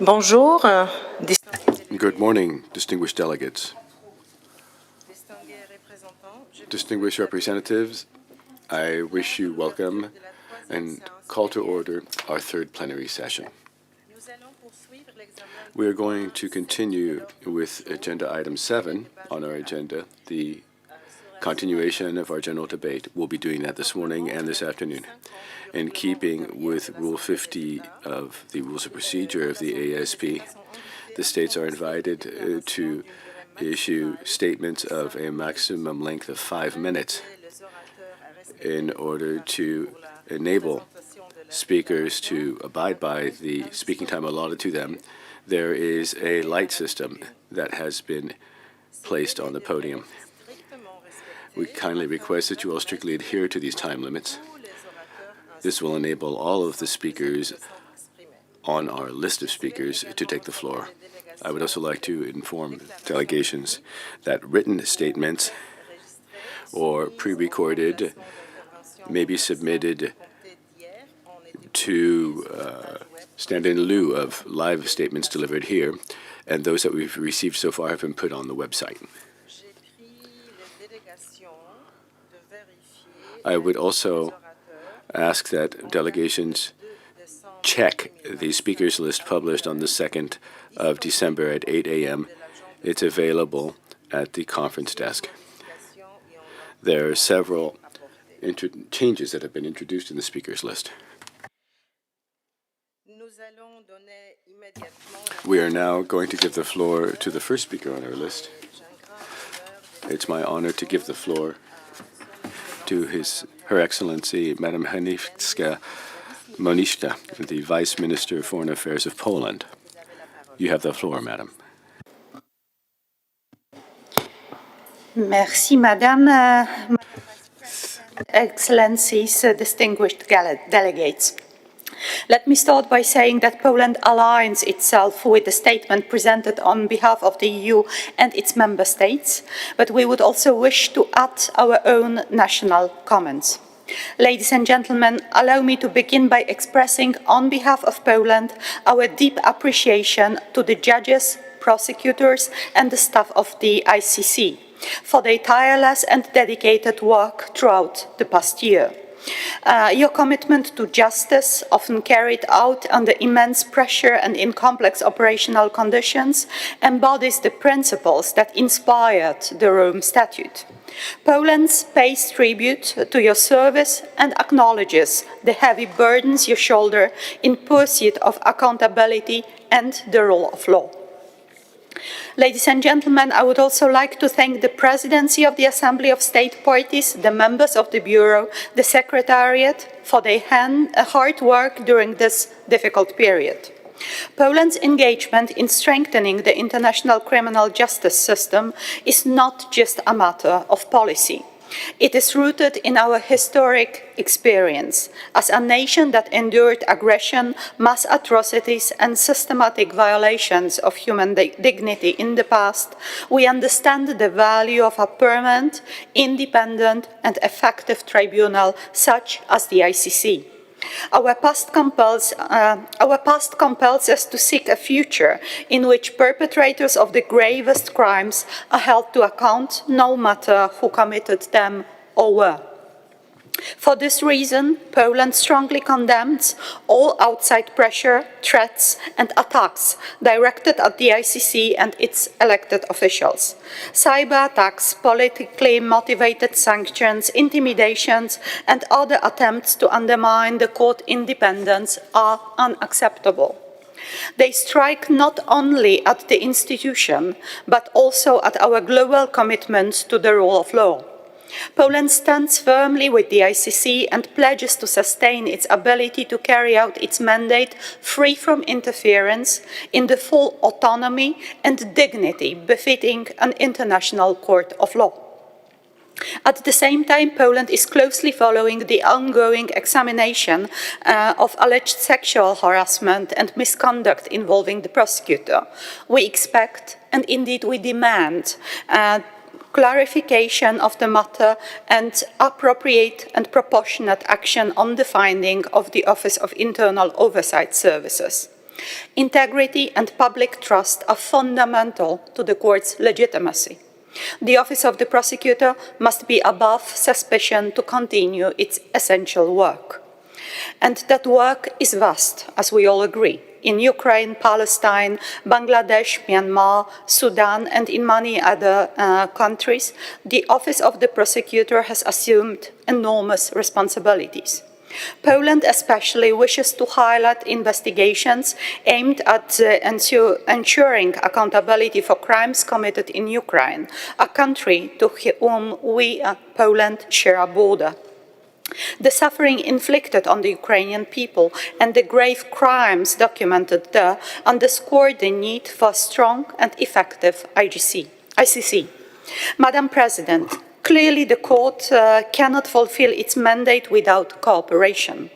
Bonjour. Good morning, distinguished delegates. Distinguished representatives, I wish you welcome and call to order our third plenary session. We are going to continue with agenda item 7 on our agenda, the continuation of our general debate. We'll be doing that this morning and this afternoon. In keeping with Rule 50 of the Rules of Procedure of the ASP, the states are invited to issue statements of a maximum length of 5 minutes in order to enable speakers to abide by the speaking time allotted to them. There is a light system that has been placed on the podium. We kindly request that you all strictly adhere to these time limits. This will enable all of the speakers on our list of speakers to take the floor. I would also like to inform delegations that written statements or pre-recorded may be submitted to stand in lieu of live statements delivered here, and those that we've received so far have been put on the website. I would also ask that delegations check the speakers list published on the 2nd of December at 8 a.m. It's available at the conference desk. There are several changes that have been introduced in the speakers list. We are now going to give the floor to the first speaker on our list. It's my honor to give the floor to Her Excellency, Madam Henryska Moniszka, the Vice Minister of Foreign Affairs of Poland. You have the floor, Madam. Merci, Madame. Excellencies, distinguished delegates. Let me start by saying that Poland aligns itself with the statement presented on behalf of the EU and its member states, but we would also wish to add our own national comments. Ladies and gentlemen, allow me to begin by expressing on behalf of Poland our deep appreciation to the judges, prosecutors and the staff of the ICC for their tireless and dedicated work throughout the past year. Your commitment to justice, often carried out under immense pressure and in complex operational conditions, embodies the principles that inspired the Rome Statute. Poland pays tribute to your service and acknowledges the heavy burdens you shoulder in pursuit of accountability and the rule of law. Ladies and gentlemen, I would also like to thank the Presidency of the Assembly of State Parties, the members of the Bureau, the Secretariat for their hard work during this difficult period. Poland's engagement in strengthening the international criminal justice system is not just a matter of policy. It is rooted in our historic experience. As a nation that endured aggression, mass atrocities, and systematic violations of human dignity in the past, we understand the value of a permanent, independent, and effective tribunal such as the ICC. Our past compels us to seek a future in which perpetrators of the gravest crimes are held to account, no matter who committed them or were. For this reason, Poland strongly condemns all outside pressure, threats, and attacks directed at the ICC and its elected officials. Cyber attacks, politically motivated sanctions, intimidations, and other attempts to undermine the court independence are unacceptable. They strike not only at the institution, but also at our global commitment to the rule of law. Poland stands firmly with the ICC and pledges to sustain its ability to carry out its mandate free from interference in the full autonomy and dignity befitting an international court of law. At the same time, Poland is closely following the ongoing examination of alleged sexual harassment and misconduct involving the prosecutor. We expect, and indeed we demand, clarification of the matter and appropriate and proportionate action on the finding of the Office of Internal Oversight Services. Integrity and public trust are fundamental to the court's legitimacy. The Office of the Prosecutor must be above suspicion to continue its essential work. And that work is vast, as we all agree. In Ukraine, Palestine, Bangladesh, Myanmar, Sudan, and in many other countries, the Office of the Prosecutor has assumed enormous responsibilities. Poland especially wishes to highlight investigations aimed at ensuring accountability for crimes committed in Ukraine, a country to whom we, Poland, share a border. The suffering inflicted on the Ukrainian people and the grave crimes documented there underscore the need for a strong and effective ICC. Madam President, clearly the court cannot fulfill its mandate without cooperation.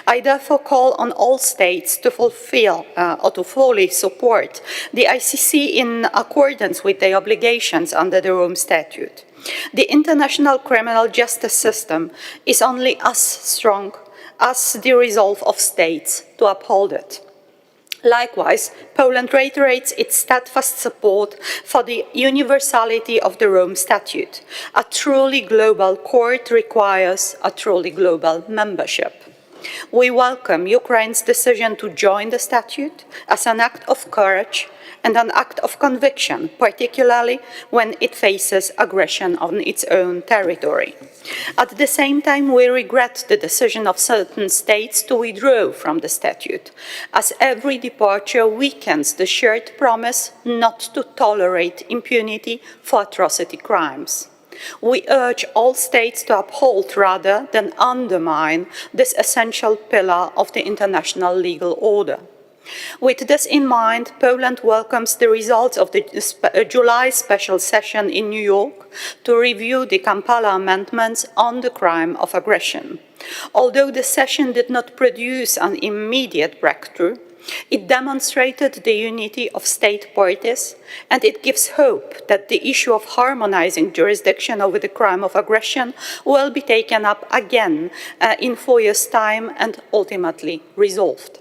I therefore call on all states to fulfill or to fully support the ICC in accordance with their obligations under the Rome Statute. The international criminal justice system is only as strong as the resolve of states to uphold it. Likewise, Poland reiterates its steadfast support for the universality of the Rome Statute. A truly global court requires a truly global membership. We welcome Ukraine's decision to join the statute as an act of courage and an act of conviction, particularly when it faces aggression on its own territory. At the same time, we regret the decision of certain states to withdraw from the statute, as every departure weakens the shared promise not to tolerate impunity for atrocity crimes. We urge all states to uphold rather than undermine this essential pillar of the international legal order. With this in mind, Poland welcomes the results of the July special session in New York to review the Kampala amendments on the crime of aggression. Although the session did not produce an immediate breakthrough, it demonstrated the unity of state parties, and it gives hope that the issue of harmonizing jurisdiction over the crime of aggression will be taken up again in 4 years' time and ultimately resolved.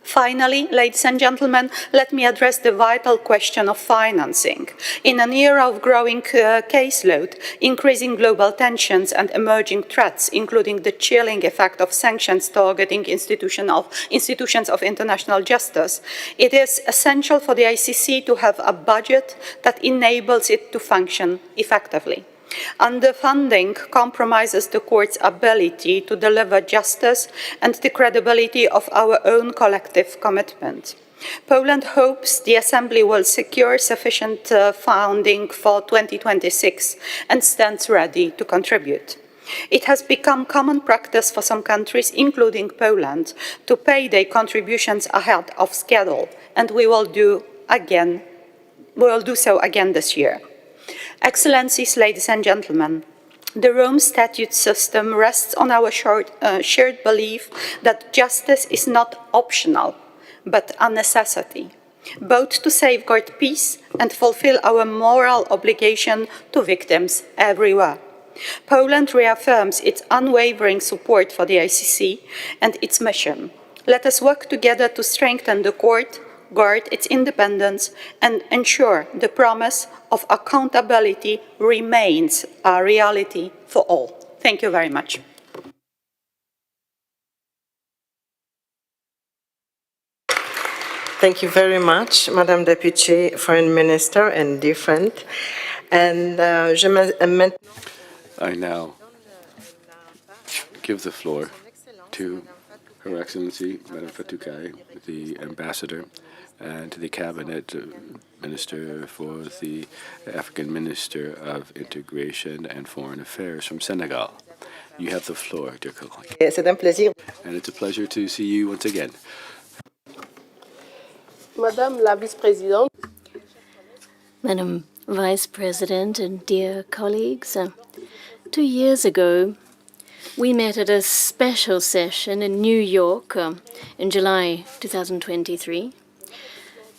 Finally, ladies and gentlemen, let me address the vital question of financing. In an era of growing caseload, increasing global tensions and emerging threats, including the chilling effect of sanctions targeting institutions of international justice, it is essential for the ICC to have a budget that enables it to function effectively. Underfunding compromises the court's ability to deliver justice and the credibility of our own collective commitment. Poland hopes the Assembly will secure sufficient funding for 2026 and stands ready to contribute. It has become common practice for some countries, including Poland, to pay their contributions ahead of schedule, and we will do so again this year. Excellencies, ladies and gentlemen, the Rome Statute system rests on our shared belief that justice is not optional, but a necessity, both to safeguard peace and fulfill our moral obligation to victims everywhere. Poland reaffirms its unwavering support for the ICC and its mission. Let us work together to strengthen the court, guard its independence, and ensure the promise of accountability remains a reality for all. Thank you very much. Thank you very much, Madam Deputy Foreign Minister and dear friend. And I now give the floor to Her Excellency, Madam Fatukai, the Ambassador, and to the Cabinet Minister for the African Minister of Integration and Foreign Affairs from Senegal. You have the floor, dear colleague. c'est un plaisir. And it's a pleasure to see you once again. Madame la Vice-Présidente. Madam Vice President and dear colleagues, 2 years ago, we met at a special session in New York in July 2023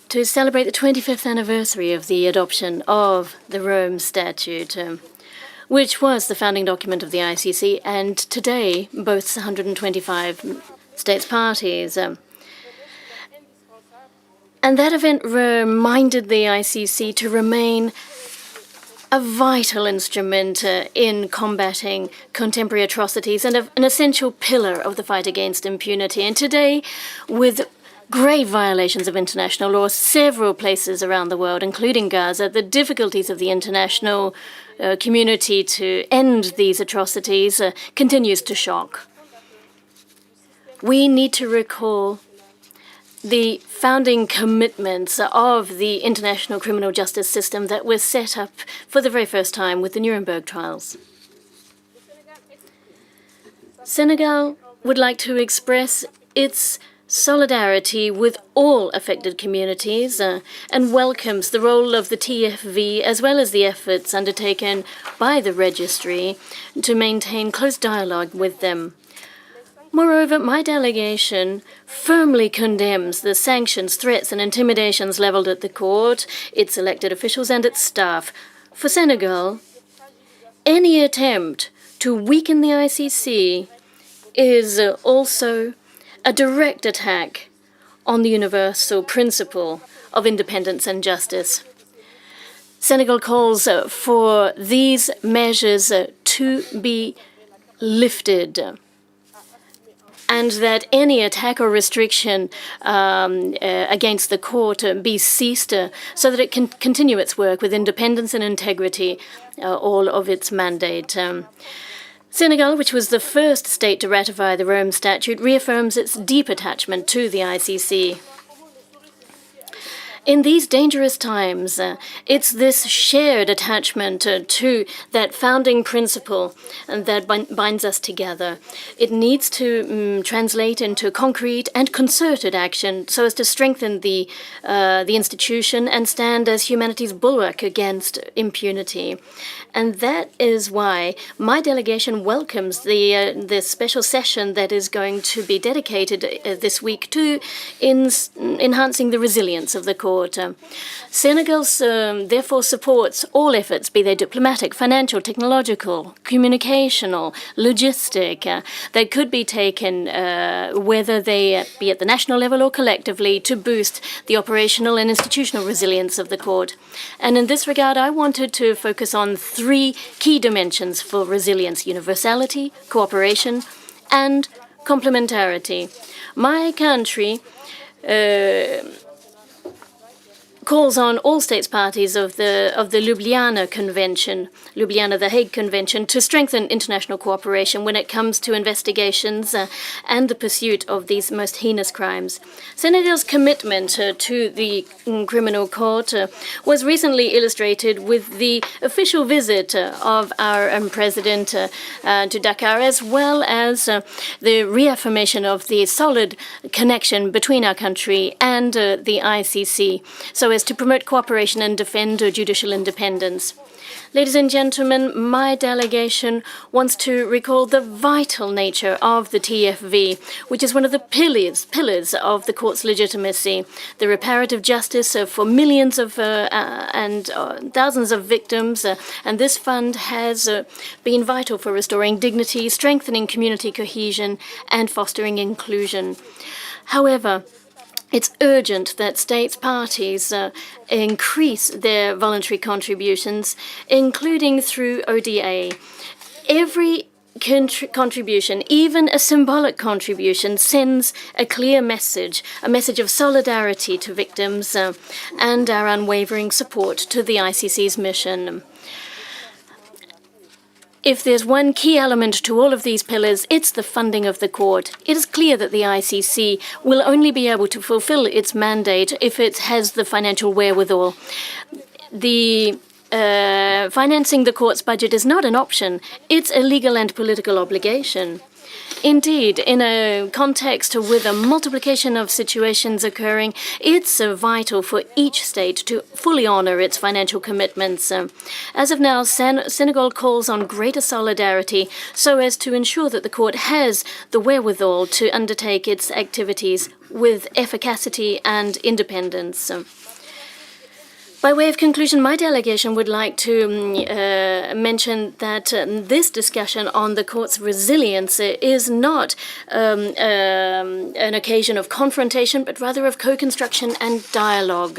to celebrate the 25th anniversary of the adoption of the Rome Statute, which was the founding document of the ICC and today boasts 125 states parties. And that event reminded the ICC to remain a vital instrument in combating contemporary atrocities and an essential pillar of the fight against impunity. And today, with grave violations of international law several places around the world, including Gaza, the difficulties of the international community to end these atrocities continues to shock. We need to recall the founding commitments of the international criminal justice system that was set up for the very first time with the Nuremberg trials. Senegal would like to express its solidarity with all affected communities and welcomes the role of the TFV as well as the efforts undertaken by the registry to maintain close dialogue with them. Moreover, my delegation firmly condemns the sanctions, threats, and intimidations leveled at the court, its elected officials, and its staff. For Senegal, any attempt to weaken the ICC is also a direct attack on the universal principle of independence and justice. Senegal calls for these measures to be lifted, and that any attack or restriction against the court be ceased so that it can continue its work with independence and integrity, all of its mandate. Senegal, which was the first state to ratify the Rome Statute, reaffirms its deep attachment to the ICC. In these dangerous times, it's this shared attachment to that founding principle that binds us together. It needs to translate into concrete and concerted action so as to strengthen the institution and stand as humanity's bulwark against impunity. And that is why my delegation welcomes the special session that is going to be dedicated this week to enhancing the resilience of the court. Senegal therefore supports all efforts, be they diplomatic, financial, technological, communicational, logistic, that could be taken, whether they be at the national level or collectively, to boost the operational and institutional resilience of the court. And in this regard, I wanted to focus on three key dimensions for resilience: universality, cooperation, and complementarity. My country calls on all states parties of the Ljubljana Convention, Ljubljana, the Hague Convention, to strengthen international cooperation when it comes to investigations and the pursuit of these most heinous crimes. Senegal's commitment to the criminal court was recently illustrated with the official visit of our president to Dakar, as well as the reaffirmation of the solid connection between our country and the ICC, so as to promote cooperation and defend judicial independence. Ladies and gentlemen, my delegation wants to recall the vital nature of the TFV, which is one of the pillars of the court's legitimacy, the reparative justice for millions of and thousands of victims, and this fund has been vital for restoring dignity, strengthening community cohesion, and fostering inclusion. However, it's urgent that states parties increase their voluntary contributions, including through ODA. Every contribution, even a symbolic contribution, sends a clear message, a message of solidarity to victims and our unwavering support to the ICC's mission. If there's one key element to all of these pillars, it's the funding of the court. It is clear that the ICC will only be able to fulfill its mandate if it has the financial wherewithal. The financing the court's budget is not an option. It's a legal and political obligation. Indeed, in a context with a multiplication of situations occurring, it's vital for each state to fully honor its financial commitments. As of now, Senegal calls on greater solidarity so as to ensure that the court has the wherewithal to undertake its activities with efficacy and independence. By way of conclusion, my delegation would like to mention that this discussion on the court's resilience is not an occasion of confrontation, but rather of co-construction and dialogue.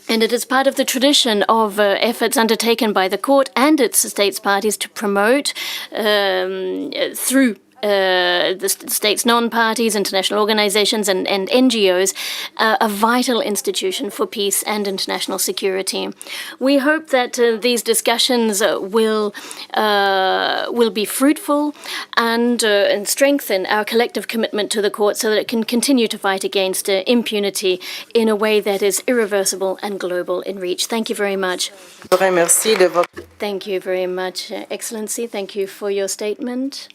And it is part of the tradition of efforts undertaken by the court and its states parties to promote through the state's non-parties, international organizations, and NGOs, a vital institution for peace and international security. We hope that these discussions will be fruitful and strengthen our collective commitment to the court so that it can continue to fight against impunity in a way that is irreversible and global in reach. Thank you very much. Thank you very much, Excellency. Thank you for your statement.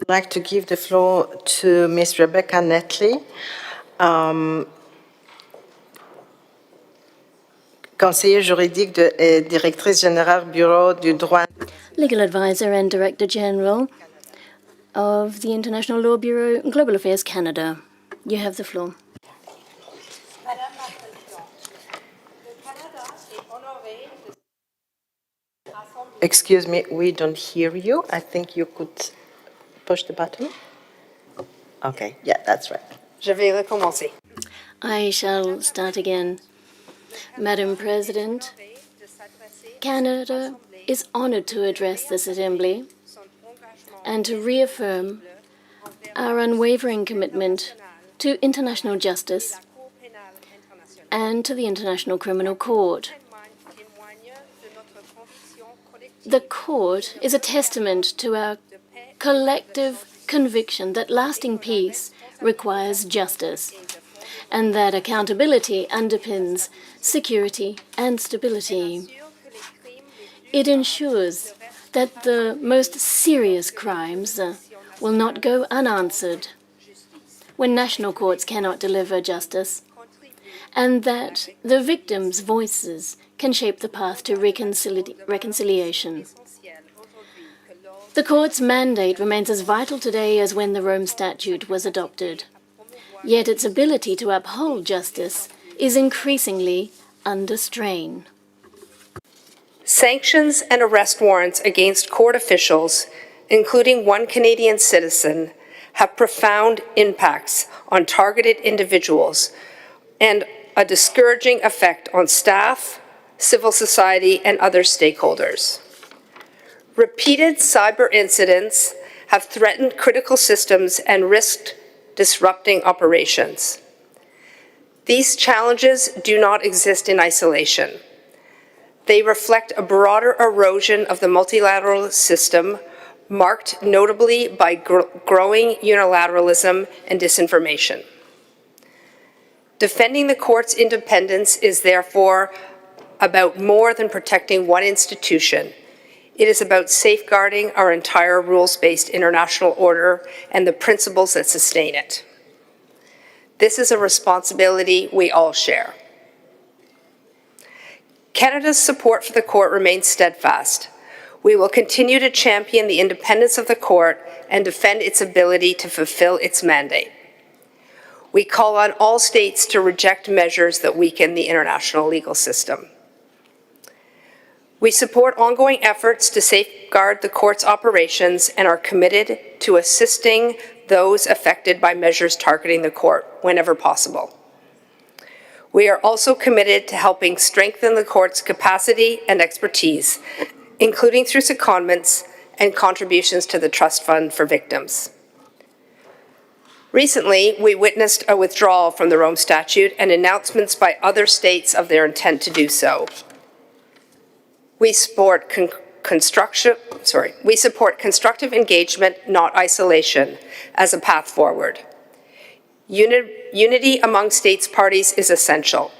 I'd like to give the floor to Ms. Rebecca Netley, conseillère juridique et directrice générale Bureau du droit. Legal Advisor and Director General of the International Law Bureau, Global Affairs Canada. You have the floor. Excuse me, we don't hear you. I think you could push the button. Okay, yeah, that's right. Je vais recommencer. I shall start again. Madam President, Canada is honored to address this Assembly and to reaffirm our unwavering commitment to international justice and to the International Criminal Court. The court is a testament to our collective conviction that lasting peace requires justice, and that accountability underpins security and stability. It ensures that the most serious crimes will not go unanswered when national courts cannot deliver justice, and that the victims' voices can shape the path to reconciliation. The court's mandate remains as vital today as when the Rome Statute was adopted. Yet its ability to uphold justice is increasingly under strain. Sanctions and arrest warrants against court officials, including one Canadian citizen, have profound impacts on targeted individuals and a discouraging effect on staff, civil society, and other stakeholders. Repeated cyber incidents have threatened critical systems and risked disrupting operations. These challenges do not exist in isolation. They reflect a broader erosion of the multilateral system, marked notably by growing unilateralism and disinformation. Defending the court's independence is therefore about more than protecting one institution. It is about safeguarding our entire rules-based international order and the principles that sustain it. This is a responsibility we all share. Canada's support for the court remains steadfast. We will continue to champion the independence of the court and defend its ability to fulfill its mandate. We call on all states to reject measures that weaken the international legal system. We support ongoing efforts to safeguard the court's operations and are committed to assisting those affected by measures targeting the court whenever possible. We are also committed to helping strengthen the court's capacity and expertise, including through secondments and contributions to the Trust Fund for Victims. Recently, we witnessed a withdrawal from the Rome Statute and announcements by other states of their intent to do so. We support constructive engagement, not isolation, as a path forward. Unity among states parties is essential.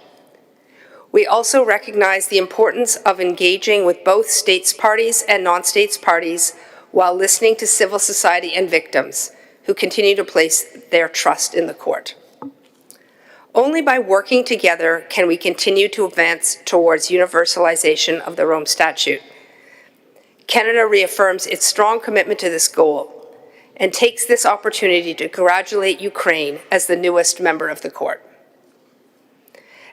We also recognize the importance of engaging with both states parties and non-states parties while listening to civil society and victims who continue to place their trust in the court. Only by working together can we continue to advance towards universalization of the Rome Statute. Canada reaffirms its strong commitment to this goal and takes this opportunity to congratulate Ukraine as the newest member of the court.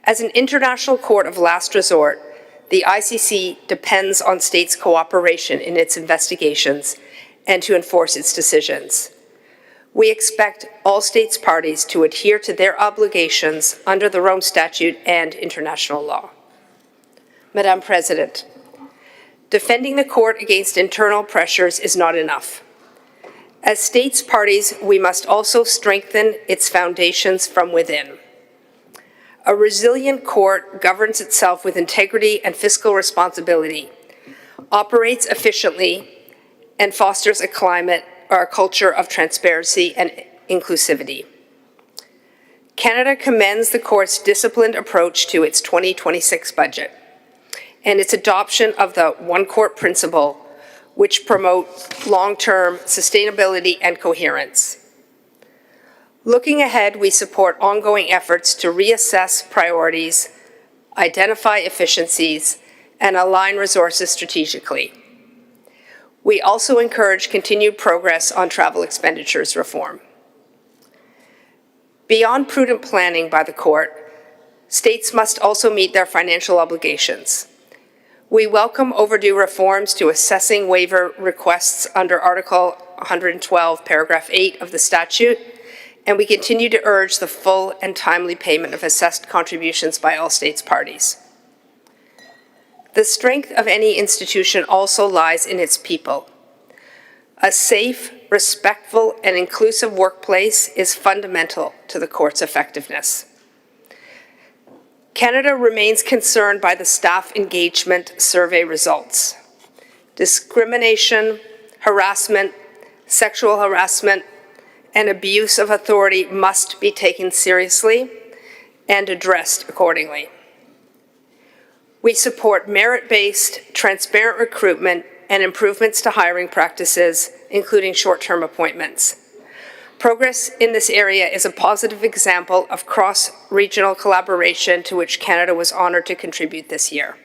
As an international court of last resort, the ICC depends on states' cooperation in its investigations and to enforce its decisions. We expect all states parties to adhere to their obligations under the Rome Statute and international law. Madam President, defending the court against internal pressures is not enough. As states parties, we must also strengthen its foundations from within. A resilient court governs itself with integrity and fiscal responsibility, operates efficiently, and fosters a climate or a culture of transparency and inclusivity. Canada commends the court's disciplined approach to its 2026 budget and its adoption of the one court principle, which promotes long-term sustainability and coherence. Looking ahead, we support ongoing efforts to reassess priorities, identify efficiencies, and align resources strategically. We also encourage continued progress on travel expenditures reform. Beyond prudent planning by the court, states must also meet their financial obligations. We welcome overdue reforms to assessing waiver requests under Article 112, Paragraph 8 of the statute, and we continue to urge the full and timely payment of assessed contributions by all states parties. The strength of any institution also lies in its people. A safe, respectful, and inclusive workplace is fundamental to the court's effectiveness. Canada remains concerned by the staff engagement survey results. Discrimination, harassment, sexual harassment, and abuse of authority must be taken seriously and addressed accordingly. We support merit-based, transparent recruitment and improvements to hiring practices, including short-term appointments. Progress in this area is a positive example of cross-regional collaboration to which Canada was honored to contribute this year.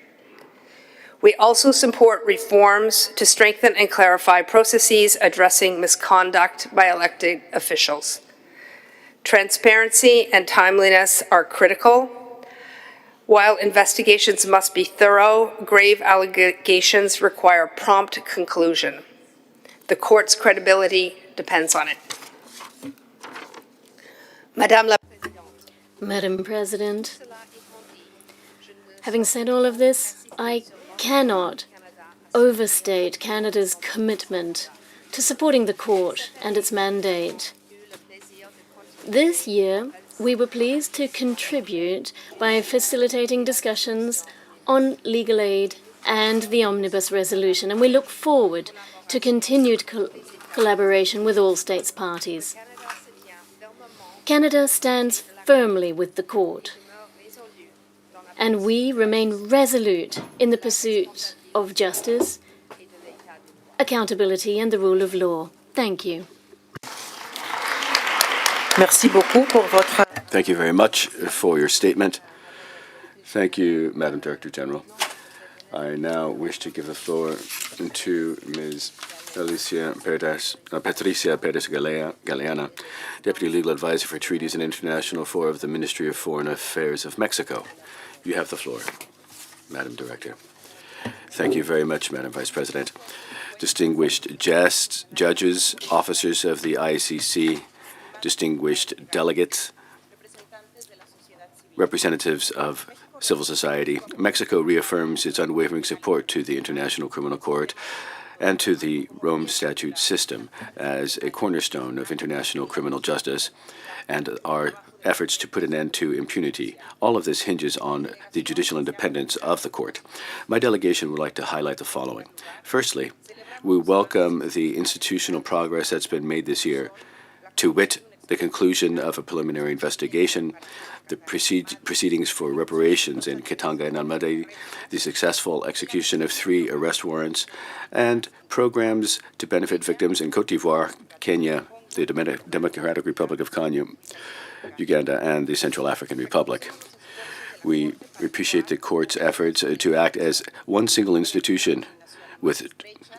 We also support reforms to strengthen and clarify processes addressing misconduct by elected officials. Transparency and timeliness are critical. While investigations must be thorough, grave allegations require prompt conclusion. The court's credibility depends on it. Madam President, having said all of this, I cannot overstate Canada's commitment to supporting the court and its mandate. This year, we were pleased to contribute by facilitating discussions on legal aid and the omnibus resolution, and we look forward to continued collaboration with all states parties. Canada stands firmly with the court, and we remain resolute in the pursuit of justice, accountability, and the rule of law. Thank you. Merci beaucoup pour votre... Thank you very much for your statement. Thank you, Madam Director General. I now wish to give the floor to Ms. Patricia Perez Galeana, Deputy Legal Advisor for Treaties and International Affairs of the Ministry of Foreign Affairs of Mexico. You have the floor, Madam Director. Thank you very much, Madam Vice President. Distinguished guests, judges, officers of the ICC, distinguished delegates, representatives of civil society, Mexico reaffirms its unwavering support to the International Criminal Court and to the Rome Statute system as a cornerstone of international criminal justice and our efforts to put an end to impunity. All of this hinges on the judicial independence of the court. My delegation would like to highlight the following. Firstly, we welcome the institutional progress that's been made this year, to wit, the conclusion of a preliminary investigation, the proceedings for reparations in Katanga and Almaty, the successful execution of 3 arrest warrants, and programs to benefit victims in Côte d'Ivoire, Kenya, the Democratic Republic of Congo, Uganda, and the Central African Republic. We appreciate the court's efforts to act as one single institution with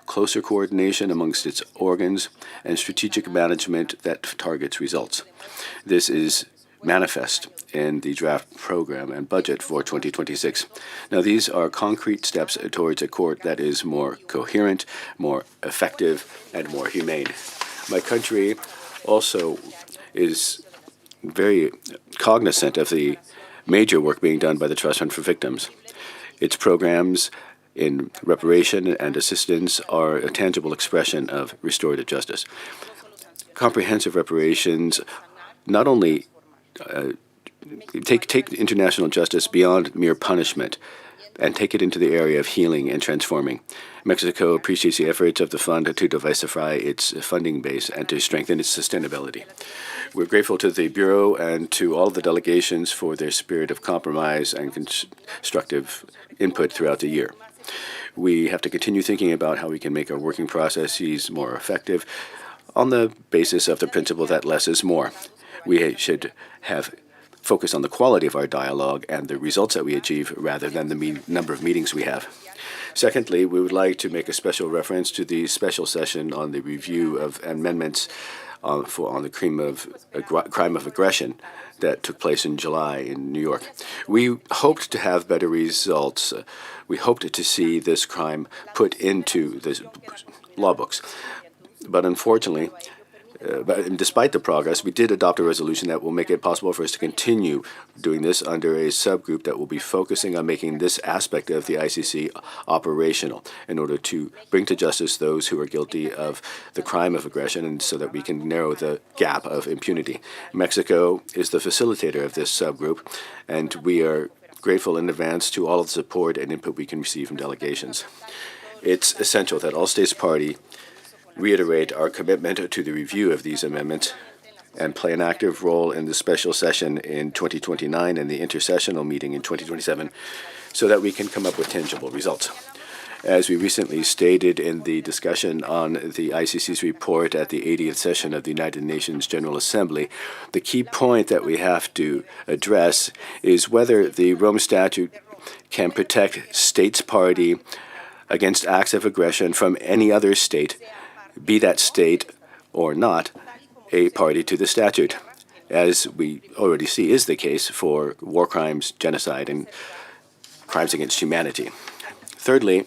closer coordination amongst its organs and strategic management that targets results. This is manifest in the draft program and budget for 2026. Now, these are concrete steps towards a court that is more coherent, more effective, and more humane. My country also is very cognizant of the major work being done by the Trust Fund for Victims. Its programs in reparation and assistance are a tangible expression of restorative justice. Comprehensive reparations not only take international justice beyond mere punishment and take it into the area of healing and transforming. Mexico appreciates the efforts of the fund to diversify its funding base and to strengthen its sustainability. We're grateful to the Bureau and to all the delegations for their spirit of compromise and constructive input throughout the year. We have to continue thinking about how we can make our working processes more effective on the basis of the principle that less is more. We should have focus on the quality of our dialogue and the results that we achieve rather than the number of meetings we have. Secondly, we would like to make a special reference to the special session on the review of amendments on the crime of aggression that took place in July in New York. We hoped to have better results. We hoped to see this crime put into the law books. But unfortunately, despite the progress, we did adopt a resolution that will make it possible for us to continue doing this under a subgroup that will be focusing on making this aspect of the ICC operational in order to bring to justice those who are guilty of the crime of aggression and so that we can narrow the gap of impunity. Mexico is the facilitator of this subgroup, and we are grateful in advance to all of the support and input we can receive from delegations. It's essential that all states party reiterate our commitment to the review of these amendments and play an active role in the special session in 2029 and the intersessional meeting in 2027 so that we can come up with tangible results. As we recently stated in the discussion on the ICC's report at the 80th session of the United Nations General Assembly, the key point that we have to address is whether the Rome Statute can protect states party against acts of aggression from any other state, be that state or not a party to the statute, as we already see is the case for war crimes, genocide, and crimes against humanity. Thirdly,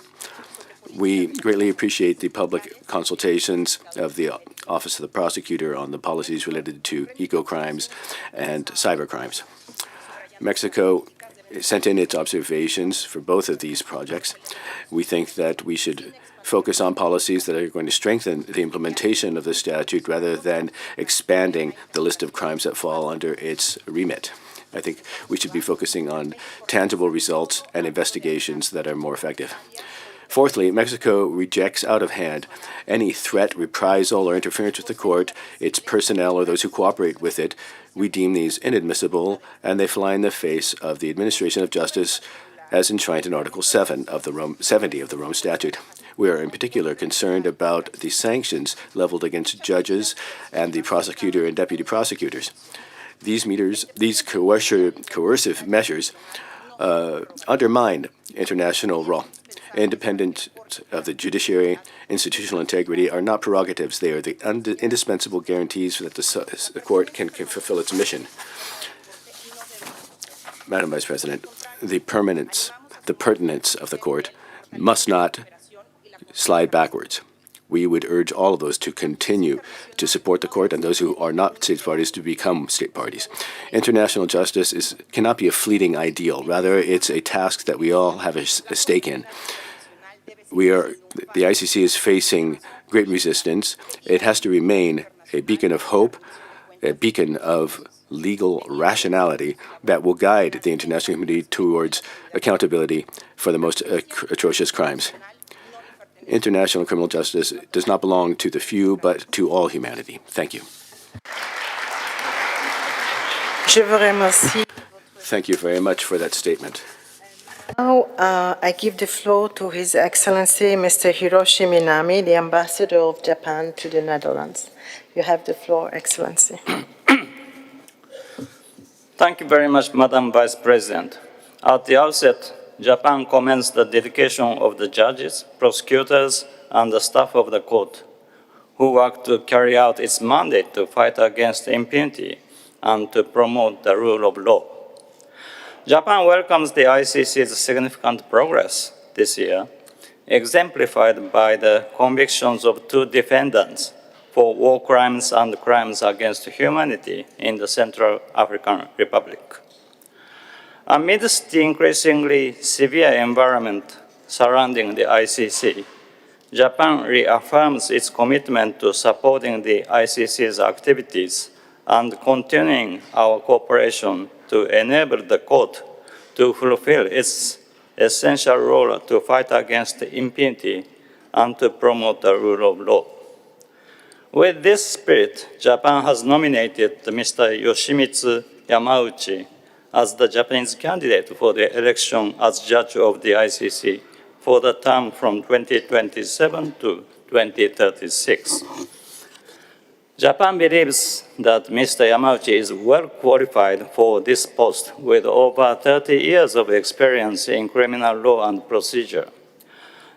we greatly appreciate the public consultations of the Office of the Prosecutor on the policies related to eco-crimes and cyber crimes. Mexico sent in its observations for both of these projects. We think that we should focus on policies that are going to strengthen the implementation of the statute rather than expanding the list of crimes that fall under its remit. I think we should be focusing on tangible results and investigations that are more effective. Fourthly, Mexico rejects out of hand any threat, reprisal, or interference with the court, its personnel, or those who cooperate with it. We deem these inadmissible, and they fly in the face of the administration of justice as enshrined in Article 70 of the Rome Statute. We are in particular concerned about the sanctions leveled against judges and the prosecutor and deputy prosecutors. These coercive measures undermine international law. Independence of the judiciary, institutional integrity are not prerogatives. They are the indispensable guarantees that the court can fulfill its mission. Madam Vice President, the pertinence of the court must not slide backwards. We would urge all of those to continue to support the court and those who are not state parties to become state parties. International justice cannot be a fleeting ideal. Rather, it's a task that we all have a stake in. The ICC is facing great resistance. It has to remain a beacon of hope, a beacon of legal rationality that will guide the international community towards accountability for the most atrocious crimes. International criminal justice does not belong to the few, but to all humanity. Thank you. Thank you very much for that statement. Now, I give the floor to His Excellency Mr. Hiroshi Minami, the Ambassador of Japan to the Netherlands. You have the floor, Excellency. Thank you very much, Madam Vice President. At the outset, Japan commends the dedication of the judges, prosecutors, and the staff of the court, who work to carry out its mandate to fight against impunity and to promote the rule of law. Japan welcomes the ICC's significant progress this year, exemplified by the convictions of 2 defendants for war crimes and crimes against humanity in the Central African Republic. Amidst the increasingly severe environment surrounding the ICC, Japan reaffirms its commitment to supporting the ICC's activities and continuing our cooperation to enable the court to fulfill its essential role to fight against impunity and to promote the rule of law. With this spirit, Japan has nominated Mr. Yoshimitsu Yamauchi as the Japanese candidate for the election as judge of the ICC for the term from 2027 to 2036. Japan believes that Mr. Yamauchi is well qualified for this post with over 30 years of experience in criminal law and procedure.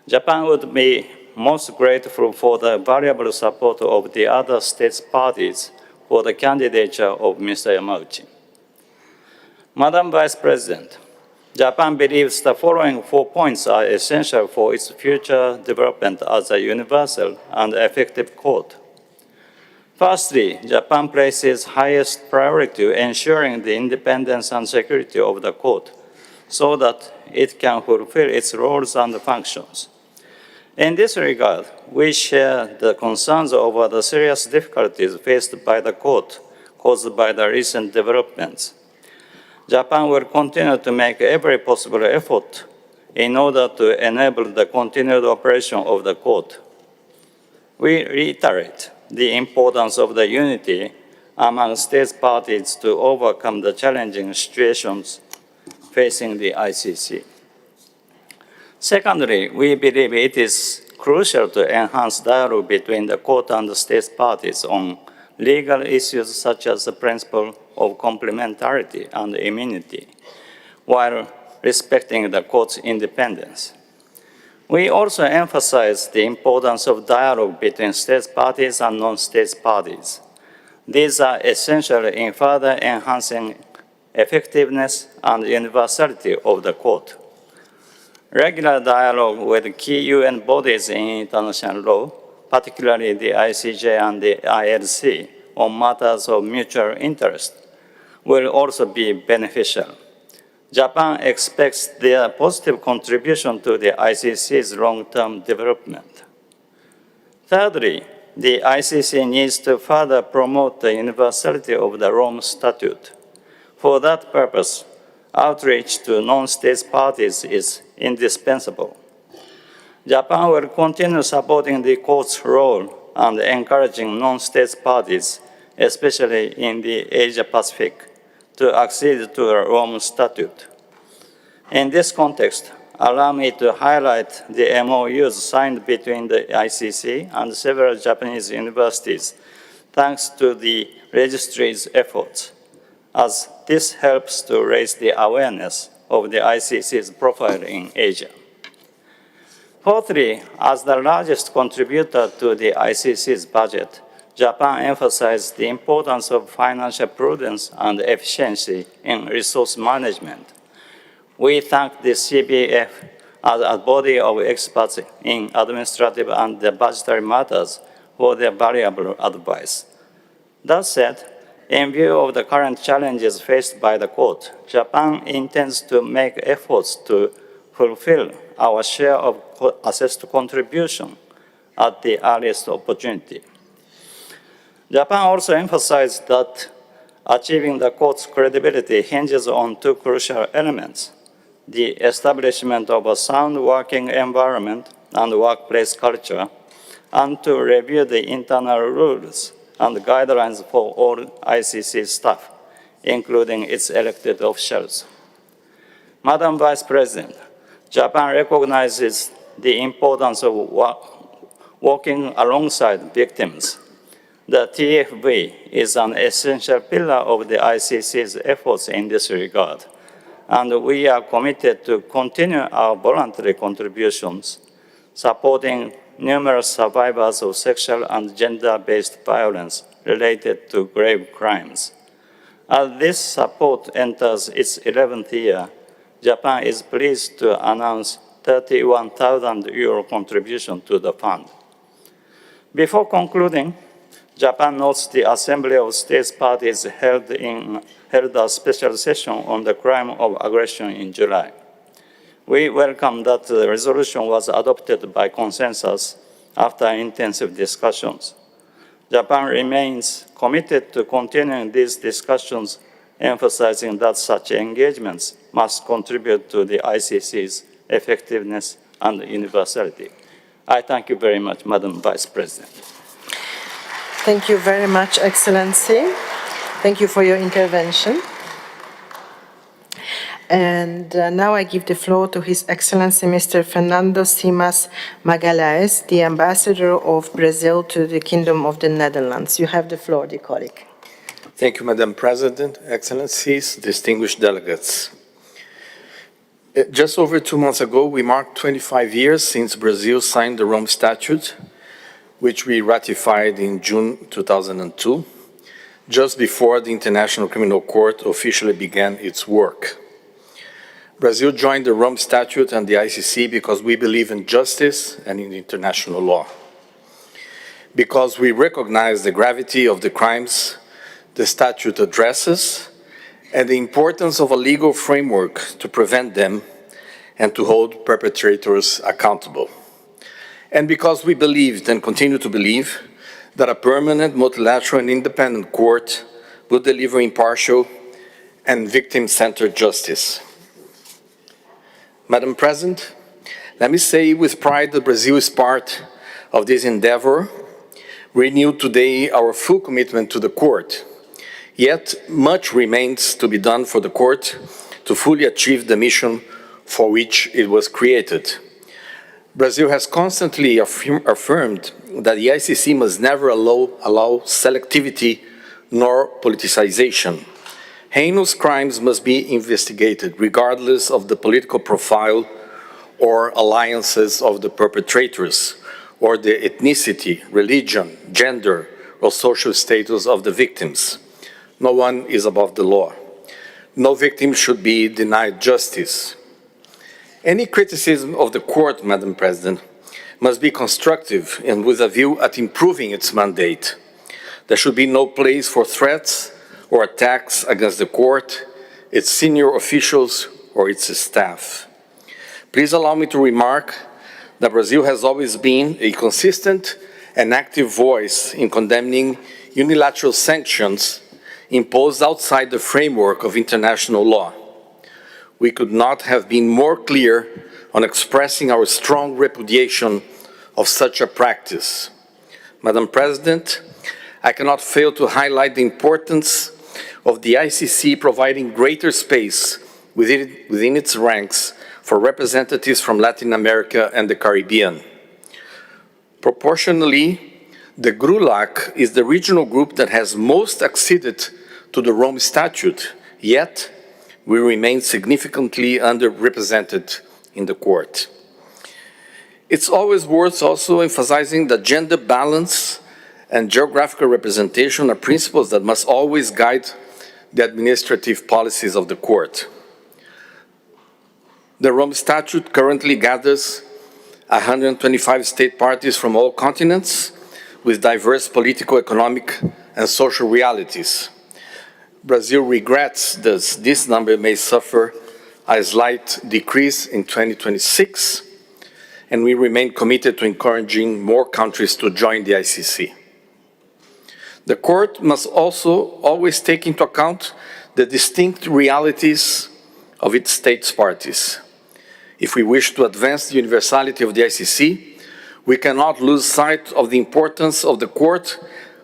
Japan would be most grateful for the valuable support of the other states parties for the candidature of Mr. Yamauchi. Madam Vice President, Japan believes the following 4 points are essential for its future development as a universal and effective court. Firstly, Japan places highest priority to ensuring the independence and security of the court so that it can fulfill its roles and functions. In this regard, we share the concerns over the serious difficulties faced by the court caused by the recent developments. Japan will continue to make every possible effort in order to enable the continued operation of the court. We reiterate the importance of the unity among states parties to overcome the challenging situations facing the ICC. Secondly, we believe it is crucial to enhance dialogue between the court and the states parties on legal issues such as the principle of complementarity and immunity, while respecting the court's independence. We also emphasize the importance of dialogue between states parties and non-states parties. These are essential in further enhancing effectiveness and universality of the court. Regular dialogue with key UN bodies in international law, particularly the ICJ and the ILC, on matters of mutual interest, will also be beneficial. Japan expects their positive contribution to the ICC's long-term development. Thirdly, the ICC needs to further promote the universality of the Rome Statute. For that purpose, outreach to non-state parties is indispensable. Japan will continue supporting the court's role and encouraging non-state parties, especially in the Asia-Pacific, to accede to the Rome Statute. In this context, allow me to highlight the MOUs signed between the ICC and several Japanese universities, thanks to the registry's efforts, as this helps to raise the awareness of the ICC's profile in Asia. Fourthly, as the largest contributor to the ICC's budget, Japan emphasized the importance of financial prudence and efficiency in resource management. We thank the CBF as a body of experts in administrative and budgetary matters for their valuable advice. That said, in view of the current challenges faced by the court, Japan intends to make efforts to fulfill our share of assessed contribution at the earliest opportunity. Japan also emphasized that achieving the court's credibility hinges on 2 crucial elements: the establishment of a sound working environment and workplace culture, and to review the internal rules and guidelines for all ICC staff, including its elected officials. Madam Vice President, Japan recognizes the importance of working alongside victims. The TFV is an essential pillar of the ICC's efforts in this regard, and we are committed to continue our voluntary contributions, supporting numerous survivors of sexual and gender-based violence related to grave crimes. As this support enters its 11th year, Japan is pleased to announce €31,000 contribution to the fund. Before concluding, Japan notes the Assembly of States Parties held a special session on the crime of aggression in July. We welcome that the resolution was adopted by consensus after intensive discussions. Japan remains committed to continuing these discussions, emphasizing that such engagements must contribute to the ICC's effectiveness and universality. I thank you very much, Madam Vice President. Thank you very much, Excellency. Thank you for your intervention. And now I give the floor to His Excellency Mr. Fernando Simas Magalhães, the Ambassador of Brazil to the Kingdom of the Netherlands. You have the floor, dear colleague. Thank you, Madam President, Excellencies, distinguished delegates. Just over 2 months ago, we marked 25 years since Brazil signed the Rome Statute, which we ratified in June 2002, just before the International Criminal Court officially began its work. Brazil joined the Rome Statute and the ICC because we believe in justice and in international law. Because we recognize the gravity of the crimes the statute addresses and the importance of a legal framework to prevent them and to hold perpetrators accountable. And because we believed and continue to believe that a permanent, multilateral, and independent court will deliver impartial and victim-centered justice. Madam President, let me say with pride that Brazil is part of this endeavor. We renew today our full commitment to the court. Yet, much remains to be done for the court to fully achieve the mission for which it was created. Brazil has constantly affirmed that the ICC must never allow selectivity nor politicization. Heinous crimes must be investigated, regardless of the political profile or alliances of the perpetrators, or the ethnicity, religion, gender, or social status of the victims. No one is above the law. No victim should be denied justice. Any criticism of the court, Madam President, must be constructive and with a view at improving its mandate. There should be no place for threats or attacks against the court, its senior officials, or its staff. Please allow me to remark that Brazil has always been a consistent and active voice in condemning unilateral sanctions imposed outside the framework of international law. We could not have been more clear on expressing our strong repudiation of such a practice. Madam President, I cannot fail to highlight the importance of the ICC providing greater space within its ranks for representatives from Latin America and the Caribbean. Proportionally, the GRULAC is the regional group that has most acceded to the Rome Statute, yet we remain significantly underrepresented in the court. It's always worth also emphasizing that gender balance and geographical representation are principles that must always guide the administrative policies of the court. The Rome Statute currently gathers 125 state parties from all continents with diverse political, economic, and social realities. Brazil regrets that this number may suffer a slight decrease in 2026, and we remain committed to encouraging more countries to join the ICC. The court must also always take into account the distinct realities of its states parties. If we wish to advance the universality of the ICC, we cannot lose sight of the importance of the court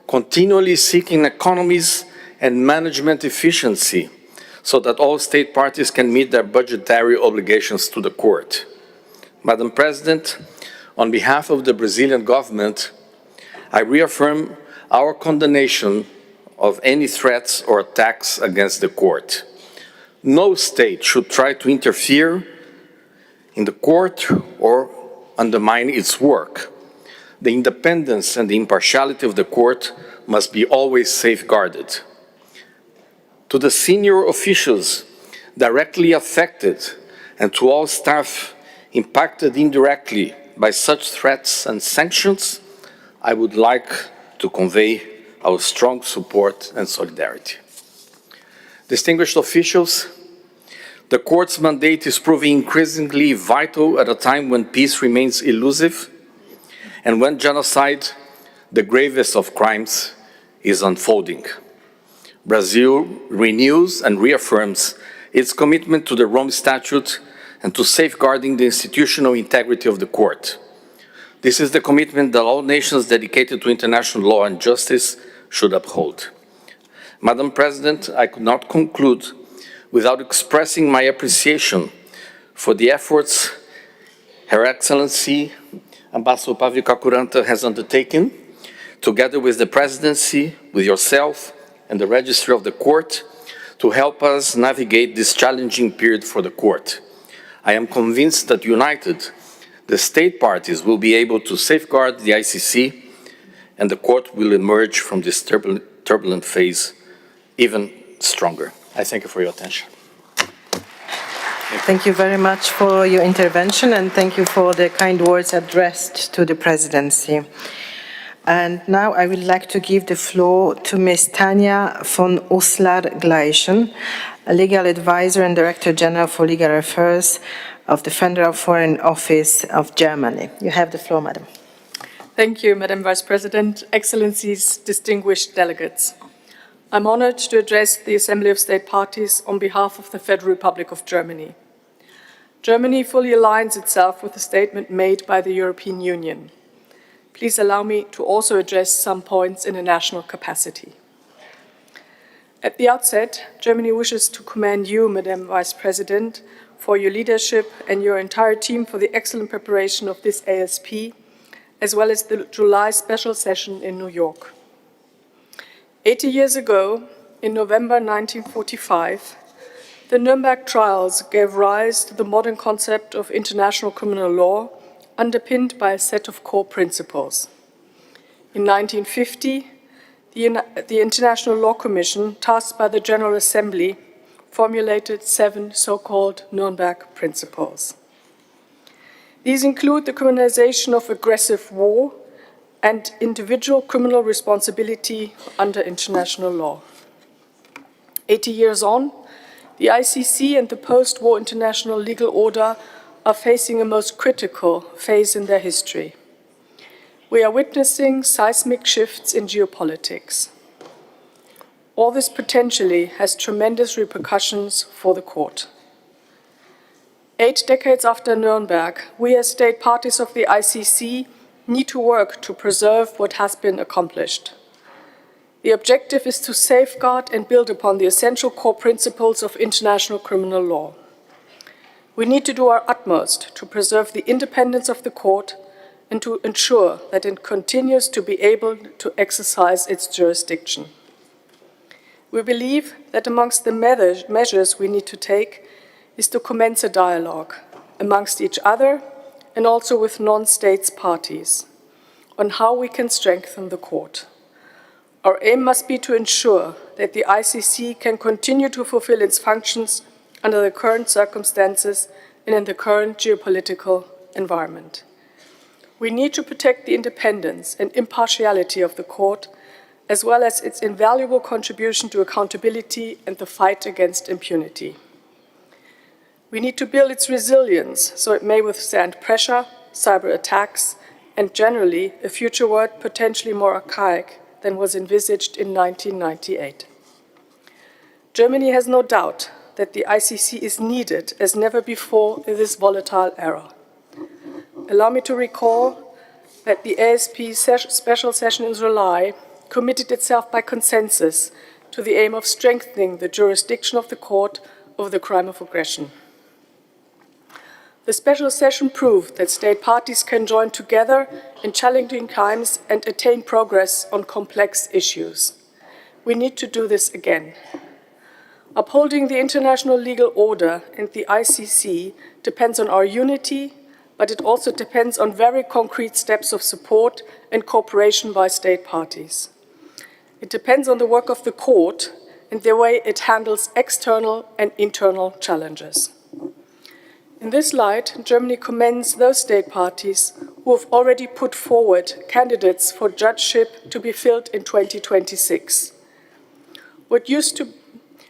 continually seeking economies and management efficiency so that all state parties can meet their budgetary obligations to the court. Madam President, on behalf of the Brazilian government, I reaffirm our condemnation of any threats or attacks against the court. No state should try to interfere in the court or undermine its work. The independence and the impartiality of the court must be always safeguarded. To the senior officials directly affected and to all staff impacted indirectly by such threats and sanctions, I would like to convey our strong support and solidarity. Distinguished officials, the Court's mandate is proving increasingly vital at a time when peace remains elusive and when genocide, the gravest of crimes, is unfolding. Brazil renews and reaffirms its commitment to the Rome Statute and to safeguarding the institutional integrity of the Court. This is the commitment that all nations dedicated to international law and justice should uphold. Madam President, I could not conclude without expressing my appreciation for the efforts Her Excellency Ambassador Pavio Kakuranta has undertaken, together with the Presidency, with yourself, and the Registry of the Court, to help us navigate this challenging period for the Court. I am convinced that united, the state parties will be able to safeguard the ICC, and the Court will emerge from this turbulent phase even stronger. I thank you for your attention. Thank you very much for your intervention, and thank you for the kind words addressed to the Presidency. And now I would like to give the floor to Ms. Tanja von Uslar-Gleichen, a legal advisor and Director General for Legal Affairs of the Federal Foreign Office of Germany. You have the floor, Madam. Thank you, Madam Vice President, Excellencies, distinguished delegates. I'm honored to address the Assembly of State Parties on behalf of the Federal Republic of Germany. Germany fully aligns itself with the statement made by the European Union. Please allow me to also address some points in a national capacity. At the outset, Germany wishes to commend you, Madam Vice President, for your leadership and your entire team for the excellent preparation of this ASP, as well as the July special session in New York. 80 years ago, in November 1945, the Nuremberg trials gave rise to the modern concept of international criminal law, underpinned by a set of core principles. In 1950, the International Law Commission, tasked by the General Assembly, formulated 7 so-called Nuremberg principles. These include the criminalization of aggressive war and individual criminal responsibility under international law. 80 years on, the ICC and the post-war international legal order are facing a most critical phase in their history. We are witnessing seismic shifts in geopolitics. All this potentially has tremendous repercussions for the Court. 8 decades after Nuremberg, we as state parties of the ICC need to work to preserve what has been accomplished. The objective is to safeguard and build upon the essential core principles of international criminal law. We need to do our utmost to preserve the independence of the Court and to ensure that it continues to be able to exercise its jurisdiction. We believe that amongst the measures we need to take is to commence a dialogue amongst each other and also with non-states parties on how we can strengthen the Court. Our aim must be to ensure that the ICC can continue to fulfill its functions under the current circumstances and in the current geopolitical environment. We need to protect the independence and impartiality of the Court, as well as its invaluable contribution to accountability and the fight against impunity. We need to build its resilience so it may withstand pressure, cyber attacks, and generally a future world potentially more archaic than was envisaged in 1998. Germany has no doubt that the ICC is needed as never before in this volatile era. Allow me to recall that the ASP special session in July committed itself by consensus to the aim of strengthening the jurisdiction of the Court over the crime of aggression. The special session proved that state parties can join together in challenging times and attain progress on complex issues. We need to do this again. Upholding the international legal order and the ICC depends on our unity, but it also depends on very concrete steps of support and cooperation by state parties. It depends on the work of the Court and the way it handles external and internal challenges. In this light, Germany commends those state parties who have already put forward candidates for judgeship to be filled in 2026. What used to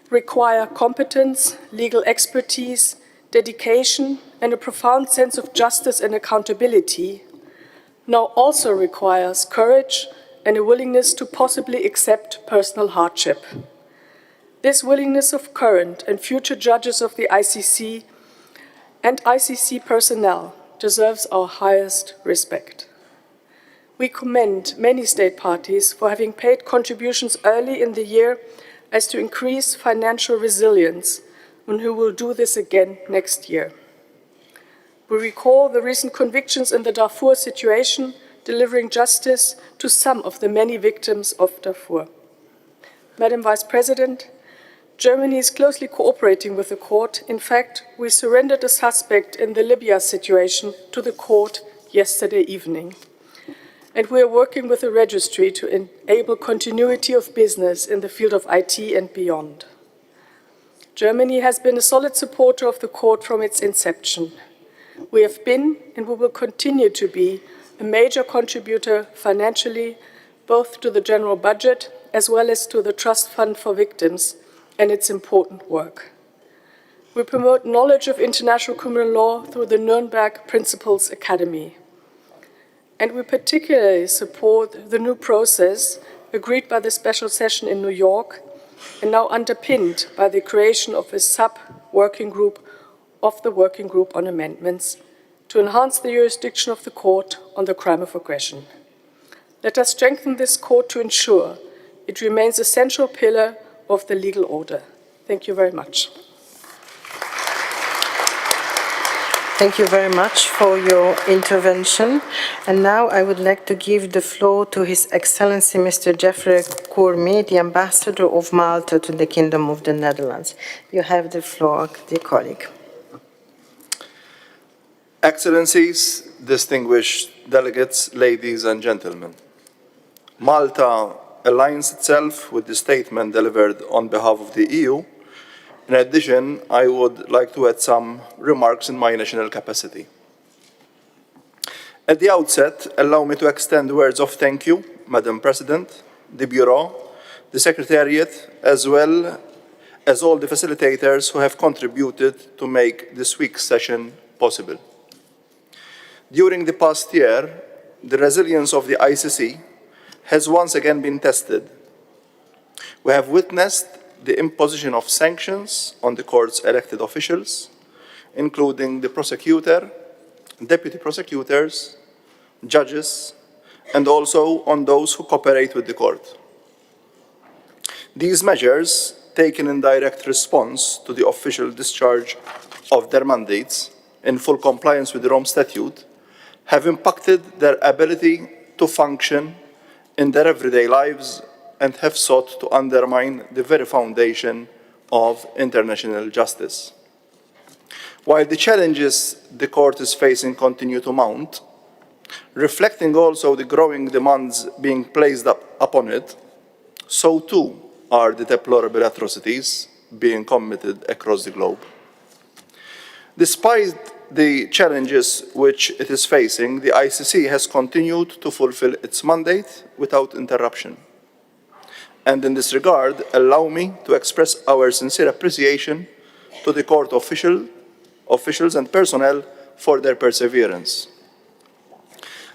require competence, legal expertise, dedication, and a profound sense of justice and accountability now also requires courage and a willingness to possibly accept personal hardship. This willingness of current and future judges of the ICC and ICC personnel deserves our highest respect. We commend many state parties for having paid contributions early in the year as to increase financial resilience, and who will do this again next year. We recall the recent convictions in the Darfur situation, delivering justice to some of the many victims of Darfur. Madam Vice President, Germany is closely cooperating with the court. In fact, we surrendered a suspect in the Libya situation to the court yesterday evening. And we are working with the registry to enable continuity of business in the field of IT and beyond. Germany has been a solid supporter of the court from its inception. We have been, and we will continue to be, a major contributor financially, both to the general budget as well as to the Trust Fund for Victims and its important work. We promote knowledge of international criminal law through the Nuremberg Principles Academy. And we particularly support the new process agreed by the special session in New York and now underpinned by the creation of a sub-working group of the Working Group on Amendments to enhance the jurisdiction of the court on the crime of aggression. Let us strengthen this court to ensure it remains a central pillar of the legal order. Thank you very much. Thank you very much for your intervention. And now I would like to give the floor to His Excellency Mr. Jeffrey Courmet, the Ambassador of Malta to the Kingdom of the Netherlands. You have the floor, dear colleague. Excellencies, distinguished delegates, ladies and gentlemen, Malta aligns itself with the statement delivered on behalf of the EU. In addition, I would like to add some remarks in my national capacity. At the outset, allow me to extend words of thank you, Madam President, the Bureau, the Secretariat, as well as all the facilitators who have contributed to make this week's session possible. During the past year, the resilience of the ICC has once again been tested. We have witnessed the imposition of sanctions on the court's elected officials, including the prosecutor, deputy prosecutors, judges, and also on those who cooperate with the court. These measures, taken in direct response to the official discharge of their mandates in full compliance with the Rome Statute, have impacted their ability to function in their everyday lives and have sought to undermine the very foundation of international justice. While the challenges the court is facing continue to mount, reflecting also the growing demands being placed upon it, so too are the deplorable atrocities being committed across the globe. Despite the challenges which it is facing, the ICC has continued to fulfill its mandate without interruption. And in this regard, allow me to express our sincere appreciation to the court officials and personnel for their perseverance.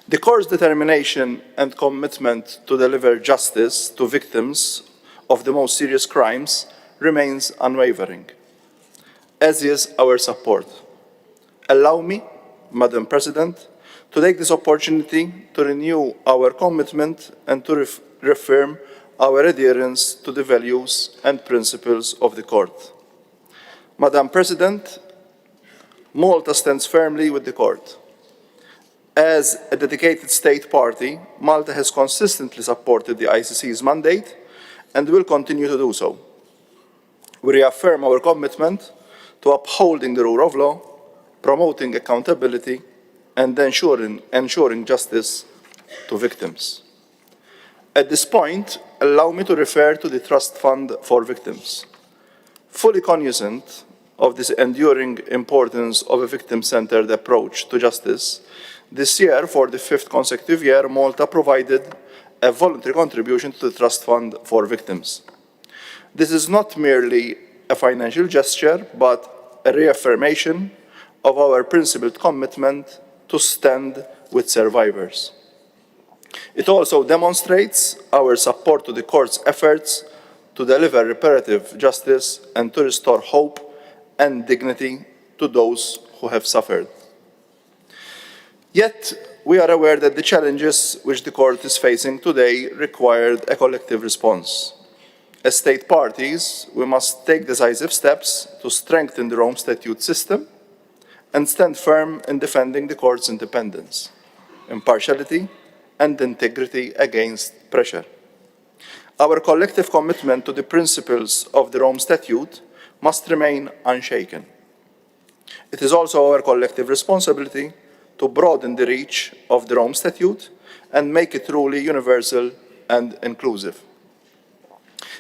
The court's determination and commitment to deliver justice to victims of the most serious crimes remains unwavering, as is our support. Allow me, Madam President, to take this opportunity to renew our commitment and to reaffirm our adherence to the values and principles of the Court. Madam President, Malta stands firmly with the Court. As a dedicated state party, Malta has consistently supported the ICC's mandate and will continue to do so. We reaffirm our commitment to upholding the rule of law, promoting accountability, and ensuring justice to victims. At this point, allow me to refer to the Trust Fund for Victims. Fully cognizant of this enduring importance of a victim-centered approach to justice, this year, for the 5th consecutive year, Malta provided a voluntary contribution to the Trust Fund for Victims. This is not merely a financial gesture, but a reaffirmation of our principled commitment to stand with survivors. It also demonstrates our support to the Court's efforts to deliver reparative justice and to restore hope and dignity to those who have suffered. Yet, we are aware that the challenges which the Court is facing today required a collective response. As state parties, we must take decisive steps to strengthen the Rome Statute system and stand firm in defending the Court's independence, impartiality, and integrity against pressure. Our collective commitment to the principles of the Rome Statute must remain unshaken. It is also our collective responsibility to broaden the reach of the Rome Statute and make it truly universal and inclusive.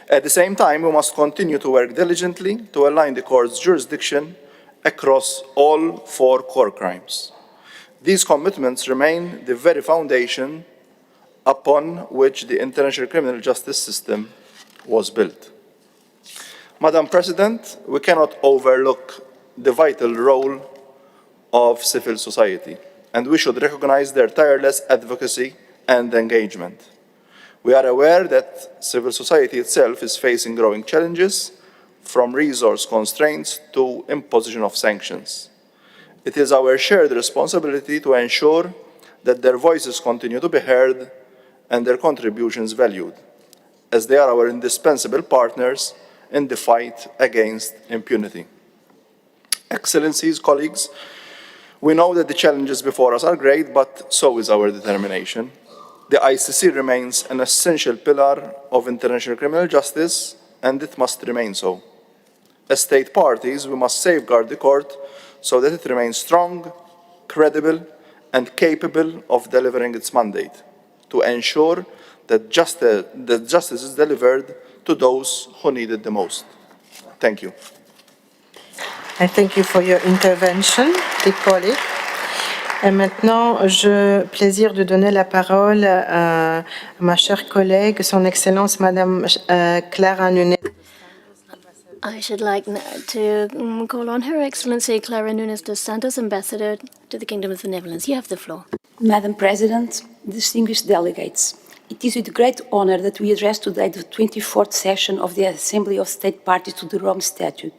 At the same time, we must continue to work diligently to align the Court's jurisdiction across all 4 core crimes. These commitments remain the very foundation upon which the international criminal justice system was built. Madam President, we cannot overlook the vital role of civil society, and we should recognize their tireless advocacy and engagement. We are aware that civil society itself is facing growing challenges, from resource constraints to imposition of sanctions. It is our shared responsibility to ensure that their voices continue to be heard and their contributions valued, as they are our indispensable partners in the fight against impunity. Excellencies, colleagues, we know that the challenges before us are great, but so is our determination. The ICC remains an essential pillar of international criminal justice, and it must remain so. As state parties, we must safeguard the Court so that it remains strong, credible, and capable of delivering its mandate, to ensure that justice is delivered to those who need it the most. Thank you. I thank you for your intervention, dear colleague. Et maintenant, j'ai le plaisir de donner la parole à ma chère collègue, son Excellence Madame Clara Nunes. I should like to call on Her Excellency Clara Nunes dos Santos, Ambassador to the Kingdom of the Netherlands. You have the floor. Madam President, distinguished delegates, it is with great honor that we address today the 24th session of the Assembly of State Parties to the Rome Statute.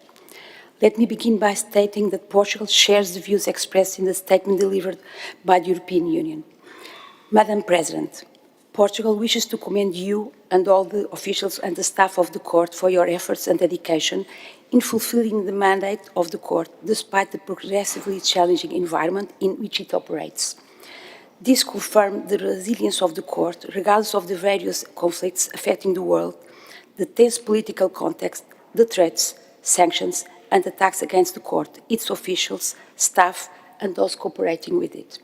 Let me begin by stating that Portugal shares the views expressed in the statement delivered by the European Union. Madam President, Portugal wishes to commend you and all the officials and the staff of the Court for your efforts and dedication in fulfilling the mandate of the Court, despite the progressively challenging environment in which it operates. This confirmed the resilience of the Court, regardless of the various conflicts affecting the world, the tense political context, the threats, sanctions, and attacks against the Court, its officials, staff, and those cooperating with it.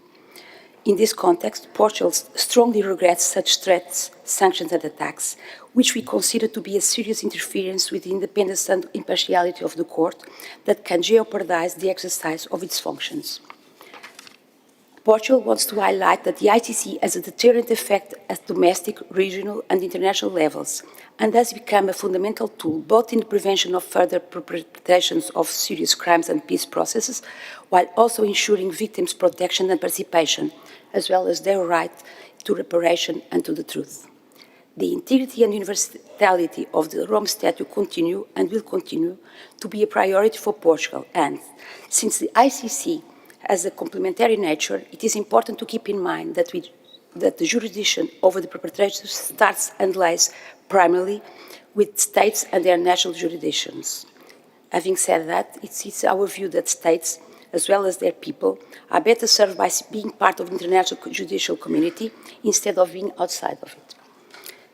In this context, Portugal strongly regrets such threats, sanctions, and attacks, which we consider to be a serious interference with the independence and impartiality of the Court that can jeopardize the exercise of its functions. Portugal wants to highlight that the ICC has a deterrent effect at domestic, regional, and international levels, and has become a fundamental tool both in the prevention of further perpetrations of serious crimes and peace processes, while also ensuring victims' protection and participation, as well as their right to reparation and to the truth. The integrity and universality of the Rome Statute continue and will continue to be a priority for Portugal, and since the ICC has a complementary nature, it is important to keep in mind that the jurisdiction over the perpetrators starts and lies primarily with states and their national jurisdictions. Having said that, it's our view that states, as well as their people, are better served by being part of the international judicial community instead of being outside of it.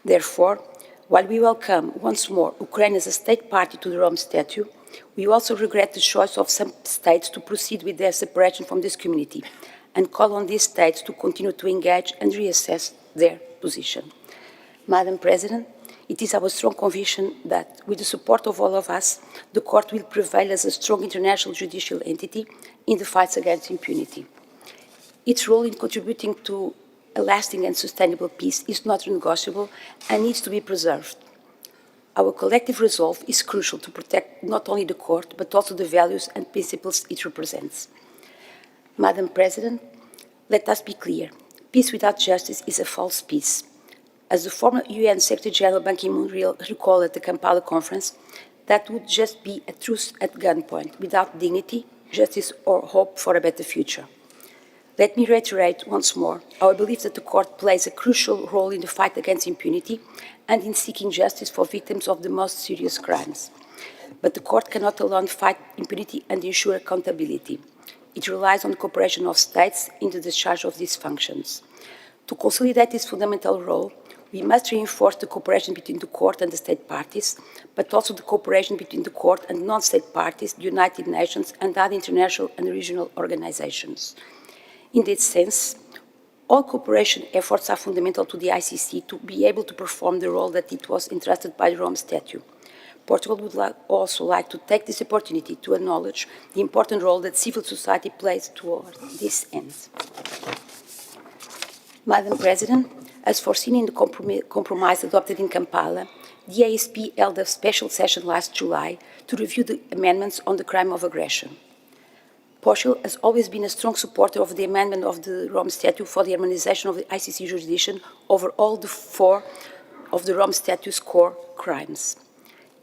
Therefore, while we welcome once more Ukraine as a state party to the Rome Statute, we also regret the choice of some states to proceed with their separation from this community and call on these states to continue to engage and reassess their position. Madam President, it is our strong conviction that, with the support of all of us, the Court will prevail as a strong international judicial entity in the fight against impunity. Its role in contributing to a lasting and sustainable peace is not negotiable and needs to be preserved. Our collective resolve is crucial to protect not only the Court, but also the values and principles it represents. Madam President, let us be clear. Peace without justice is a false peace. As the former UN Secretary-General Ban Ki-moon recalled at the Kampala conference, that would just be a truce at gunpoint, without dignity, justice, or hope for a better future. Let me reiterate once more our belief that the Court plays a crucial role in the fight against impunity and in seeking justice for victims of the most serious crimes. But the Court cannot alone fight impunity and ensure accountability. It relies on the cooperation of states in the discharge of these functions. To consolidate this fundamental role, we must reinforce the cooperation between the Court and the state parties, but also the cooperation between the Court and non-state parties, the United Nations, and other international and regional organizations. In this sense, all cooperation efforts are fundamental to the ICC to be able to perform the role that it was entrusted by the Rome Statute. Portugal would also like to take this opportunity to acknowledge the important role that civil society plays toward this end. Madam President, as foreseen in the compromise adopted in Kampala, the ASP held a special session last July to review the amendments on the crime of aggression. Portugal has always been a strong supporter of the amendment of the Rome Statute for the harmonization of the ICC jurisdiction over all the 4 of the Rome Statute's core crimes.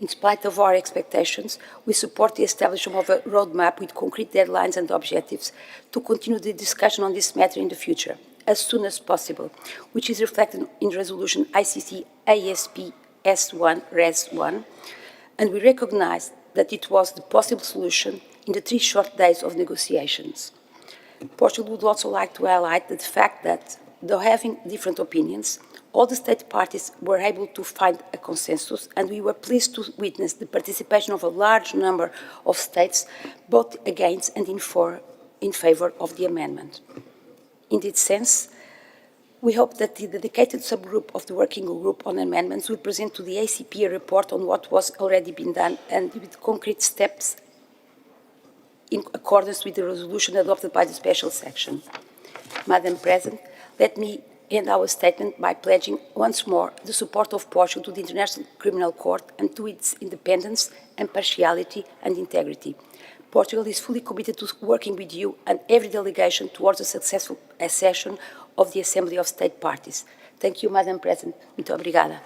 In spite of our expectations, we support the establishment of a roadmap with concrete deadlines and objectives to continue the discussion on this matter in the future, as soon as possible, which is reflected in Resolution ICC ASP1 Res 1, and we recognize that it was the possible solution in the 3 short days of negotiations. Portugal would also like to highlight the fact that, though having different opinions, all the state parties were able to find a consensus, and we were pleased to witness the participation of a large number of states, both against and in favor of the amendment. In this sense, we hope that the dedicated subgroup of the Working Group on Amendments will present to the ACP a report on what was already been done and with concrete steps in accordance with the resolution adopted by the special section. Madam President, let me end our statement by pledging once more the support of Portugal to the International Criminal Court and to its independence, impartiality and integrity. Portugal is fully committed to working with you and every delegation towards a successful accession of the Assembly of State Parties. Thank you, Madam President. Muito obrigada.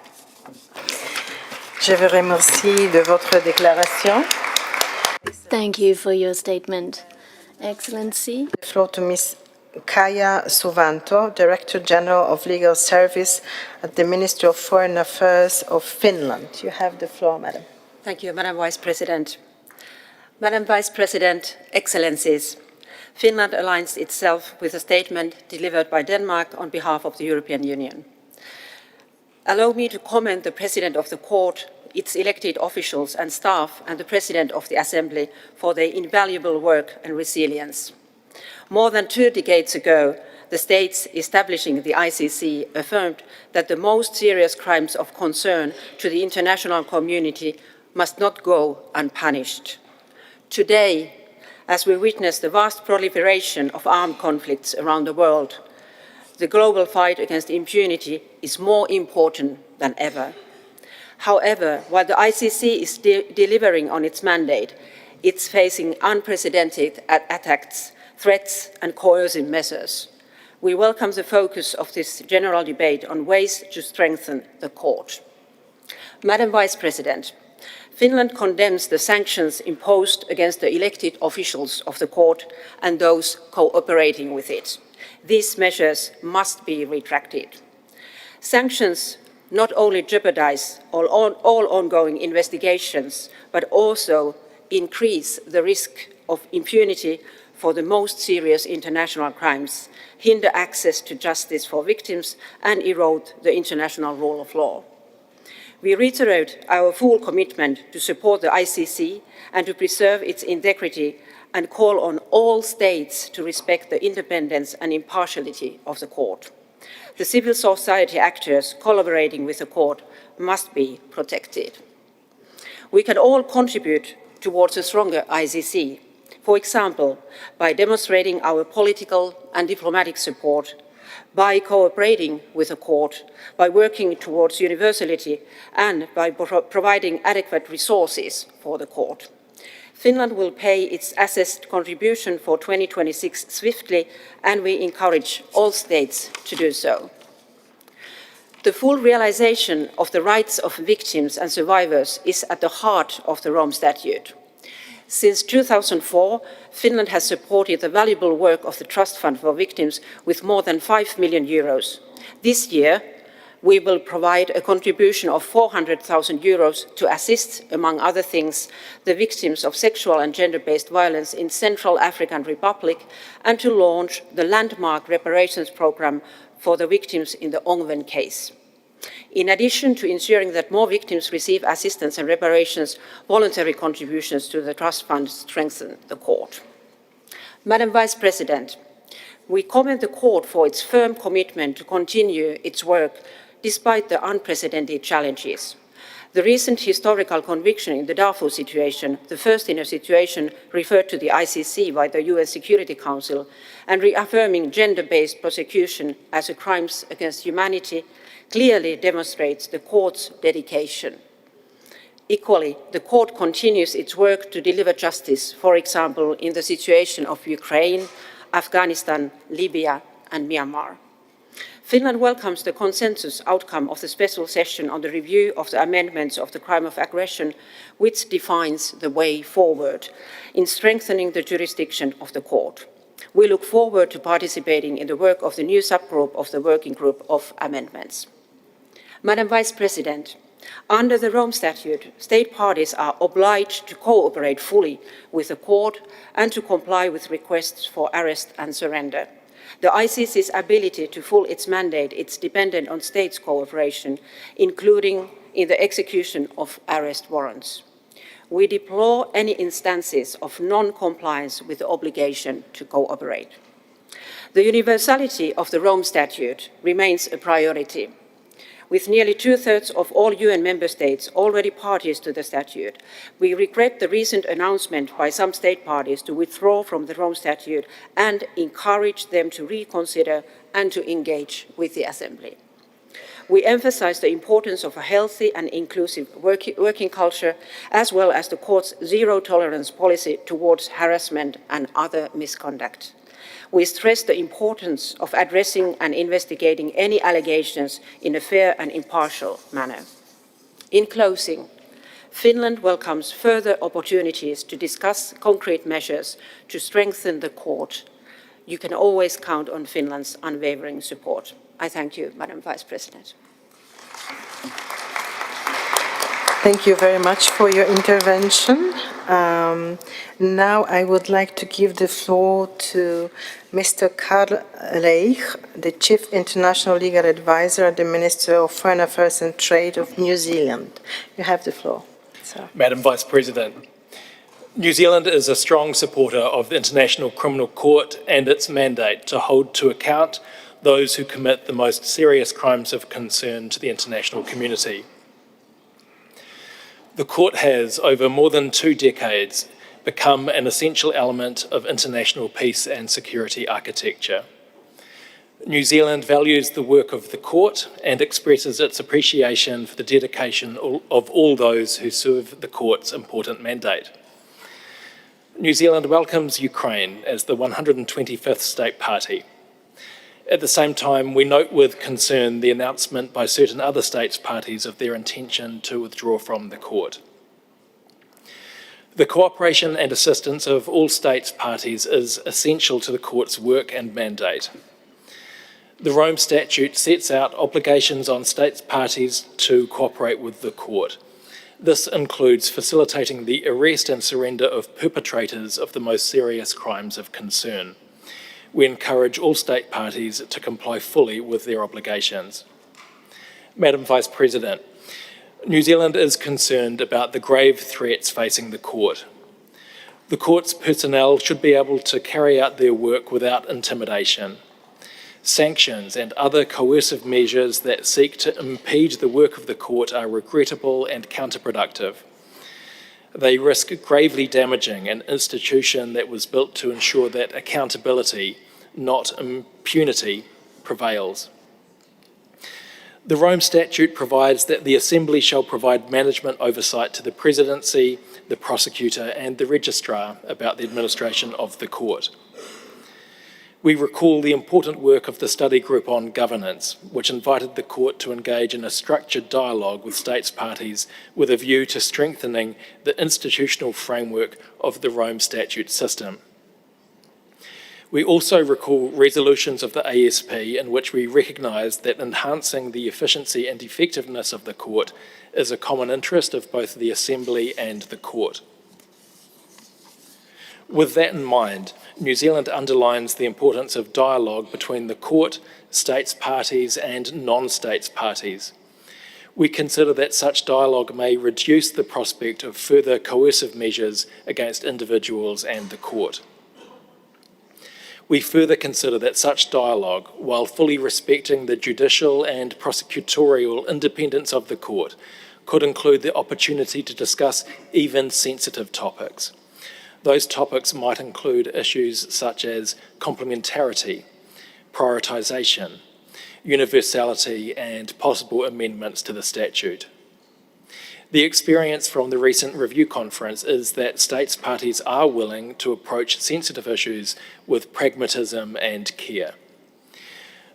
Je vous remercie de votre déclaration. Thank you for your statement, Excellency. The floor to Ms. Kaya Suvanto, Director General of Legal Service at the Ministry of Foreign Affairs of Finland. You have the floor, Madam. Thank you, Madam Vice President. Madam Vice President, Excellencies, Finland aligns itself with a statement delivered by Denmark on behalf of the European Union. Allow me to commend the President of the Court, its elected officials and staff, and the President of the Assembly for their invaluable work and resilience. More than 2 decades ago, the states establishing the ICC affirmed that the most serious crimes of concern to the international community must not go unpunished. Today, as we witness the vast proliferation of armed conflicts around the world, the global fight against impunity is more important than ever. However, while the ICC is delivering on its mandate, it's facing unprecedented attacks, threats and coercive measures. We welcome the focus of this general debate on ways to strengthen the court. Madam Vice President, Finland condemns the sanctions imposed against the elected officials of the court and those cooperating with it. These measures must be retracted. Sanctions not only jeopardize all ongoing investigations, but also increase the risk of impunity for the most serious international crimes, hinder access to justice for victims, and erode the international rule of law. We reiterate our full commitment to support the ICC and to preserve its integrity and call on all states to respect the independence and impartiality of the court. The civil society actors collaborating with the court must be protected. We can all contribute towards a stronger ICC, for example, by demonstrating our political and diplomatic support, by cooperating with the court, by working towards universality, and by providing adequate resources for the court. Finland will pay its assessed contribution for 2026 swiftly, and we encourage all states to do so. The full realization of the rights of victims and survivors is at the heart of the Rome Statute. Since 2004, Finland has supported the valuable work of the Trust Fund for Victims with more than 5 million euros. This year, we will provide a contribution of 400,000 euros to assist, among other things, the victims of sexual and gender-based violence in Central African Republic and to launch the landmark reparations program for the victims in the Ongwen case. In addition to ensuring that more victims receive assistance and reparations, voluntary contributions to the Trust Fund strengthen the court. Madam Vice President, we commend the court for its firm commitment to continue its work despite the unprecedented challenges. The recent historical conviction in the Darfur situation, the first in a situation referred to the ICC by the UN Security Council, and reaffirming gender-based prosecution as a crime against humanity, clearly demonstrates the court's dedication. Equally, the court continues its work to deliver justice, for example, in the situation of Ukraine, Afghanistan, Libya, and Myanmar. Finland welcomes the consensus outcome of the special session on the review of the amendments of the crime of aggression, which defines the way forward in strengthening the jurisdiction of the court. We look forward to participating in the work of the new subgroup of the Working Group of Amendments. Madam Vice President, under the Rome Statute, state parties are obliged to cooperate fully with the court and to comply with requests for arrest and surrender. The ICC's ability to fulfill its mandate is dependent on states' cooperation, including in the execution of arrest warrants. We deplore any instances of non-compliance with the obligation to cooperate. The universality of the Rome Statute remains a priority. With nearly two-thirds of all UN member states already parties to the statute, we regret the recent announcement by some state parties to withdraw from the Rome Statute and encourage them to reconsider and to engage with the Assembly. We emphasize the importance of a healthy and inclusive working culture, as well as the court's zero-tolerance policy towards harassment and other misconduct. We stress the importance of addressing and investigating any allegations in a fair and impartial manner. In closing, Finland welcomes further opportunities to discuss concrete measures to strengthen the court. You can always count on Finland's unwavering support. I thank you, Madam Vice President. Thank you very much for your intervention. Now I would like to give the floor to Mr. Karl Leich, the Chief International Legal Advisor at the Minister of Foreign Affairs and Trade of New Zealand. You have the floor. So. Madam Vice President, New Zealand is a strong supporter of the International Criminal Court and its mandate to hold to account those who commit the most serious crimes of concern to the international community. The court has, over more than 2 decades, become an essential element of international peace and security architecture. New Zealand values the work of the court and expresses its appreciation for the dedication of all those who serve the court's important mandate. New Zealand welcomes Ukraine as the 125th state party. At the same time, we note with concern the announcement by certain other states' parties of their intention to withdraw from the court. The cooperation and assistance of all states' parties is essential to the court's work and mandate. The Rome Statute sets out obligations on states' parties to cooperate with the court. This includes facilitating the arrest and surrender of perpetrators of the most serious crimes of concern. We encourage all state parties to comply fully with their obligations. Madam Vice President, New Zealand is concerned about the grave threats facing the court. The court's personnel should be able to carry out their work without intimidation. Sanctions and other coercive measures that seek to impede the work of the court are regrettable and counterproductive. They risk gravely damaging an institution that was built to ensure that accountability, not impunity, prevails. The Rome Statute provides that the Assembly shall provide management oversight to the Presidency, the Prosecutor, and the Registrar about the administration of the court. We recall the important work of the study group on governance, which invited the court to engage in a structured dialogue with states parties with a view to strengthening the institutional framework of the Rome Statute system. We also recall resolutions of the ASP in which we recognise that enhancing the efficiency and effectiveness of the court is a common interest of both the Assembly and the court. With that in mind, New Zealand underlines the importance of dialogue between the court, states parties and non-states parties. We consider that such dialogue may reduce the prospect of further coercive measures against individuals and the court. We further consider that such dialogue, while fully respecting the judicial and prosecutorial independence of the court, could include the opportunity to discuss even sensitive topics. Those topics might include issues such as complementarity, prioritisation, universality, and possible amendments to the statute. The experience from the recent review conference is that states parties are willing to approach sensitive issues with pragmatism and care.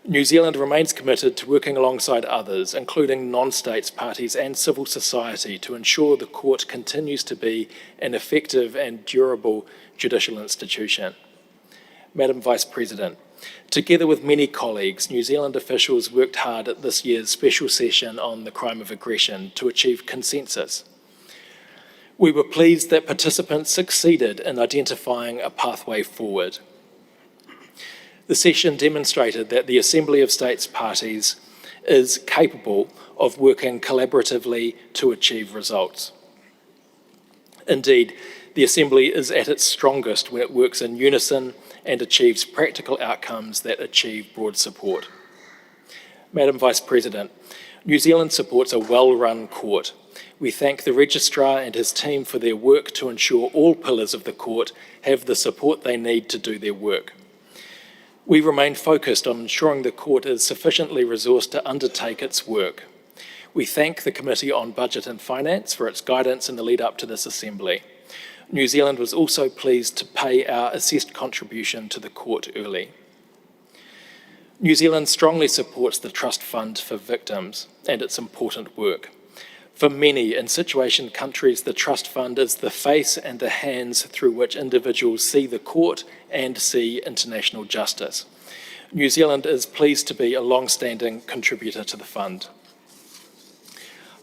New Zealand remains committed to working alongside others, including non-states parties and civil society, to ensure the court continues to be an effective and durable judicial institution. Madam Vice President, together with many colleagues, New Zealand officials worked hard at this year's special session on the crime of aggression to achieve consensus. We were pleased that participants succeeded in identifying a pathway forward. The session demonstrated that the Assembly of States Parties is capable of working collaboratively to achieve results. Indeed, the Assembly is at its strongest when it works in unison and achieves practical outcomes that achieve broad support. Madam Vice President, New Zealand supports a well-run court. We thank the Registrar and his team for their work to ensure all pillars of the court have the support they need to do their work. We remain focused on ensuring the court is sufficiently resourced to undertake its work. We thank the Committee on Budget and Finance for its guidance in the lead up to this Assembly. New Zealand was also pleased to pay our assessed contribution to the court early. New Zealand strongly supports the Trust Fund for Victims and its important work. For many in situation countries, the Trust Fund is the face and the hands through which individuals see the court and see international justice. New Zealand is pleased to be a long-standing contributor to the fund.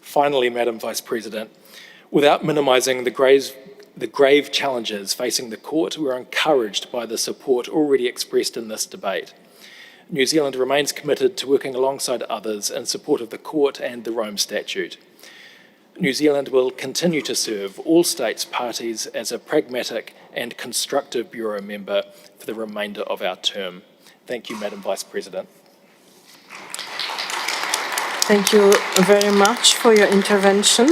Finally, Madam Vice President, without minimising the grave challenges facing the court, we are encouraged by the support already expressed in this debate. New Zealand remains committed to working alongside others in support of the court and the Rome Statute. New Zealand will continue to serve all states parties as a pragmatic and constructive Bureau member for the remainder of our term. Thank you, Madam Vice President. Thank you very much for your intervention.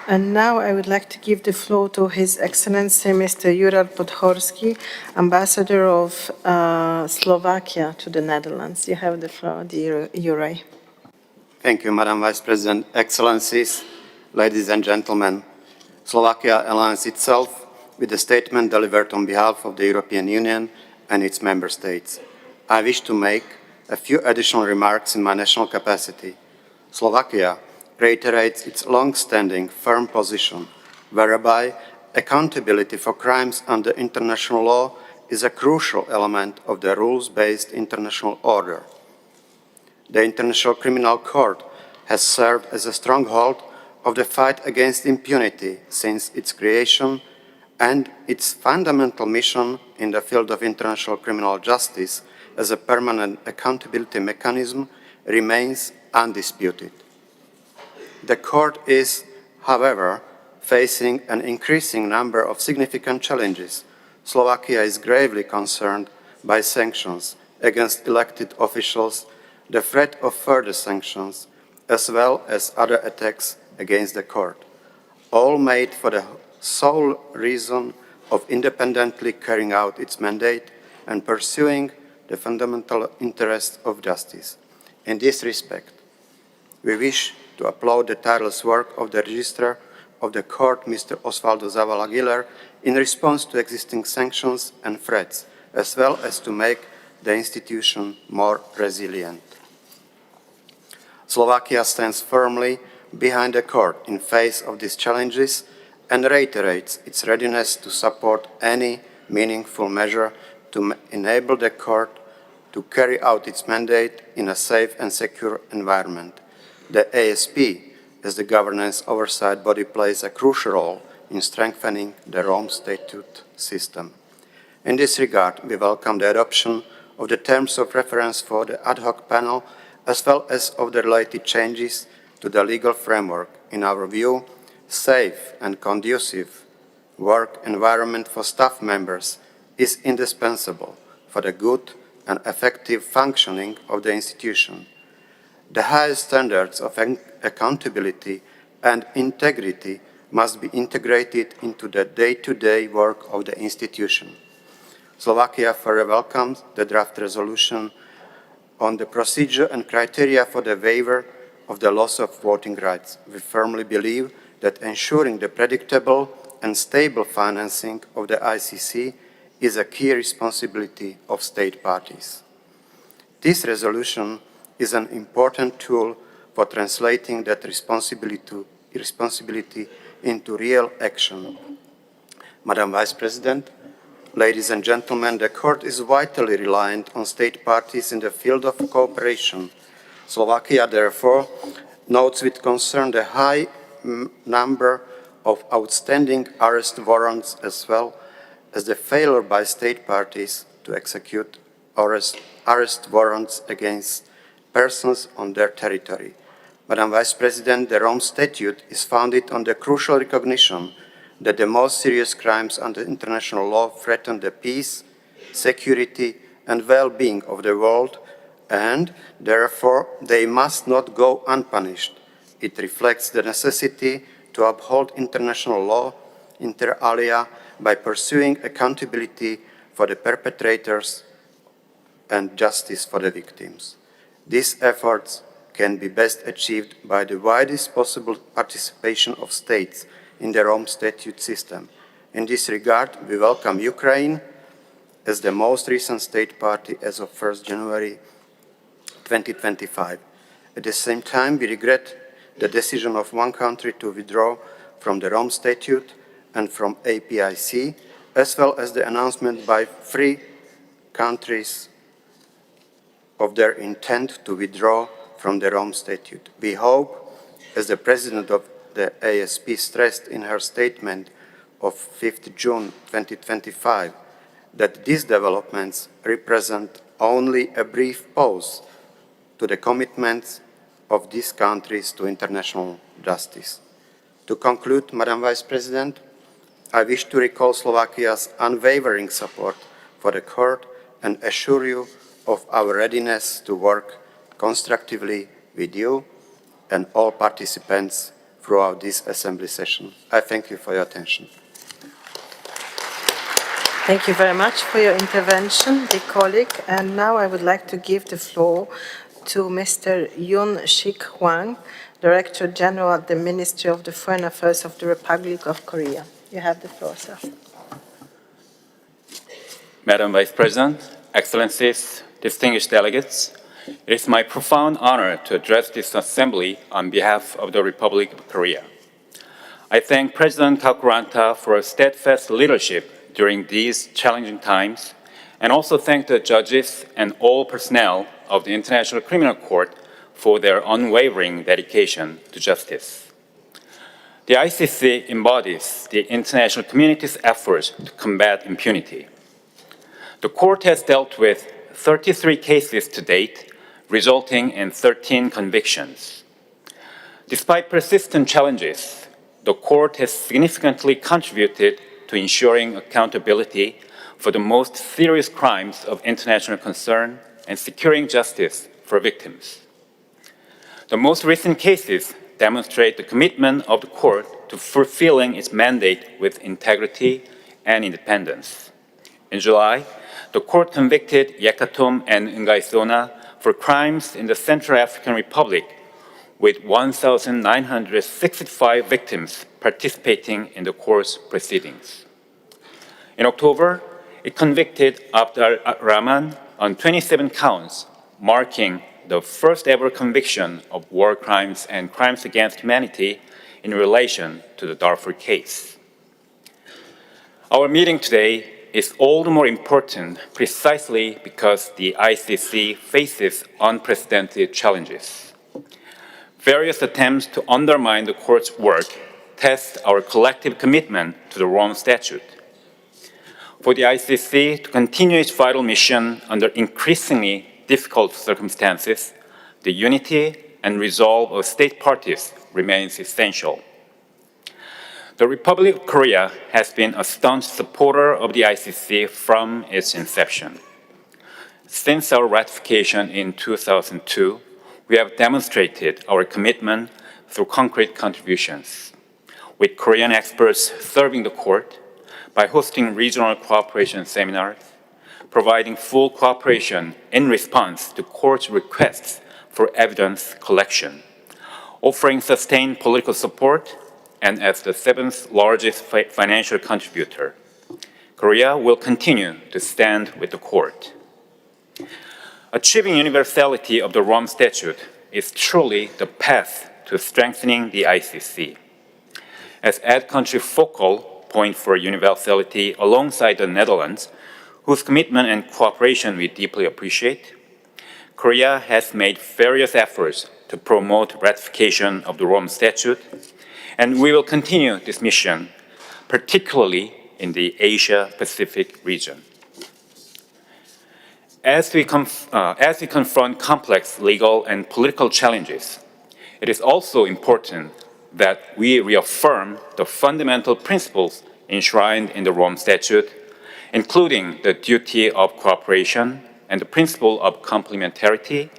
And now I would like to give the floor to His Excellency Mr. Juraj Podhorski, Ambassador of Slovakia to the Netherlands. You have the floor, dear Juraj. Thank you, Madam Vice President. Excellencies, ladies and gentlemen, Slovakia aligns itself with the statement delivered on behalf of the European Union and its member states. I wish to make a few additional remarks in my national capacity. Slovakia reiterates its long-standing firm position, whereby accountability for crimes under international law is a crucial element of the rules-based international order. The International Criminal Court has served as a stronghold of the fight against impunity since its creation, and its fundamental mission in the field of international criminal justice as a permanent accountability mechanism remains undisputed. The court is, however, facing an increasing number of significant challenges. Slovakia is gravely concerned by sanctions against elected officials, the threat of further sanctions, as well as other attacks against the court, all made for the sole reason of independently carrying out its mandate and pursuing the fundamental interests of justice. In this respect, we wish to applaud the tireless work of the Registrar of the Court, Mr. Osvaldo Zavala Aguilar, in response to existing sanctions and threats, as well as to make the institution more resilient. Slovakia stands firmly behind the Court in face of these challenges and reiterates its readiness to support any meaningful measure to enable the Court to carry out its mandate in a safe and secure environment. The ASP, as the governance oversight body, plays a crucial role in strengthening the Rome Statute system. In this regard, we welcome the adoption of the terms of reference for the ad hoc panel, as well as of the related changes to the legal framework. In our view, safe and conducive work environment for staff members is indispensable for the good and effective functioning of the institution. The highest standards of accountability and integrity must be integrated into the day-to-day work of the institution. Slovakia further welcomes the draft resolution on the procedure and criteria for the waiver of the loss of voting rights. We firmly believe that ensuring the predictable and stable financing of the ICC is a key responsibility of state parties. This resolution is an important tool for translating that responsibility into real action. Madam Vice President, ladies and gentlemen, the Court is vitally reliant on state parties in the field of cooperation. Slovakia, therefore, notes with concern the high number of outstanding arrest warrants, as well as the failure by state parties to execute arrest warrants against persons on their territory. Madam Vice President, the Rome Statute is founded on the crucial recognition that the most serious crimes under international law threaten the peace, security, and well-being of the world, and therefore they must not go unpunished. It reflects the necessity to uphold international law, inter alia, by pursuing accountability for the perpetrators and justice for the victims. These efforts can be best achieved by the widest possible participation of states in the Rome Statute system. In this regard, we welcome Ukraine as the most recent state party as of 1st January 2025. At the same time, we regret the decision of one country to withdraw from the Rome Statute and from APIC, as well as the announcement by 3 countries of their intent to withdraw from the Rome Statute. We hope, as the President of the ASP stressed in her statement of 5th June 2025, that these developments represent only a brief pause to the commitments of these countries to international justice. To conclude, Madam Vice President, I wish to recall Slovakia's unwavering support for the Court and assure you of our readiness to work constructively with you and all participants throughout this Assembly session. I thank you for your attention. Thank you very much for your intervention, dear colleague. And now I would like to give the floor to Mr. Yoon Sik Hwang, Director General at the Ministry of the Foreign Affairs of the Republic of Korea. You have the floor, sir. Madam Vice President, Excellencies, distinguished delegates, it is my profound honor to address this Assembly on behalf of the Republic of Korea. I thank President Kalkuranta for his steadfast leadership during these challenging times, and also thank the judges and all personnel of the International Criminal Court for their unwavering dedication to justice. The ICC embodies the international community's efforts to combat impunity. The court has dealt with 33 cases to date, resulting in 13 convictions. Despite persistent challenges, the court has significantly contributed to ensuring accountability for the most serious crimes of international concern and securing justice for victims. The most recent cases demonstrate the commitment of the court to fulfilling its mandate with integrity and independence. In July, the court convicted Yekatom and Ngaisona for crimes in the Central African Republic, with 1,965 victims participating in the court's proceedings. In October, it convicted Abd al-Rahman on 27 counts, marking the first ever conviction of war crimes and crimes against humanity in relation to the Darfur case. Our meeting today is all the more important precisely because the ICC faces unprecedented challenges. Various attempts to undermine the court's work test our collective commitment to the Rome Statute. For the ICC to continue its vital mission under increasingly difficult circumstances, the unity and resolve of state parties remains essential. The Republic of Korea has been a staunch supporter of the ICC from its inception. Since our ratification in 2002, we have demonstrated our commitment through concrete contributions, with Korean experts serving the court by hosting regional cooperation seminars, providing full cooperation in response to court's requests for evidence collection, offering sustained political support, and as the seventh largest financial contributor, Korea will continue to stand with the court. Achieving universality of the Rome Statute is truly the path to strengthening the ICC. As ad country focal point for universality alongside the Netherlands, whose commitment and cooperation we deeply appreciate, Korea has made various efforts to promote ratification of the Rome Statute, and we will continue this mission, particularly in the Asia-Pacific region. As we confront complex legal and political challenges, it is also important that we reaffirm the fundamental principles enshrined in the Rome Statute, including the duty of cooperation and the principle of complementarity,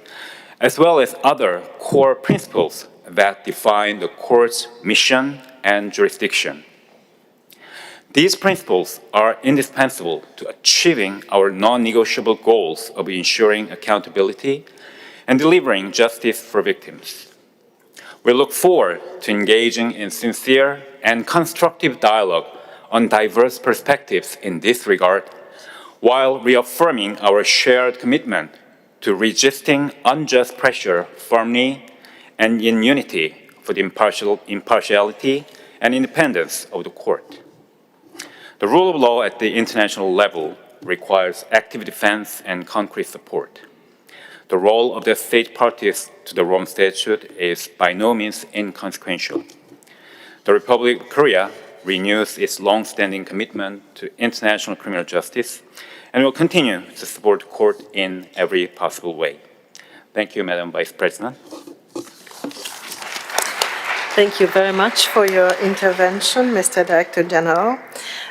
as well as other core principles that define the court's mission and jurisdiction. These principles are indispensable to achieving our non-negotiable goals of ensuring accountability and delivering justice for victims. We look forward to engaging in sincere and constructive dialogue on diverse perspectives in this regard, while reaffirming our shared commitment to resisting unjust pressure firmly and in unity for the impartiality and independence of the court. The rule of law at the international level requires active defense and concrete support. The role of the state parties to the Rome Statute is by no means inconsequential. The Republic of Korea renews its long-standing commitment to international criminal justice and will continue to support the court in every possible way. Thank you, Madam Vice President. Thank you very much for your intervention, Mr. Director General.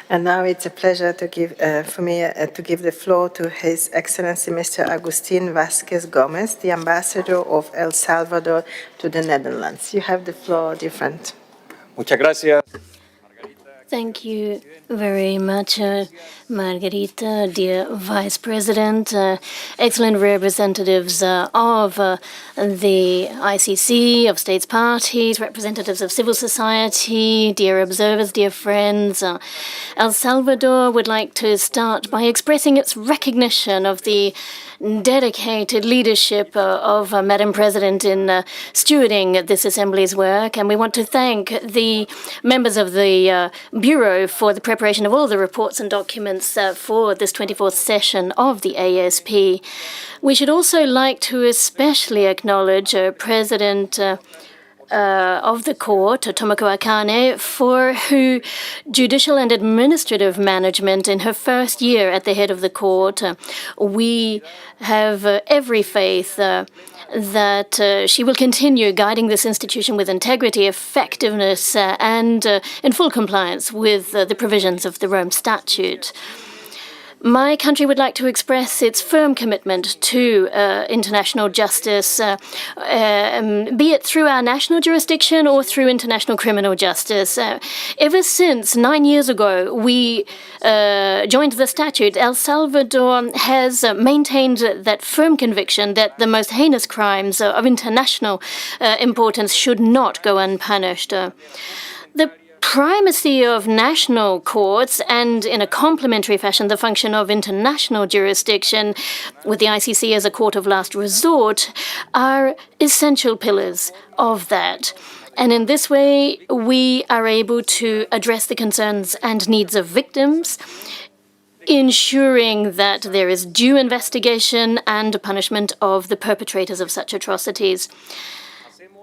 And now it's a pleasure to give, for me to give the floor to His Excellency Mr. Agustin Vasquez Gomez, the Ambassador of El Salvador to the Netherlands. You have the floor, dear friend. Muchas gracias. Thank you very much, Margarita, dear Vice President, excellent representatives of the ICC, of states parties, representatives of civil society, dear observers, dear friends. El Salvador would like to start by expressing its recognition of the dedicated leadership of Madam President in stewarding this Assembly's work, and we want to thank the members of the Bureau for the preparation of all the reports and documents for this 24th session of the ASP. We should also like to especially acknowledge President of the court, Tomoko Akane, for her judicial and administrative management in her first year at the head of the court. We have every faith that she will continue guiding this institution with integrity, effectiveness, and in full compliance with the provisions of the Rome Statute. My country would like to express its firm commitment to international justice, be it through our national jurisdiction or through international criminal justice. Ever since 9 years ago, we joined the statute, El Salvador has maintained that firm conviction that the most heinous crimes of international importance should not go unpunished. The primacy of national courts and, in a complementary fashion, the function of international jurisdiction, with the ICC as a court of last resort, are essential pillars of that. And in this way, we are able to address the concerns and needs of victims, ensuring that there is due investigation and punishment of the perpetrators of such atrocities.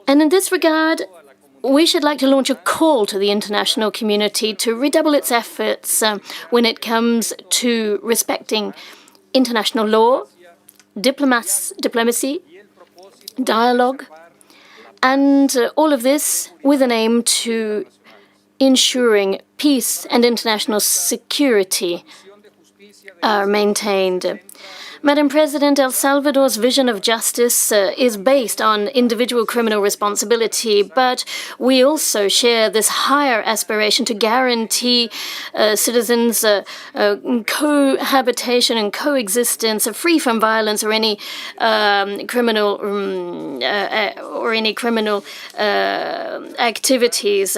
And in this regard, we should like to launch a call to the international community to redouble its efforts when it comes to respecting international law, diplomacy, dialogue, and all of this with an aim to ensuring peace and international security are maintained. Madam President, El Salvador's vision of justice is based on individual criminal responsibility, but we also share this higher aspiration to guarantee citizens cohabitation and coexistence free from violence or any criminal activities.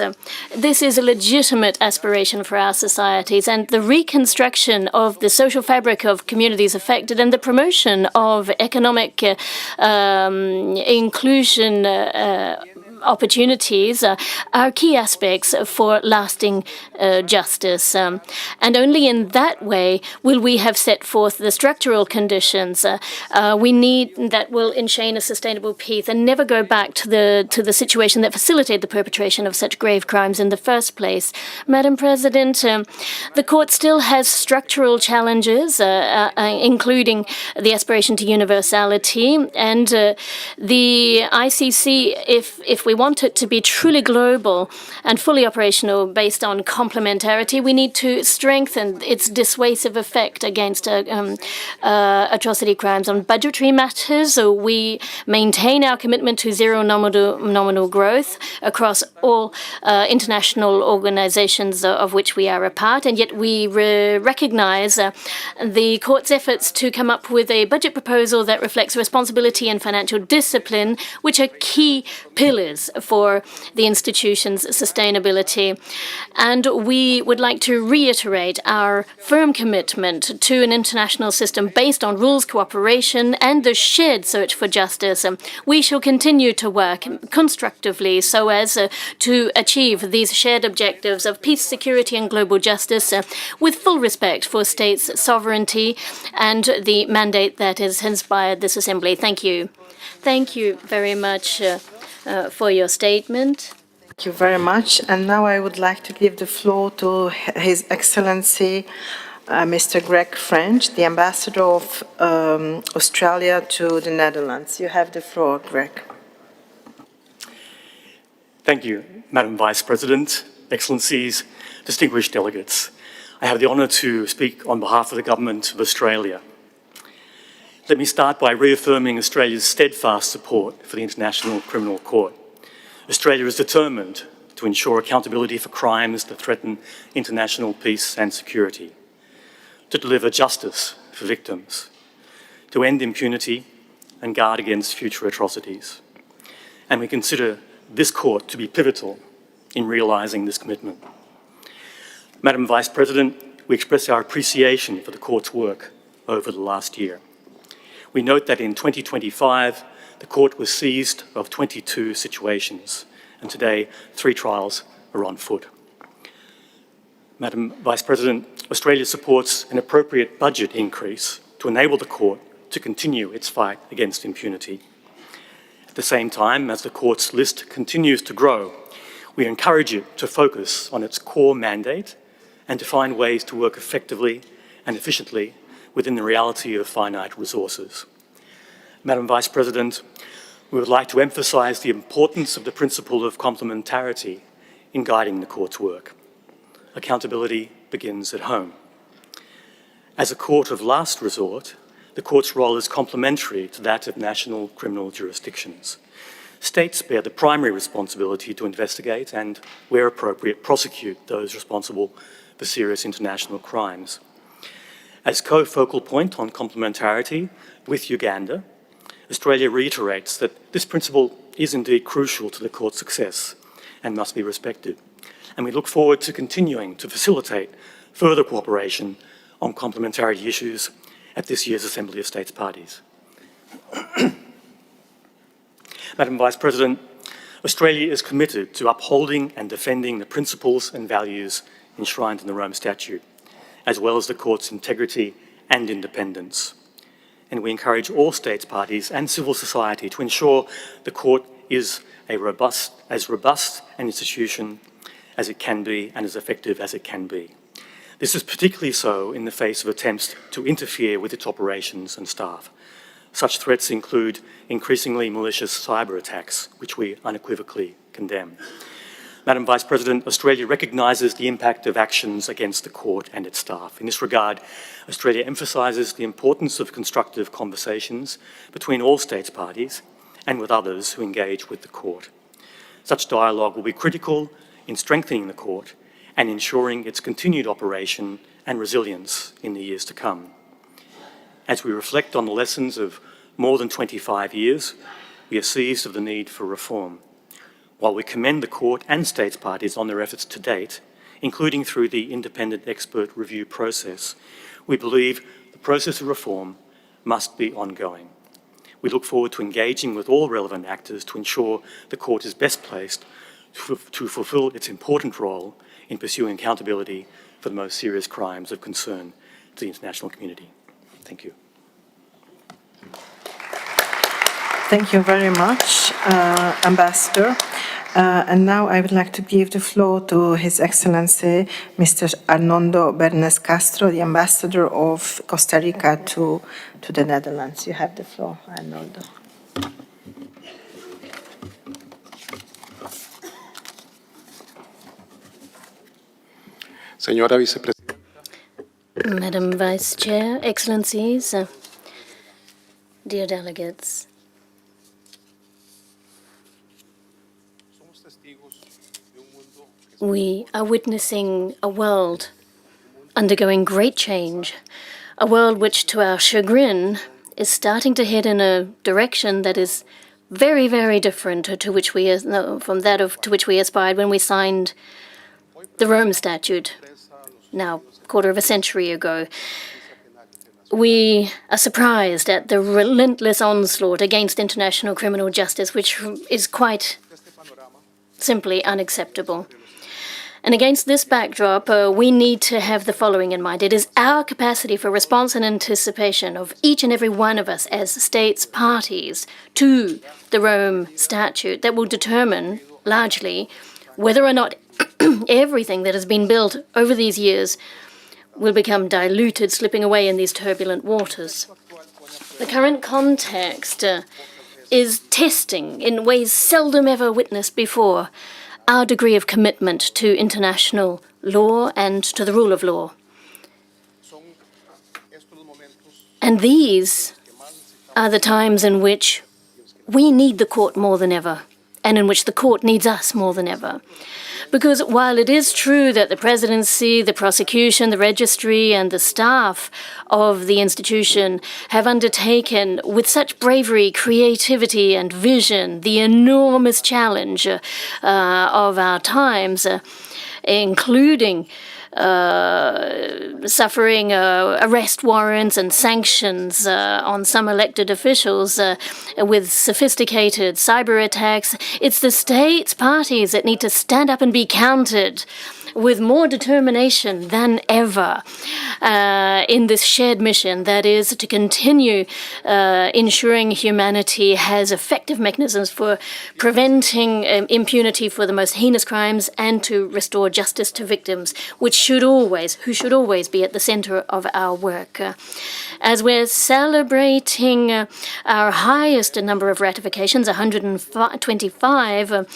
This is a legitimate aspiration for our societies, and the reconstruction of the social fabric of communities affected and the promotion of economic inclusion opportunities are key aspects for lasting justice. And only in that way will we have set forth the structural conditions we need that will enchain a sustainable peace and never go back to the situation that facilitated the perpetration of such grave crimes in the first place. Madam President, the court still has structural challenges, including the aspiration to universality, and the ICC, if we want it to be truly global and fully operational based on complementarity, we need to strengthen its dissuasive effect against atrocity crimes. On budgetary matters, we maintain our commitment to zero nominal growth across all international organizations of which we are a part, and yet we recognize the court's efforts to come up with a budget proposal that reflects responsibility and financial discipline, which are key pillars for the institution's sustainability. And we would like to reiterate our firm commitment to an international system based on rules, cooperation, and the shared search for justice. We shall continue to work constructively so as to achieve these shared objectives of peace, security, and global justice with full respect for states' sovereignty and the mandate that has inspired this assembly. Thank you. Thank you very much for your statement. Thank you very much. And now I would like to give the floor to His Excellency Mr. Greg French, the Ambassador of Australia to the Netherlands. You have the floor, Greg. Thank you, Madam Vice President, Excellencies, distinguished delegates. I have the honour to speak on behalf of the Government of Australia. Let me start by reaffirming Australia's steadfast support for the International Criminal Court. Australia is determined to ensure accountability for crimes that threaten international peace and security, to deliver justice for victims, to end impunity and guard against future atrocities. And we consider this court to be pivotal in realising this commitment. Madam Vice President, we express our appreciation for the court's work over the last year. We note that in 2025, the court was seized of 22 situations, and today 3 trials are on foot. Madam Vice President, Australia supports an appropriate budget increase to enable the court to continue its fight against impunity. At the same time, as the court's list continues to grow, we encourage it to focus on its core mandate and to find ways to work effectively and efficiently within the reality of finite resources. Madam Vice President, we would like to emphasise the importance of the principle of complementarity in guiding the court's work. Accountability begins at home. As a court of last resort, the court's role is complementary to that of national criminal jurisdictions. States bear the primary responsibility to investigate and, where appropriate, prosecute those responsible for serious international crimes. As co-focal point on complementarity with Uganda, Australia reiterates that this principle is indeed crucial to the court's success and must be respected. And we look forward to continuing to facilitate further cooperation on complementarity issues at this year's Assembly of States Parties. Madam Vice President, Australia is committed to upholding and defending the principles and values enshrined in the Rome Statute, as well as the court's integrity and independence. And we encourage all states parties and civil society to ensure the court is as robust an institution as it can be and as effective as it can be. This is particularly so in the face of attempts to interfere with its operations and staff. Such threats include increasingly malicious cyber attacks, which we unequivocally condemn. Madam Vice President, Australia recognises the impact of actions against the court and its staff. In this regard, Australia emphasises the importance of constructive conversations between all states parties and with others who engage with the court. Such dialogue will be critical in strengthening the court and ensuring its continued operation and resilience in the years to come. As we reflect on the lessons of more than 25 years, we are seized of the need for reform. While we commend the court and states parties on their efforts to date, including through the independent expert review process, we believe the process of reform must be ongoing. We look forward to engaging with all relevant actors to ensure the court is best placed to fulfil its important role in pursuing accountability for the most serious crimes of concern to the international community. Thank you. Thank you very much, Ambassador. And now I would like to give the floor to His Excellency, Mr. Arnoldo Bernes Castro, the Ambassador of Costa Rica to the Netherlands. You have the floor, Arnoldo. Señora Vicepresidenta. Madam Vice Chair, Excellencies, dear delegates, we are witnessing a world undergoing great change, a world which, to our chagrin, is starting to head in a direction that is very, very different to which we to which we aspired when we signed the Rome Statute, now a quarter of a century ago. We are surprised at the relentless onslaught against international criminal justice, which is quite simply unacceptable. And against this backdrop, we need to have the following in mind. It is our capacity for response and anticipation of each and every one of us as states parties to the Rome Statute that will determine, largely, whether or not everything that has been built over these years will become diluted, slipping away in these turbulent waters. The current context is testing, in ways seldom ever witnessed before, our degree of commitment to international law and to the rule of law. And these are the times in which we need the court more than ever, and in which the court needs us more than ever. Because while it is true that the presidency, the prosecution, the registry, and the staff of the institution have undertaken with such bravery, creativity, and vision the enormous challenge of our times, including suffering arrest warrants and sanctions on some elected officials with sophisticated cyber attacks, it's the states parties that need to stand up and be counted with more determination than ever in this shared mission, that is to continue ensuring humanity has effective mechanisms for preventing impunity for the most heinous crimes and to restore justice to victims, who should always be at the center of our work. As we're celebrating our highest number of ratifications, 125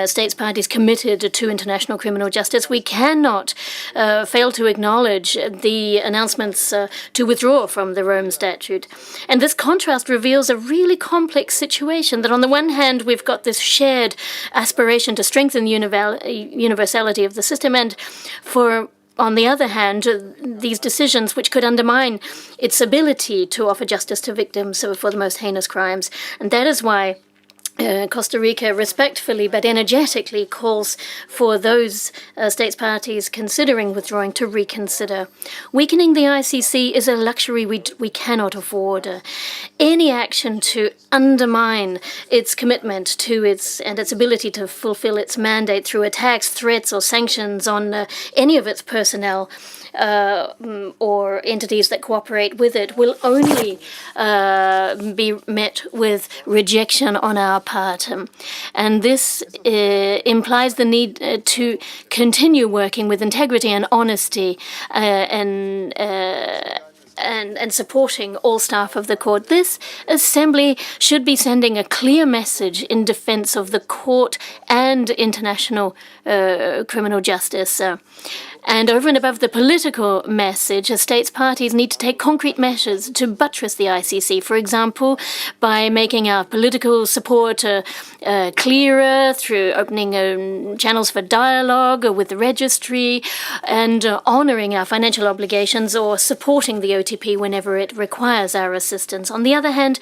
states parties committed to international criminal justice, we cannot fail to acknowledge the announcements to withdraw from the Rome Statute. And this contrast reveals a really complex situation, that on the one hand, we've got this shared aspiration to strengthen the universality of the system, and on the other hand, these decisions which could undermine its ability to offer justice to victims for the most heinous crimes. And that is why Costa Rica respectfully but energetically calls for those states parties considering withdrawing to reconsider. Weakening the ICC is a luxury we cannot afford. Any action to undermine its commitment to its ability to fulfill its mandate through attacks, threats, or sanctions on any of its personnel or entities that cooperate with it will only be met with rejection on our part. And this implies the need to continue working with integrity and honesty and supporting all staff of the court. This assembly should be sending a clear message in defense of the court and international criminal justice. And over and above the political message, states parties need to take concrete measures to buttress the ICC, for example, by making our political support clearer through opening channels for dialogue with the registry and honouring our financial obligations or supporting the OTP whenever it requires our assistance. On the other hand,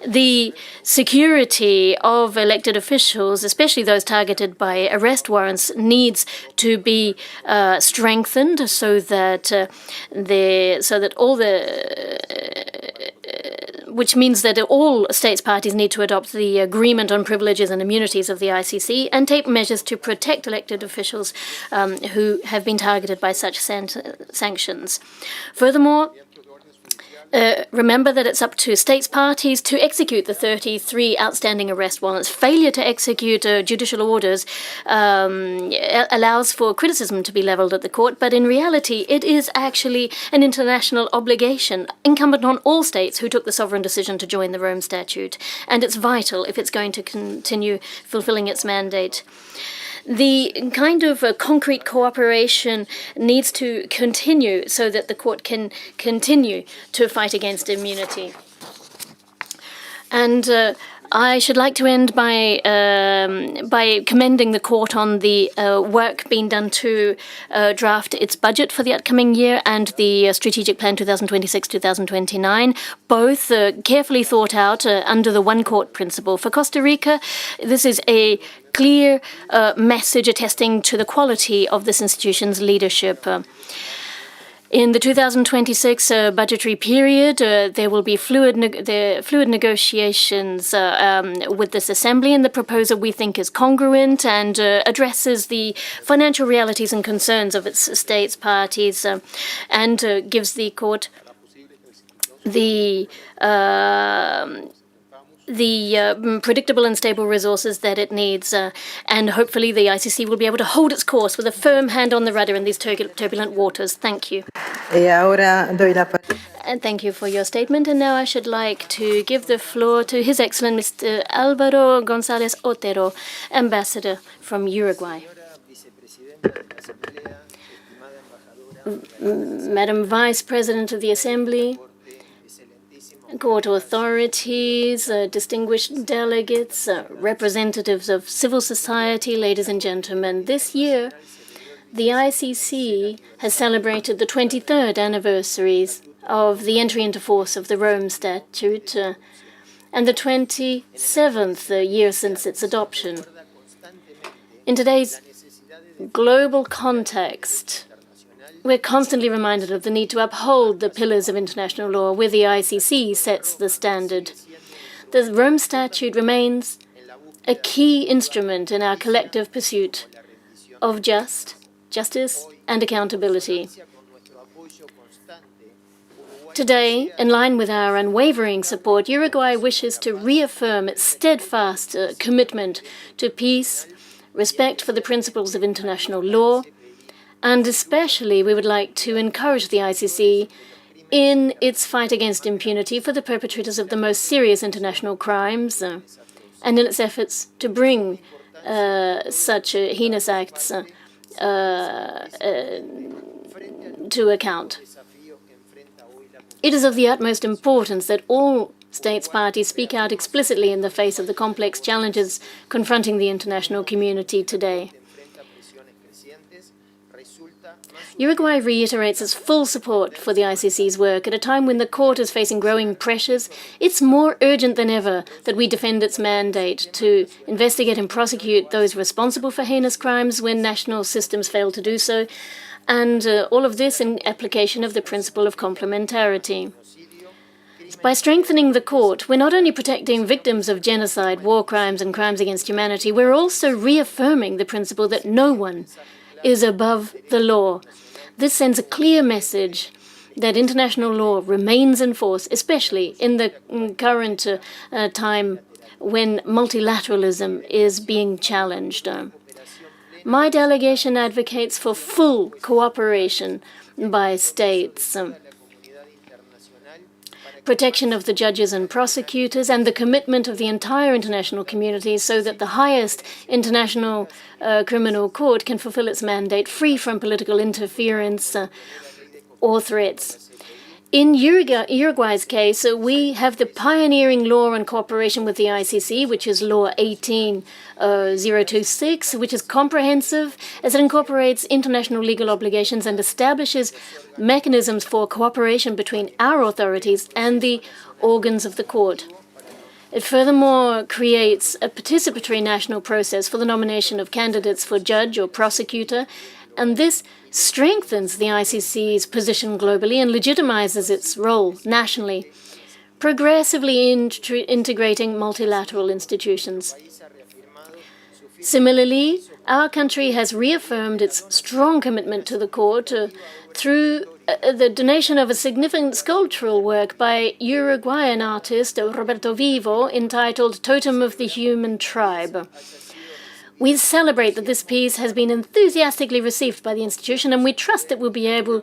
the security of elected officials, especially those targeted by arrest warrants, needs to be strengthened so that which means that all states parties need to adopt the agreement on privileges and immunities of the ICC and take measures to protect elected officials who have been targeted by such sanctions. Furthermore, remember that it's up to states parties to execute the 33 outstanding arrest warrants. Failure to execute judicial orders allows for criticism to be levelled at the court, but in reality it is actually an international obligation incumbent on all states who took the sovereign decision to join the Rome Statute, and it's vital if it's going to continue fulfilling its mandate. The kind of concrete cooperation needs to continue so that the court can continue to fight against immunity. And I should like to end by commending the court on the work being done to draft its budget for the upcoming year and the strategic plan 2026-2029, both carefully thought out under the one court principle. For Costa Rica, this is a clear message attesting to the quality of this institution's leadership. In the 2026 budgetary period, there will be fluid negotiations with this assembly, and the proposal we think is congruent and addresses the financial realities and concerns of its states parties and gives the court the predictable and stable resources that it needs. And hopefully the ICC will be able to hold its course with a firm hand on the rudder in these turbulent waters. Thank you. And thank you for your statement. And now I should like to give the floor to His Excellency Mr. Álvaro González Otero, Ambassador from Uruguay. Madam Vice President of the Assembly, court authorities, distinguished delegates, representatives of civil society, ladies and gentlemen. This year, the ICC has celebrated the 23rd anniversaries of the entry into force of the Rome Statute and the 27th year since its adoption. In today's global context, we're constantly reminded of the need to uphold the pillars of international law, where the ICC sets the standard. The Rome Statute remains a key instrument in our collective pursuit of justice and accountability. Today, in line with our unwavering support, Uruguay wishes to reaffirm its steadfast commitment to peace, respect for the principles of international law, and especially we would like to encourage the ICC in its fight against impunity for the perpetrators of the most serious international crimes and in its efforts to bring such heinous acts to account. It is of the utmost importance that all states parties speak out explicitly in the face of the complex challenges confronting the international community today. Uruguay reiterates its full support for the ICC's work. At a time when the court is facing growing pressures, it's more urgent than ever that we defend its mandate to investigate and prosecute those responsible for heinous crimes when national systems fail to do so, and all of this in application of the principle of complementarity. By strengthening the court, we're not only protecting victims of genocide, war crimes, and crimes against humanity, we're also reaffirming the principle that no one is above the law. This sends a clear message that international law remains in force, especially in the current time when multilateralism is being challenged. My delegation advocates for full cooperation by states, protection of the judges and prosecutors, and the commitment of the entire international community so that the highest international criminal court can fulfill its mandate free from political interference or threats. In Uruguay's case, we have the pioneering law on cooperation with the ICC, which is Law 18026, which is comprehensive as it incorporates international legal obligations and establishes mechanisms for cooperation between our authorities and the organs of the court. It furthermore creates a participatory national process for the nomination of candidates for judge or prosecutor, and this strengthens the ICC's position globally and legitimizes its role nationally, progressively integrating multilateral institutions. Similarly, our country has reaffirmed its strong commitment to the court through the donation of a significant sculptural work by Uruguayan artist Roberto Vivo entitled Totem of the Human Tribe. We celebrate that this piece has been enthusiastically received by the institution, and we trust that we'll be able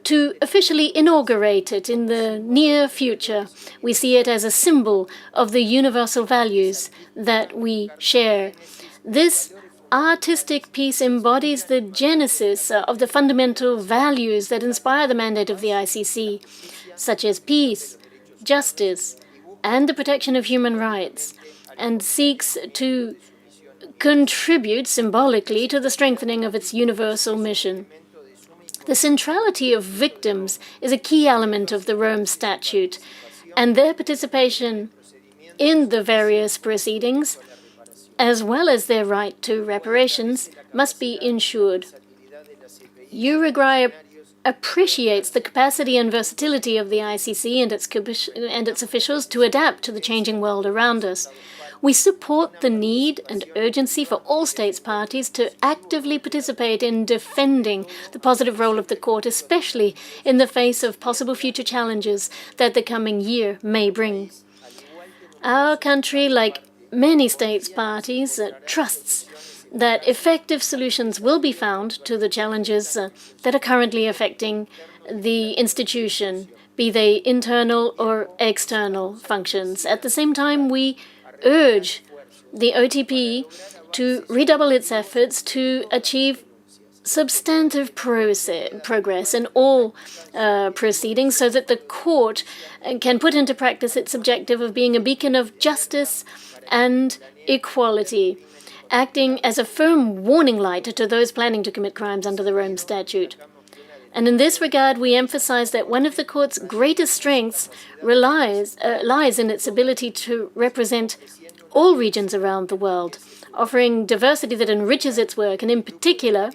to officially inaugurate it in the near future. We see it as a symbol of the universal values that we share. This artistic piece embodies the genesis of the fundamental values that inspire the mandate of the ICC, such as peace, justice, and the protection of human rights, and seeks to contribute symbolically to the strengthening of its universal mission. The centrality of victims is a key element of the Rome Statute, and their participation in the various proceedings, as well as their right to reparations, must be ensured. Uruguay appreciates the capacity and versatility of the ICC and its officials to adapt to the changing world around us. We support the need and urgency for all states parties to actively participate in defending the positive role of the court, especially in the face of possible future challenges that the coming year may bring. Our country, like many states parties, trusts that effective solutions will be found to the challenges that are currently affecting the institution, be they internal or external functions. At the same time, we urge the OTP to redouble its efforts to achieve substantive progress in all proceedings so that the court can put into practice its objective of being a beacon of justice and equality, acting as a firm warning light to those planning to commit crimes under the Rome Statute. And in this regard, we emphasize that one of the court's greatest strengths lies in its ability to represent all regions around the world, offering diversity that enriches its work, and in particular,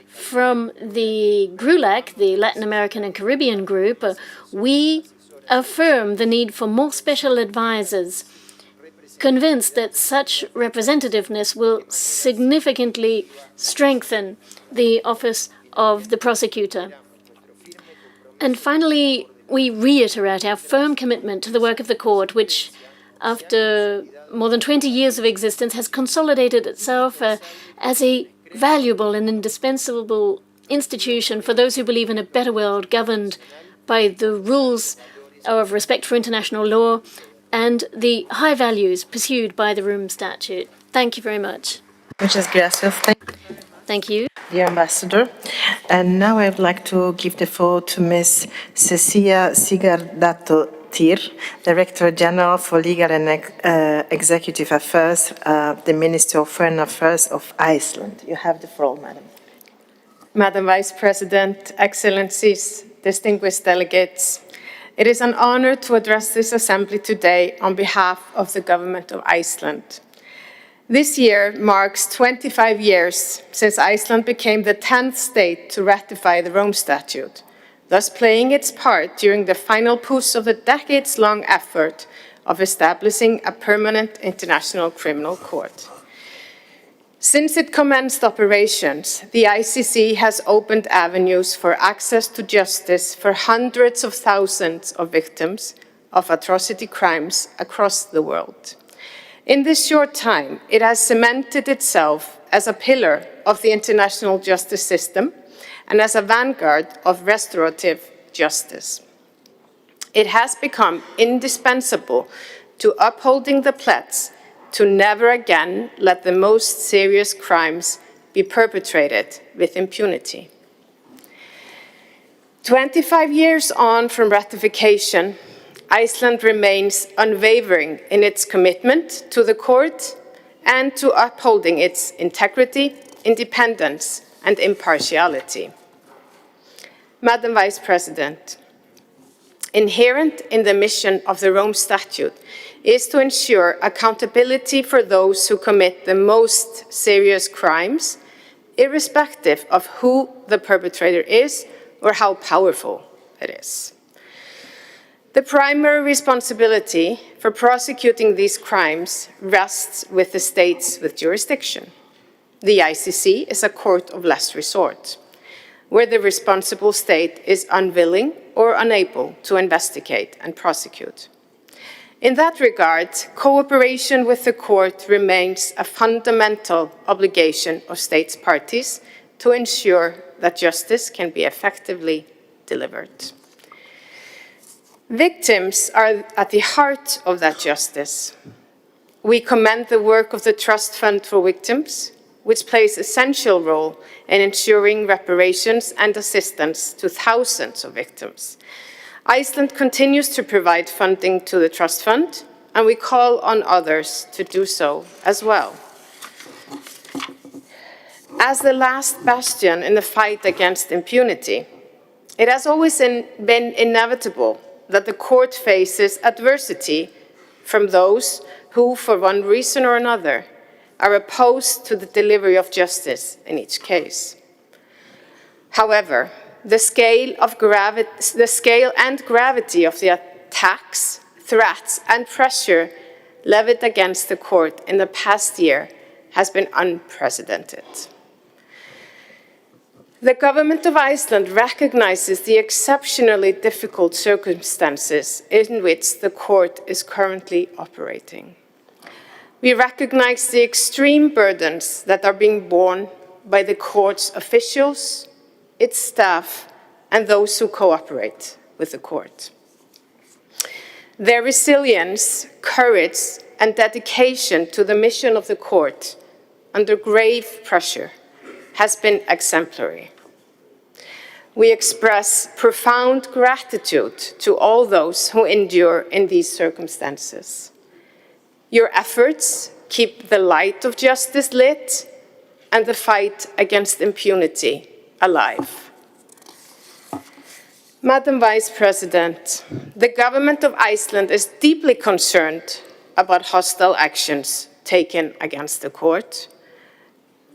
from the GRULAC, the Latin American and Caribbean group, we affirm the need for more special advisors, convinced that such representativeness will significantly strengthen the office of the prosecutor. And finally, we reiterate our firm commitment to the work of the court, which, after more than 20 years of existence, has consolidated itself as a valuable and indispensable institution for those who believe in a better world governed by the rules of respect for international law and the high values pursued by the Rome Statute. Thank you very much. Muchas gracias. Thank you. Dear Ambassador. And now I would like to give the floor to Ms. Cecilia Sigurðardóttir, Director General for Legal and Executive Affairs, the Ministry of Foreign Affairs of Iceland. You have the floor, Madam. Madam Vice President, Excellencies, distinguished delegates, it is an honor to address this Assembly today on behalf of the Government of Iceland. This year marks 25 years since Iceland became the 10th state to ratify the Rome Statute, thus playing its part during the final push of the decades-long effort of establishing a permanent international criminal court. Since it commenced operations, the ICC has opened avenues for access to justice for hundreds of thousands of victims of atrocity crimes across the world. In this short time, it has cemented itself as a pillar of the international justice system and as a vanguard of restorative justice. It has become indispensable to upholding the pledge to never again let the most serious crimes be perpetrated with impunity. 25 years on from ratification, Iceland remains unwavering in its commitment to the court and to upholding its integrity, independence, and impartiality. Madam Vice President, inherent in the mission of the Rome Statute is to ensure accountability for those who commit the most serious crimes, irrespective of who the perpetrator is or how powerful it is. The primary responsibility for prosecuting these crimes rests with the states with jurisdiction. The ICC is a court of last resort, where the responsible state is unwilling or unable to investigate and prosecute. In that regard, cooperation with the court remains a fundamental obligation of states parties to ensure that justice can be effectively delivered. Victims are at the heart of that justice. We commend the work of the Trust Fund for Victims, which plays an essential role in ensuring reparations and assistance to thousands of victims. Iceland continues to provide funding to the Trust Fund, and we call on others to do so as well. As the last bastion in the fight against impunity, it has always been inevitable that the court faces adversity from those who, for one reason or another, are opposed to the delivery of justice in each case. However, the scale and gravity of the attacks, threats, and pressure levied against the court in the past year has been unprecedented. The Government of Iceland recognizes the exceptionally difficult circumstances in which the court is currently operating. We recognize the extreme burdens that are being borne by the court's officials, its staff, and those who cooperate with the court. Their resilience, courage, and dedication to the mission of the court under grave pressure has been exemplary. We express profound gratitude to all those who endure in these circumstances. Your efforts keep the light of justice lit and the fight against impunity alive. Madam Vice President, the Government of Iceland is deeply concerned about hostile actions taken against the court.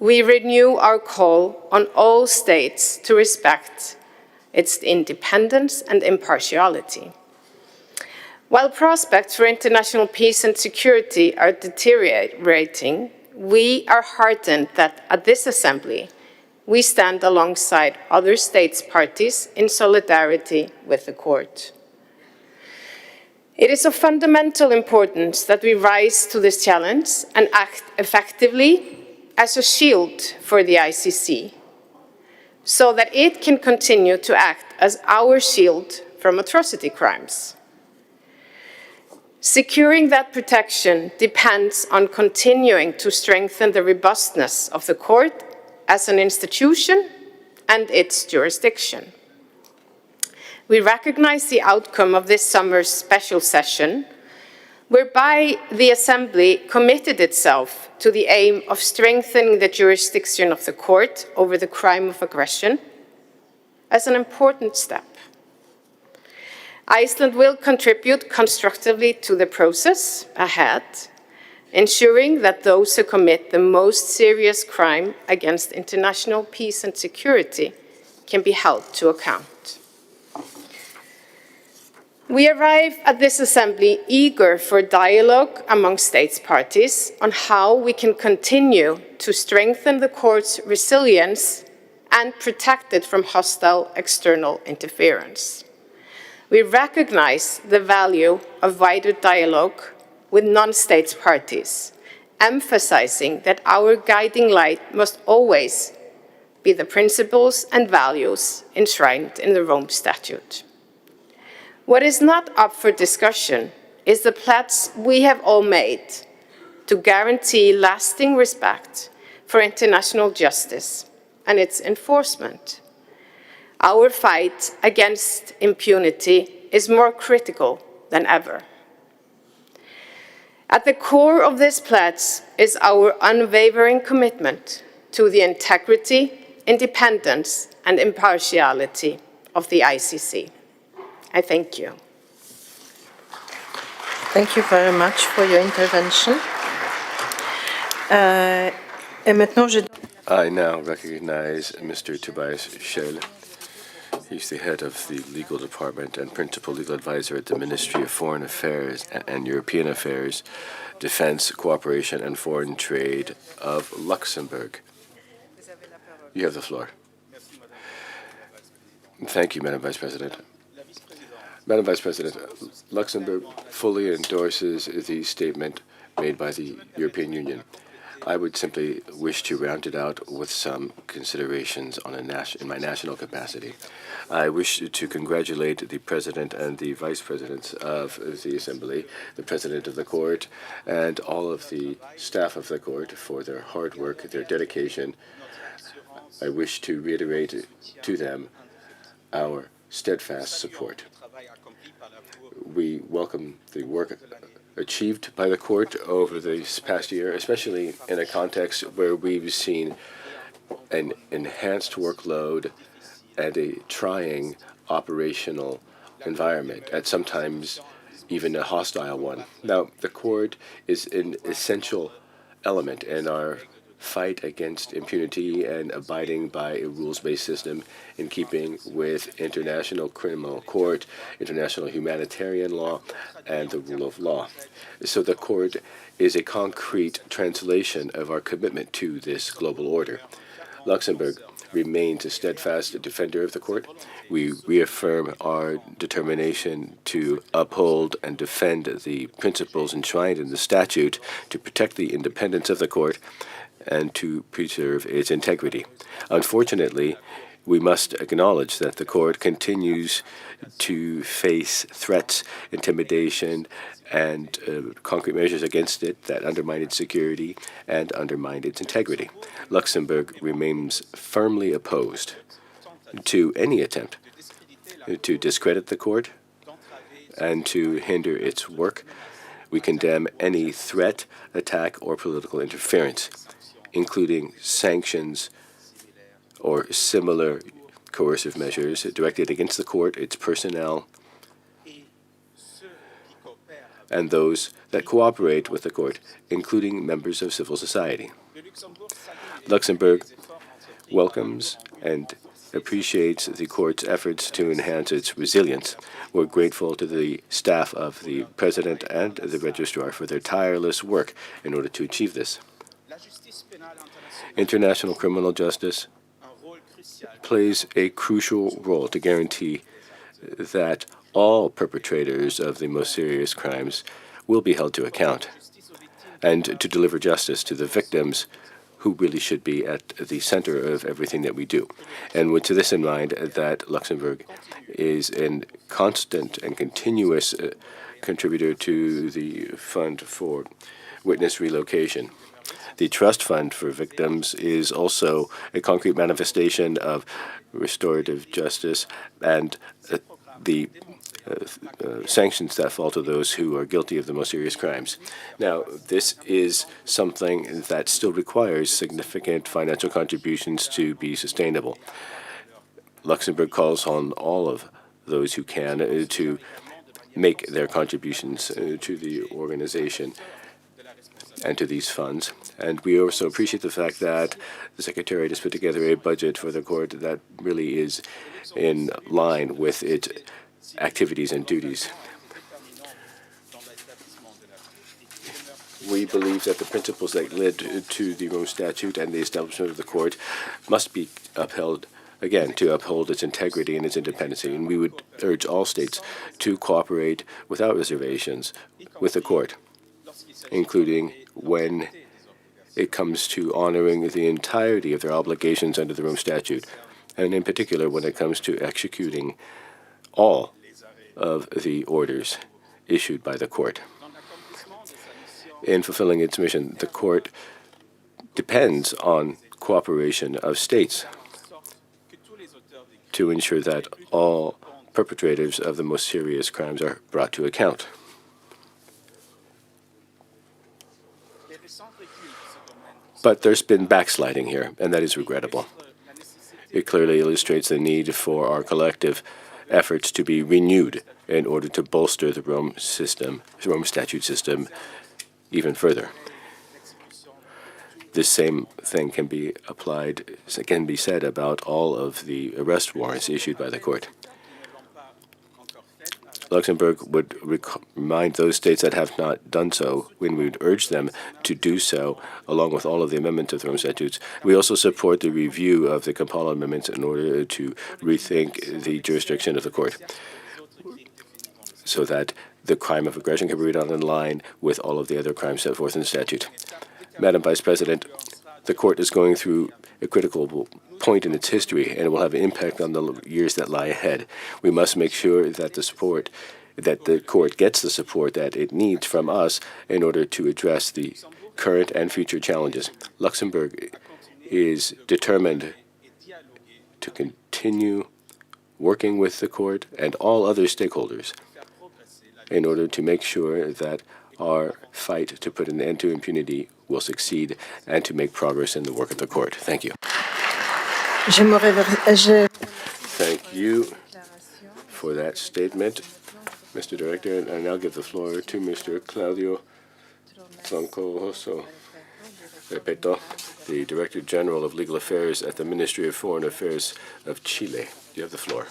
We renew our call on all states to respect its independence and impartiality. While prospects for international peace and security are deteriorating, we are heartened that at this Assembly, we stand alongside other states parties in solidarity with the court. It is of fundamental importance that we rise to this challenge and act effectively as a shield for the ICC, so that it can continue to act as our shield from atrocity crimes. Securing that protection depends on continuing to strengthen the robustness of the court as an institution and its jurisdiction. We recognize the outcome of this summer's special session, whereby the Assembly committed itself to the aim of strengthening the jurisdiction of the court over the crime of aggression, as an important step. Iceland will contribute constructively to the process ahead, ensuring that those who commit the most serious crime against international peace and security can be held to account. We arrive at this Assembly eager for dialogue among states parties on how we can continue to strengthen the court's resilience and protect it from hostile external interference. We recognize the value of wider dialogue with non-state parties, emphasizing that our guiding light must always be the principles and values enshrined in the Rome Statute. What is not up for discussion is the pledge we have all made to guarantee lasting respect for international justice and its enforcement. Our fight against impunity is more critical than ever. At the core of this pledge is our unwavering commitment to the integrity, independence, and impartiality of the ICC. I thank you. Thank you very much for your intervention. I now recognize Mr. Tobias Schell. He's the head of the legal department and principal legal advisor at the Ministry of Foreign Affairs and European Affairs, Defense, Cooperation, and Foreign Trade of Luxembourg. You have the floor. Thank you, Madam Vice President. Madam Vice President, Luxembourg fully endorses the statement made by the European Union. I would simply wish to round it out with some considerations on in my national capacity. I wish to congratulate the President and the Vice Presidents of the Assembly, the President of the Court, and all of the staff of the Court for their hard work, their dedication. I wish to reiterate to them our steadfast support. We welcome the work achieved by the court over this past year, especially in a context where we've seen an enhanced workload and a trying operational environment, at sometimes even a hostile one. Now, the court is an essential element in our fight against impunity and abiding by a rules-based system in keeping with International Criminal Court, international humanitarian law, and the rule of law. So the court is a concrete translation of our commitment to this global order. Luxembourg remains a steadfast defender of the court. We reaffirm our determination to uphold and defend the principles enshrined in the statute to protect the independence of the court and to preserve its integrity. Unfortunately, we must acknowledge that the court continues to face threats, intimidation, and concrete measures against it that undermine its security and undermine its integrity. Luxembourg remains firmly opposed to any attempt to discredit the court and to hinder its work. We condemn any threat, attack, or political interference, including sanctions or similar coercive measures directed against the court, its personnel, and those that cooperate with the court, including members of civil society. Luxembourg welcomes and appreciates the court's efforts to enhance its resilience. We're grateful to the staff of the President and the Registrar for their tireless work in order to achieve this. International criminal justice plays a crucial role to guarantee that all perpetrators of the most serious crimes will be held to account and to deliver justice to the victims who really should be at the center of everything that we do. And with this in mind, that Luxembourg is a constant and continuous contributor to the Fund for Witness Relocation. The trust fund for victims is also a concrete manifestation of restorative justice and the sanctions that fall to those who are guilty of the most serious crimes. Now, this is something that still requires significant financial contributions to be sustainable. Luxembourg calls on all of those who can to make their contributions to the organization and to these funds. And we also appreciate the fact that the Secretariat has put together a budget for the court that really is in line with its activities and duties. We believe that the principles that led to the Rome Statute and the establishment of the court must be upheld, again, to uphold its integrity and its independence. And we would urge all states to cooperate without reservations with the court, including when it comes to honoring the entirety of their obligations under the Rome Statute, and in particular when it comes to executing all of the orders issued by the court. In fulfilling its mission, the court depends on cooperation of states to ensure that all perpetrators of the most serious crimes are brought to account. But there's been backsliding here, and that is regrettable. It clearly illustrates the need for our collective efforts to be renewed in order to bolster the Rome Statute system even further. This same thing can be said about all of the arrest warrants issued by the court. Luxembourg would remind those states that have not done so, when we would urge them to do so, along with all of the amendments of the Rome Statutes. We also support the review of the Kampala amendments in order to rethink the jurisdiction of the court, so that the crime of aggression can be read on in line with all of the other crimes set forth in the statute. Madam Vice President, the court is going through a critical point in its history, and it will have an impact on the years that lie ahead. We must make sure that the court gets the support that it needs from us in order to address the current and future challenges. Luxembourg is determined to continue working with the court and all other stakeholders in order to make sure that our fight to put an end to impunity will succeed and to make progress in the work of the court. Thank you. Thank you for that statement, Mr. Director. And I now give the floor to Mr. Claudio Troncoso Repeto, the Director General of Legal Affairs at the Ministry of Foreign Affairs of Chile. You have the floor.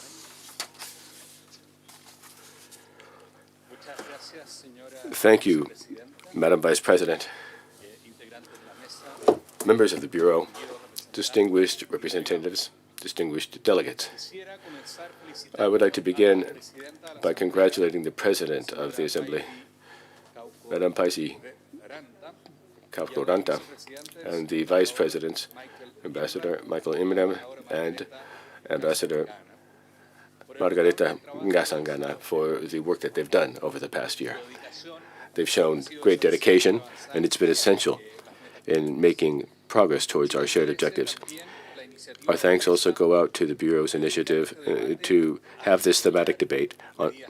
Thank you, Madam Vice President, members of the Bureau, distinguished representatives, distinguished delegates. I would like to begin by congratulating the President of the Assembly, Madam Paisi Kaukoranta, and the Vice Presidents, Ambassador Michael Imram and Ambassador Margarita Ngasangana, for the work that they've done over the past year. They've shown great dedication, and it's been essential in making progress towards our shared objectives. Our thanks also go out to the Bureau's initiative to have this thematic debate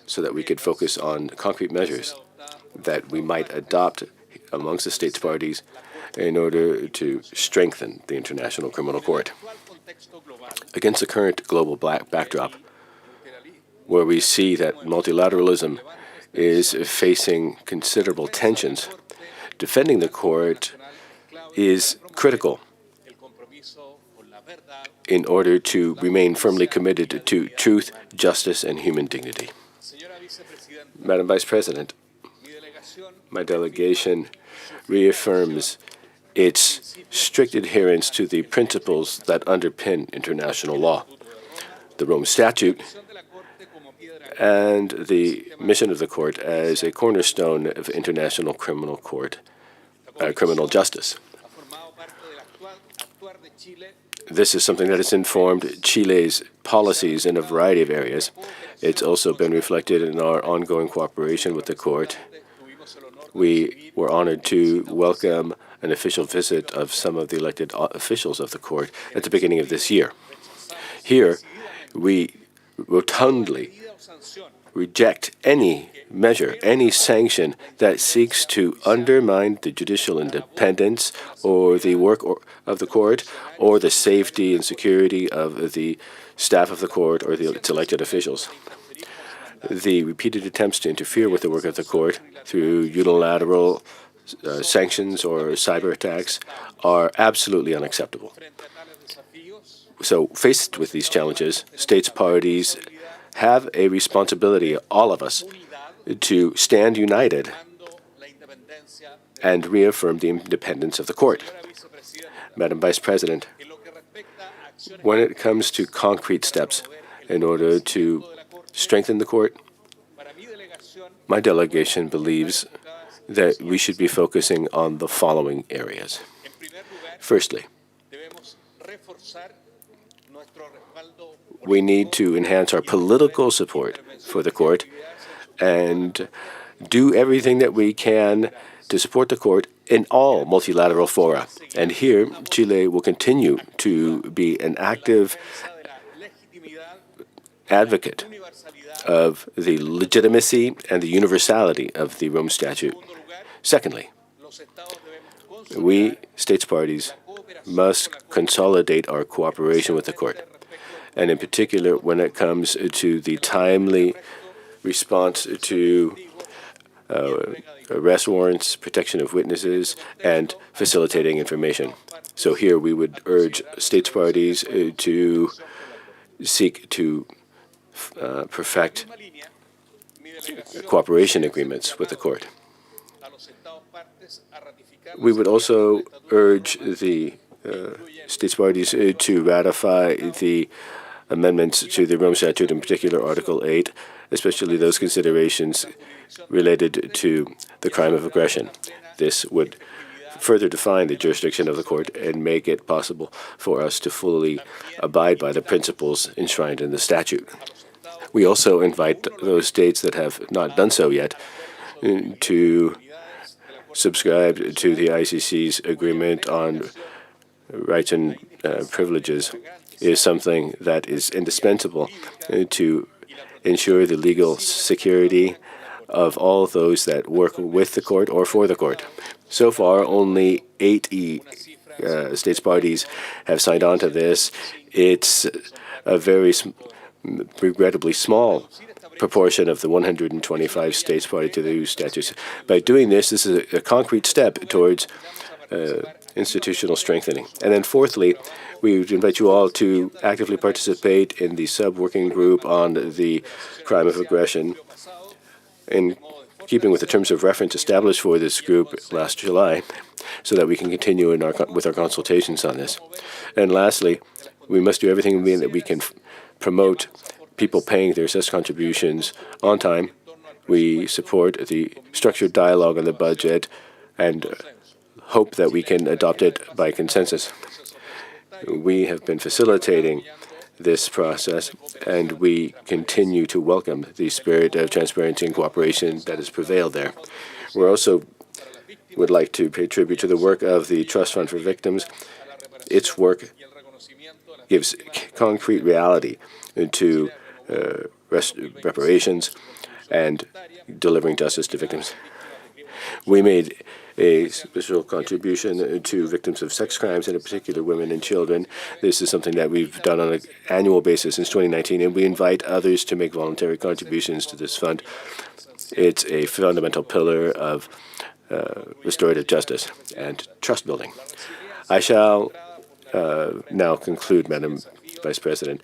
so that we could focus on concrete measures that we might adopt amongst the states parties in order to strengthen the International Criminal Court. Against the current global backdrop, where we see that multilateralism is facing considerable tensions, defending the court is critical in order to remain firmly committed to truth, justice, and human dignity. Madam Vice President, my delegation reaffirms its strict adherence to the principles that underpin international law, the Rome Statute, and the mission of the court as a cornerstone of international criminal justice. This is something that has informed Chile's policies in a variety of areas. It's also been reflected in our ongoing cooperation with the court. We were honored to welcome an official visit of some of the elected officials of the court at the beginning of this year. Here, we rotundly reject any measure, any sanction that seeks to undermine the judicial independence or the work of the court or the safety and security of the staff of the court or its elected officials. The repeated attempts to interfere with the work of the court through unilateral sanctions or cyber attacks are absolutely unacceptable. So, faced with these challenges, states parties have a responsibility, all of us, to stand united and reaffirm the independence of the court. Madam Vice President, when it comes to concrete steps in order to strengthen the court, my delegation believes that we should be focusing on the following areas. Firstly, we need to enhance our political support for the court and do everything that we can to support the court in all multilateral fora. And here, Chile will continue to be an active advocate of the legitimacy and the universality of the Rome Statute. Secondly, we, states parties, must consolidate our cooperation with the court, and in particular when it comes to the timely response to arrest warrants, protection of witnesses, and facilitating information. So here we would urge states parties to seek to perfect cooperation agreements with the court. We would also urge the states parties to ratify the amendments to the Rome Statute, in particular Article 8, especially those considerations related to the crime of aggression. This would further define the jurisdiction of the court and make it possible for us to fully abide by the principles enshrined in the statute. We also invite those states that have not done so yet to subscribe to the ICC's agreement on rights and privileges. Is something that is indispensable to ensure the legal security of all those that work with the court or for the court. So far, only 8 states parties have signed on to this. It's a very regrettably small proportion of the 125 states party to the statutes. By doing this, this is a concrete step towards institutional strengthening. And then fourthly, we would invite you all to actively participate in the sub-working group on the crime of aggression. In keeping with the terms of reference established for this group last July, so that we can continue with our consultations on this. And lastly, we must do everything that we can promote people paying their assessed contributions on time. We support the structured dialogue on the budget and hope that we can adopt it by consensus. We have been facilitating this process, and we continue to welcome the spirit of transparency and cooperation that has prevailed there. We also would like to pay tribute to the work of the Trust Fund for Victims. Its work gives concrete reality to reparations and delivering justice to victims. We made a special contribution to victims of sex crimes, and in particular women and children. This is something that we've done on an annual basis since 2019, and we invite others to make voluntary contributions to this fund. It's a fundamental pillar of restorative justice and trust building. I shall now conclude, Madam Vice President.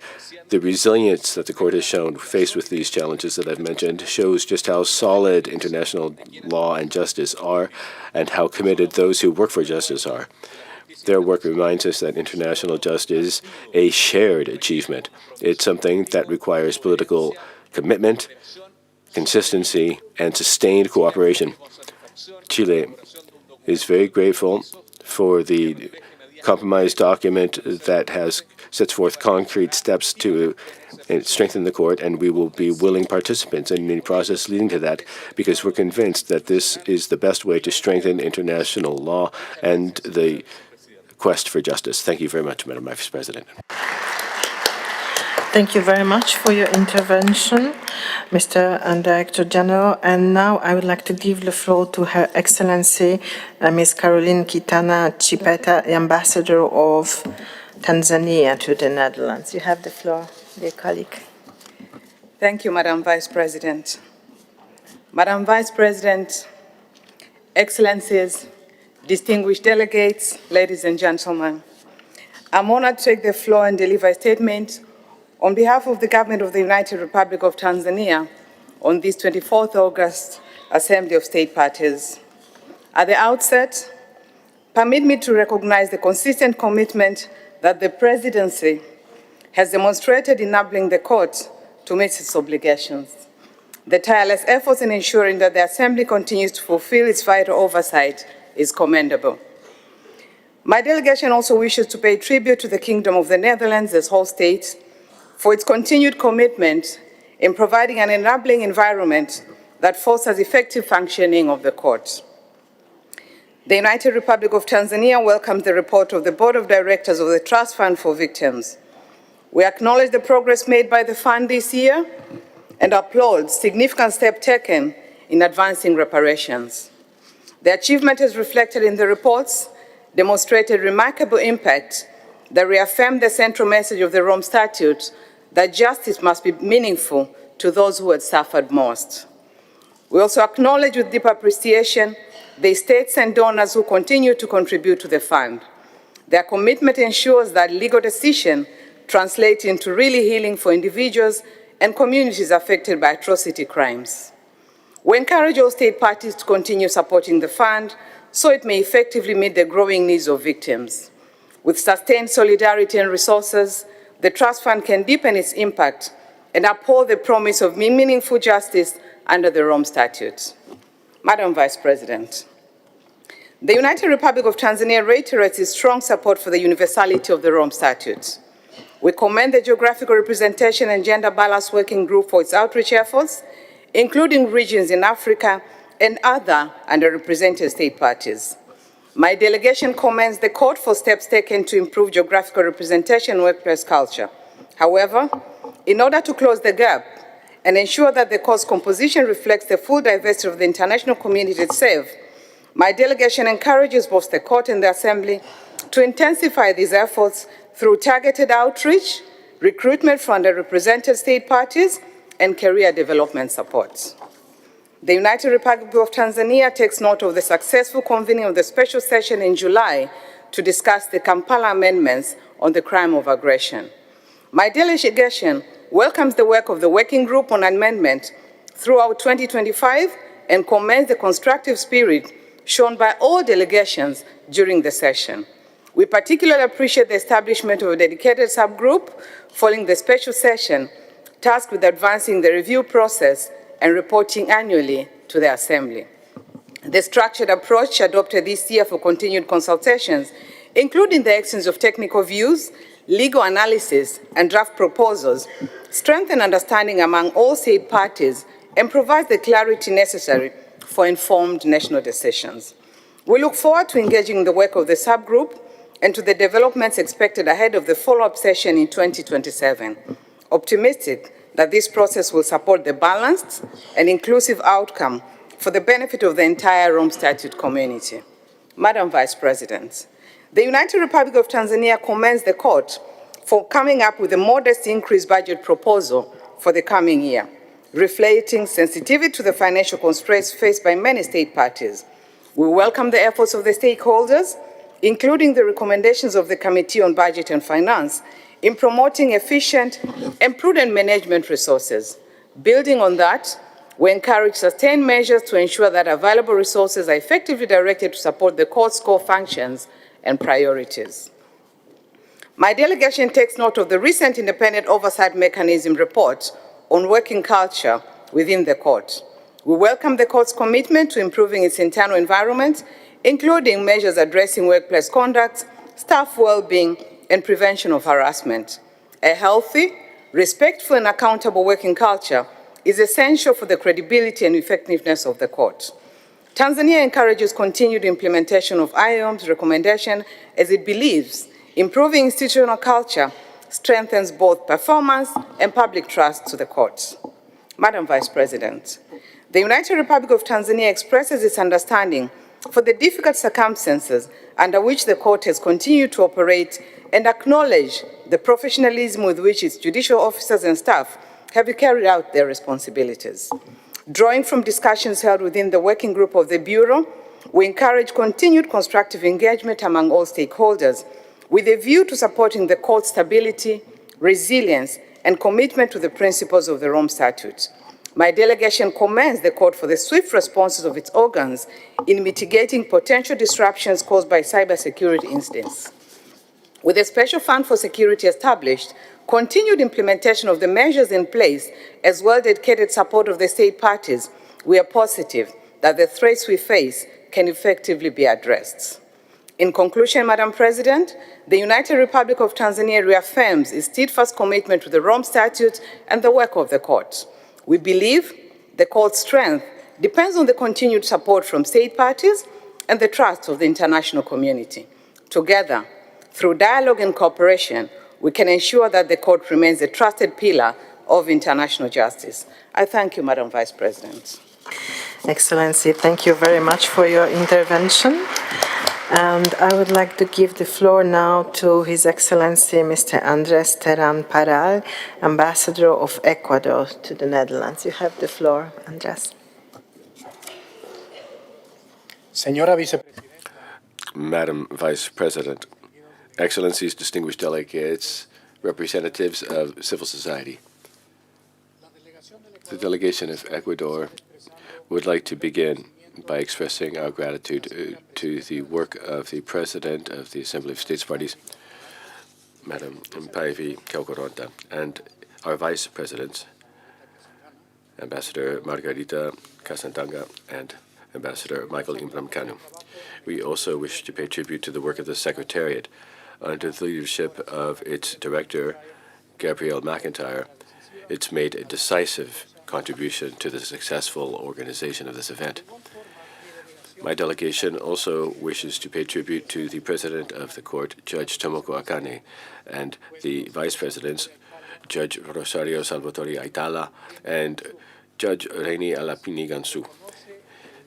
The resilience that the court has shown faced with these challenges that I've mentioned shows just how solid international law and justice are and how committed those who work for justice are. Their work reminds us that international justice is a shared achievement. It's something that requires political commitment, consistency, and sustained cooperation. Chile is very grateful for the compromise document that sets forth concrete steps to strengthen the court, and we will be willing participants in the process leading to that, because we're convinced that this is the best way to strengthen international law and the quest for justice. Thank you very much, Madam Vice President. Thank you very much for your intervention, Mr. Director General. And now I would like to give the floor to Her Excellency, Ms. Caroline Kitana Chipeta, Ambassador of Tanzania to the Netherlands. You have the floor, dear colleague. Thank you, Madam Vice President. Madam Vice President, Excellencies, distinguished delegates, ladies and gentlemen, I'm honored to take the floor and deliver a statement on behalf of the Government of the United Republic of Tanzania on this 24th August Assembly of State Parties. At the outset, permit me to recognize the consistent commitment that the Presidency has demonstrated in enabling the Court to meet its obligations. The tireless efforts in ensuring that the Assembly continues to fulfill its vital oversight is commendable. My delegation also wishes to pay tribute to the Kingdom of the Netherlands as host state for its continued commitment in providing an enabling environment that fosters effective functioning of the court. The United Republic of Tanzania welcomes the report of the Board of Directors of the Trust Fund for Victims. We acknowledge the progress made by the fund this year and applaud significant steps taken in advancing reparations. The achievement is reflected in the reports, demonstrated remarkable impact that reaffirmed the central message of the Rome Statute that justice must be meaningful to those who had suffered most. We also acknowledge with deep appreciation the states and donors who continue to contribute to the fund. Their commitment ensures that legal decisions translate into really healing for individuals and communities affected by atrocity crimes. We encourage all state parties to continue supporting the fund so it may effectively meet the growing needs of victims. With sustained solidarity and resources, the Trust Fund can deepen its impact and uphold the promise of meaningful justice under the Rome Statute. Madam Vice President, the United Republic of Tanzania reiterates its strong support for the universality of the Rome Statute. We commend the Geographical Representation and Gender Balance Working Group for its outreach efforts, including regions in Africa and other underrepresented state parties. My delegation commends the Court for steps taken to improve geographical representation and workplace culture. However, in order to close the gap and ensure that the Court's composition reflects the full diversity of the international community itself, my delegation encourages both the Court and the Assembly to intensify these efforts through targeted outreach, recruitment from underrepresented state parties, and career development support. The United Republic of Tanzania takes note of the successful convening of the special session in July to discuss the Kampala amendments on the crime of aggression. My delegation welcomes the work of the Working Group on Amendment throughout 2025 and commends the constructive spirit shown by all delegations during the session. We particularly appreciate the establishment of a dedicated subgroup following the special session tasked with advancing the review process and reporting annually to the Assembly. The structured approach adopted this year for continued consultations, including the exchange of technical views, legal analysis, and draft proposals, strengthen understanding among all state parties and provide the clarity necessary for informed national decisions. We look forward to engaging in the work of the subgroup and to the developments expected ahead of the follow-up session in 2027. Optimistic that this process will support the balanced and inclusive outcome for the benefit of the entire Rome Statute community. Madam Vice President, the United Republic of Tanzania commends the Court for coming up with a modest increased budget proposal for the coming year, reflecting sensitivity to the financial constraints faced by many state parties. We welcome the efforts of the stakeholders, including the recommendations of the Committee on Budget and Finance, in promoting efficient and prudent management resources. Building on that, we encourage sustained measures to ensure that available resources are effectively directed to support the Court's core functions and priorities. My delegation takes note of the recent Independent Oversight Mechanism report on working culture within the Court. We welcome the Court's commitment to improving its internal environment, including measures addressing workplace conduct, staff well-being, and prevention of harassment. A healthy, respectful, and accountable working culture is essential for the credibility and effectiveness of the court. Tanzania encourages continued implementation of IOM's recommendation as it believes improving institutional culture strengthens both performance and public trust to the court. Madam Vice President, the United Republic of Tanzania expresses its understanding for the difficult circumstances under which the court has continued to operate and acknowledge the professionalism with which its judicial officers and staff have carried out their responsibilities. Drawing from discussions held within the working group of the Bureau, we encourage continued constructive engagement among all stakeholders with a view to supporting the court's stability, resilience, and commitment to the principles of the Rome Statute. My delegation commends the court for the swift responses of its organs in mitigating potential disruptions caused by cybersecurity incidents. With a special fund for security established, continued implementation of the measures in place, as well as dedicated support of the state parties, we are positive that the threats we face can effectively be addressed. In conclusion, Madam President, the United Republic of Tanzania reaffirms its steadfast commitment to the Rome Statute and the work of the court. We believe the court's strength depends on the continued support from state parties and the trust of the international community. Together, through dialogue and cooperation, we can ensure that the court remains a trusted pillar of international justice. I thank you, Madam Vice President. Excellency, thank you very much for your intervention. And I would like to give the floor now to His Excellency Mr. Andres Terán Paral, Ambassador of Ecuador to the Netherlands. You have the floor, Andres. Madam Vice President, Excellencies, distinguished delegates, representatives of civil society. The delegation of Ecuador would like to begin by expressing our gratitude to the work of the President of the Assembly of States Parties, Madam Paivi Kaukoronta, and our Vice Presidents, Ambassador Margarita Kasantanga and Ambassador Michael Imram Kanu. We also wish to pay tribute to the work of the Secretariat under the leadership of its director, Gabrielle McIntyre. It's made a decisive contribution to the successful organization of this event. My delegation also wishes to pay tribute to the President of the Court, Judge Tomoko Akane, and the Vice Presidents, Judge Rosario Salvatore Aitala and Judge Reini Alapini Gansu.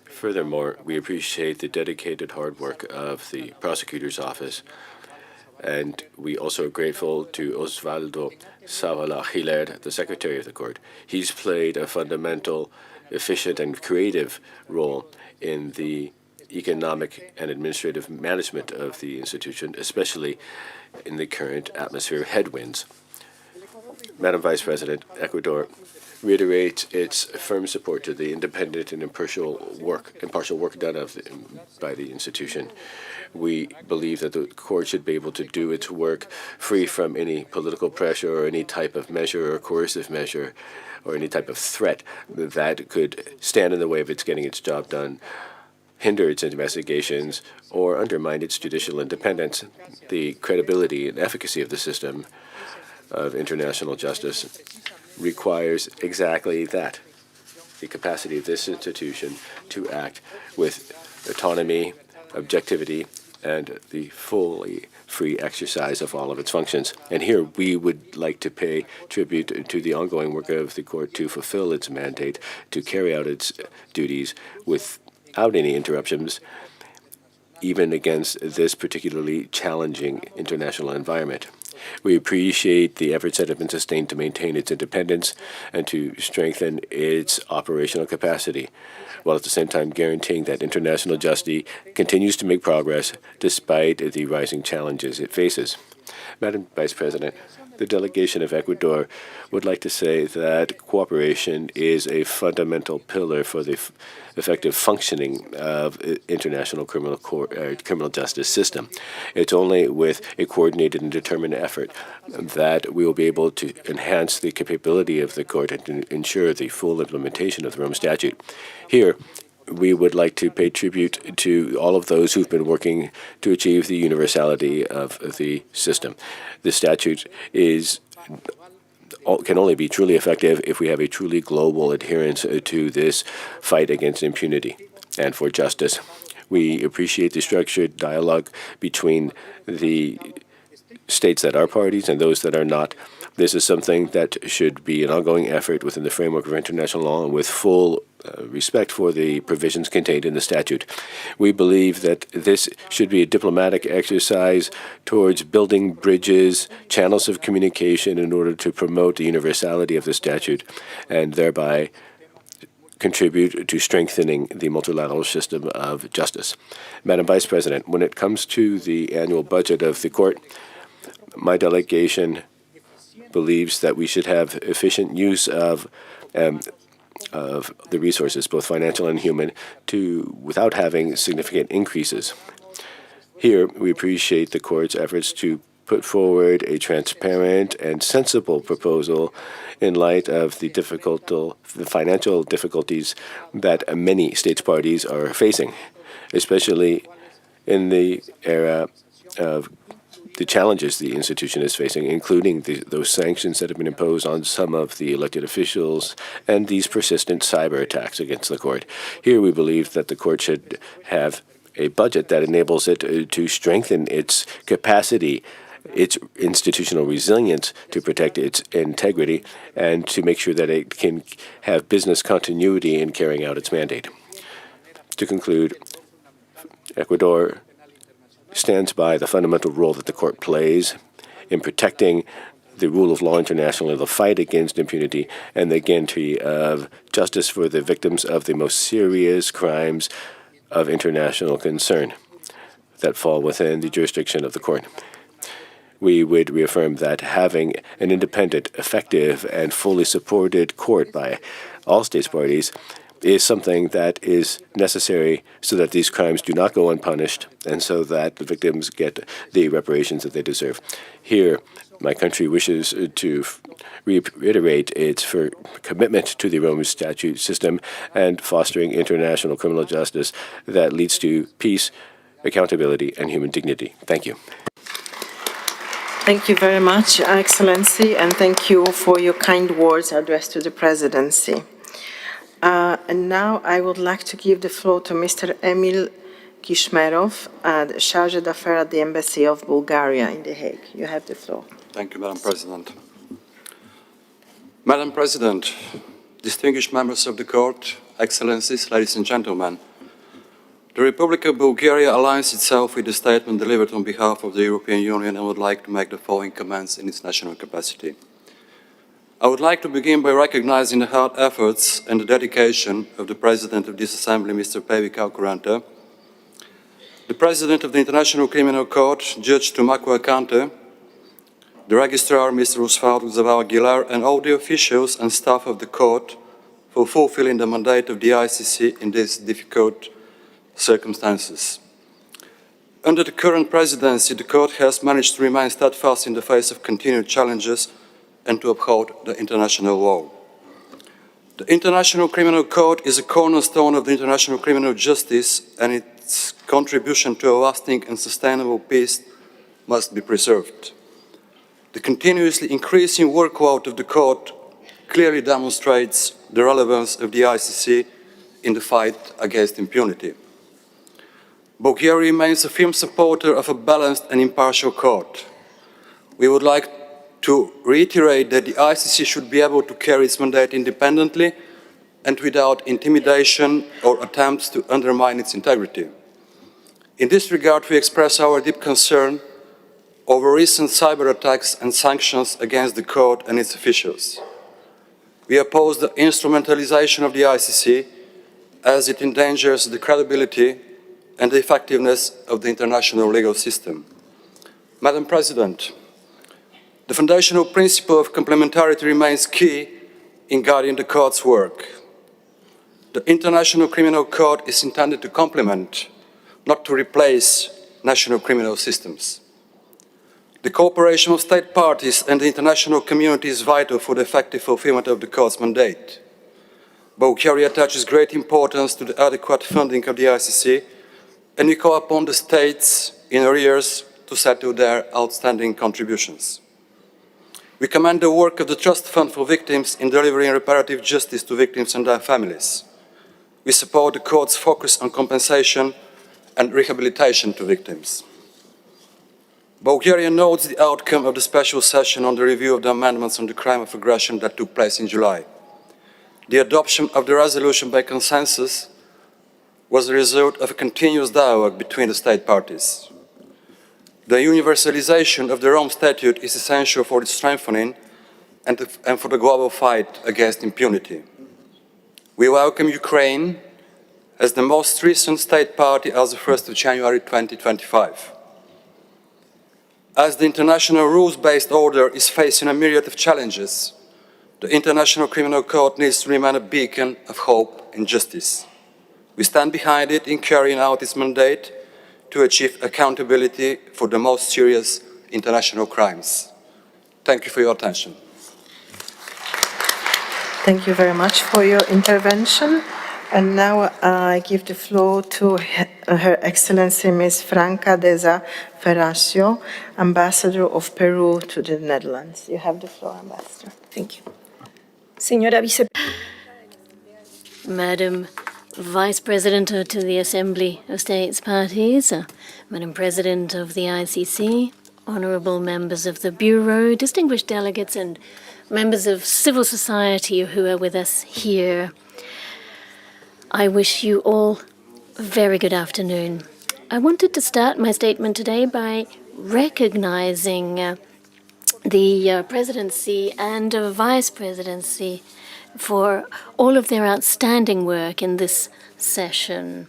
Furthermore, we appreciate the dedicated hard work of the Prosecutor's Office, and we also are grateful to Osvaldo Savala Giler, the Secretary of the Court. He's played a fundamental, efficient, and creative role in the economic and administrative management of the institution, especially in the current atmosphere of headwinds. Madam Vice President, Ecuador reiterates its firm support to the independent and impartial work done by the institution. We believe that the court should be able to do its work free from any political pressure or any type of measure or coercive measure or any type of threat that could stand in the way of its getting its job done, hinder its investigations, or undermine its judicial independence. The credibility and efficacy of the system of international justice requires exactly that, the capacity of this institution to act with autonomy, objectivity, and the fully free exercise of all of its functions. And here we would like to pay tribute to the ongoing work of the court to fulfill its mandate, to carry out its duties without any interruptions, even against this particularly challenging international environment. We appreciate the efforts that have been sustained to maintain its independence and to strengthen its operational capacity, while at the same time guaranteeing that international justice continues to make progress despite the rising challenges it faces. Madam Vice President, the delegation of Ecuador would like to say that cooperation is a fundamental pillar for the effective functioning of international criminal justice system. It's only with a coordinated and determined effort that we will be able to enhance the capability of the court and to ensure the full implementation of the Rome Statute. Here, we would like to pay tribute to all of those who've been working to achieve the universality of the system. The statute can only be truly effective if we have a truly global adherence to this fight against impunity and for justice. We appreciate the structured dialogue between the states that are parties and those that are not. This is something that should be an ongoing effort within the framework of international law and with full respect for the provisions contained in the statute. We believe that this should be a diplomatic exercise towards building bridges, channels of communication in order to promote the universality of the statute and thereby contribute to strengthening the multilateral system of justice. Madam Vice President, when it comes to the annual budget of the court, my delegation believes that we should have efficient use of the resources, both financial and human, without having significant increases. Here, we appreciate the court's efforts to put forward a transparent and sensible proposal in light of the financial difficulties that many states parties are facing, especially in the era of the challenges the institution is facing, including those sanctions that have been imposed on some of the elected officials and these persistent cyber attacks against the court. Here we believe that the court should have a budget that enables it to strengthen its capacity, its institutional resilience to protect its integrity, and to make sure that it can have business continuity in carrying out its mandate. To conclude, Ecuador stands by the fundamental role that the court plays in protecting the rule of law internationally, the fight against impunity, and the guarantee of justice for the victims of the most serious crimes of international concern that fall within the jurisdiction of the court. We would reaffirm that having an independent, effective, and fully supported court by all states parties is something that is necessary so that these crimes do not go unpunished and so that the victims get the reparations that they deserve. Here, my country wishes to reiterate its commitment to the Rome Statute system and fostering international criminal justice that leads to peace, accountability, and human dignity. Thank you. Thank you very much, Excellency, and thank you for your kind words addressed to the presidency. And now I would like to give the floor to Mr. Emil Kishmerov, Charge d'Affaires at the Embassy of Bulgaria in The Hague. You have the floor. Thank you, Madam President. Madam President, distinguished members of the Court, Excellencies, ladies and gentlemen, the Republic of Bulgaria aligns itself with the statement delivered on behalf of the European Union and would like to make the following comments in its national capacity. I would like to begin by recognizing the hard efforts and the dedication of the President of this Assembly, Mr. Pevi Kalkuranta, the President of the International Criminal Court, Judge Tumaku Akante, the Registrar, Mr. Osvaldo Zaval Aguilar, and all the officials and staff of the Court for fulfilling the mandate of the ICC in these difficult circumstances. Under the current presidency, the Court has managed to remain steadfast in the face of continued challenges and to uphold the international law. The International Criminal Court is a cornerstone of the international criminal justice, and its contribution to a lasting and sustainable peace must be preserved. The continuously increasing workload of the Court clearly demonstrates the relevance of the ICC in the fight against impunity. Bulgaria remains a firm supporter of a balanced and impartial court. We would like to reiterate that the ICC should be able to carry its mandate independently and without intimidation or attempts to undermine its integrity. In this regard, we express our deep concern over recent cyber attacks and sanctions against the court and its officials. We oppose the instrumentalization of the ICC as it endangers the credibility and the effectiveness of the international legal system. Madam President, the foundational principle of complementarity remains key in guiding the Court's work. The International Criminal Court is intended to complement, not to replace, national criminal systems. The cooperation of state parties and the international community is vital for the effective fulfillment of the Court's mandate. Bulgaria attaches great importance to the adequate funding of the ICC, and we call upon the states in arrears to settle their outstanding contributions. We commend the work of the Trust Fund for Victims in delivering reparative justice to victims and their families. We support the court's focus on compensation and rehabilitation to victims. Bulgaria notes the outcome of the special session on the review of the amendments on the crime of aggression that took place in July. The adoption of the resolution by consensus was the result of a continuous dialogue between the state parties. The universalization of the Rome Statute is essential for its strengthening and for the global fight against impunity. We welcome Ukraine as the most recent state party as of 1st of January 2025. As the international rules-based order is facing a myriad of challenges, the International Criminal Court needs to remain a beacon of hope and justice. We stand behind it in carrying out its mandate to achieve accountability for the most serious international crimes. Thank you for your attention. Thank you very much for your intervention. And now I give the floor to Her Excellency Ms. Franca Deza Ferracio, Ambassador of Peru to the Netherlands. You have the floor, Ambassador. Thank you. Señora Vice Madam Vice President to the Assembly of States Parties, Madam President of the ICC, honorable members of the Bureau, distinguished delegates and members of civil society who are with us here. I wish you all a very good afternoon. I wanted to start my statement today by recognizing the presidency and vice presidency for all of their outstanding work in this session.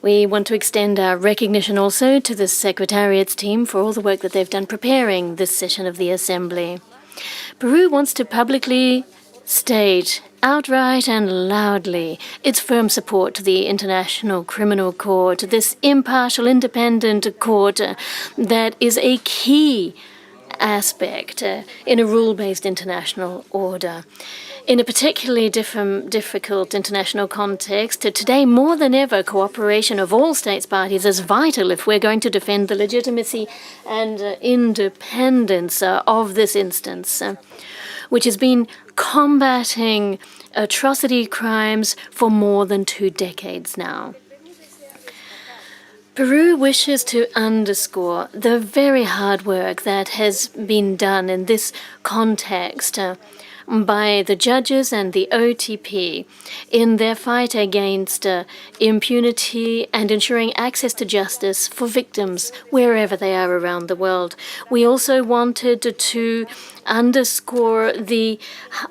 We want to extend our recognition also to the Secretariat's team for all the work that they've done preparing this session of the Assembly. Peru wants to publicly state outright and loudly its firm support to the International Criminal Court, this impartial, independent court that is a key aspect in a rule-based international order. In a particularly difficult international context, today more than ever, cooperation of all states parties is vital if we're going to defend the legitimacy and independence of this instance, which has been combating atrocity crimes for more than 2 decades now. Peru wishes to underscore the very hard work that has been done in this context by the judges and the OTP in their fight against impunity and ensuring access to justice for victims wherever they are around the world. We also wanted to underscore the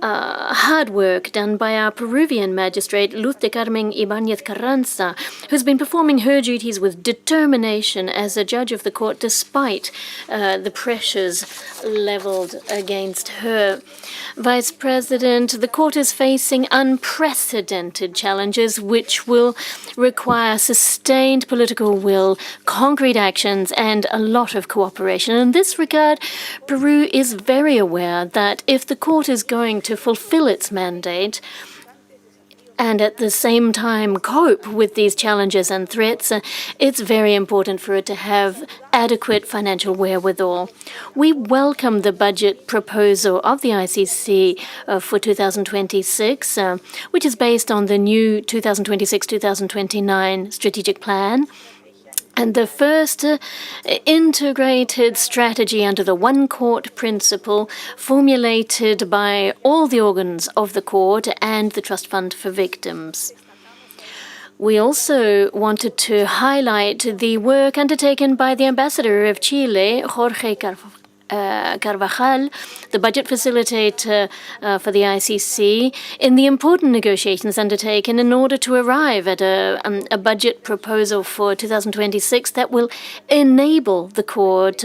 hard work done by our Peruvian magistrate, Luz de Carmen Ibañez Carranza, who's been performing her duties with determination as a judge of the court despite the pressures leveled against her. Vice President, the court is facing unprecedented challenges which will require sustained political will, concrete actions, and a lot of cooperation. In this regard, Peru is very aware that if the court is going to fulfill its mandate and at the same time cope with these challenges and threats, it's very important for it to have adequate financial wherewithal. We welcome the budget proposal of the ICC for 2026, which is based on the new 2026-2029 strategic plan, and the first integrated strategy under the one court principle formulated by all the organs of the court and the Trust Fund for Victims. We also wanted to highlight the work undertaken by the ambassador of Chile, Jorge Carvajal, the budget facilitator for the ICC, in the important negotiations undertaken in order to arrive at a budget proposal for 2026 that will enable the court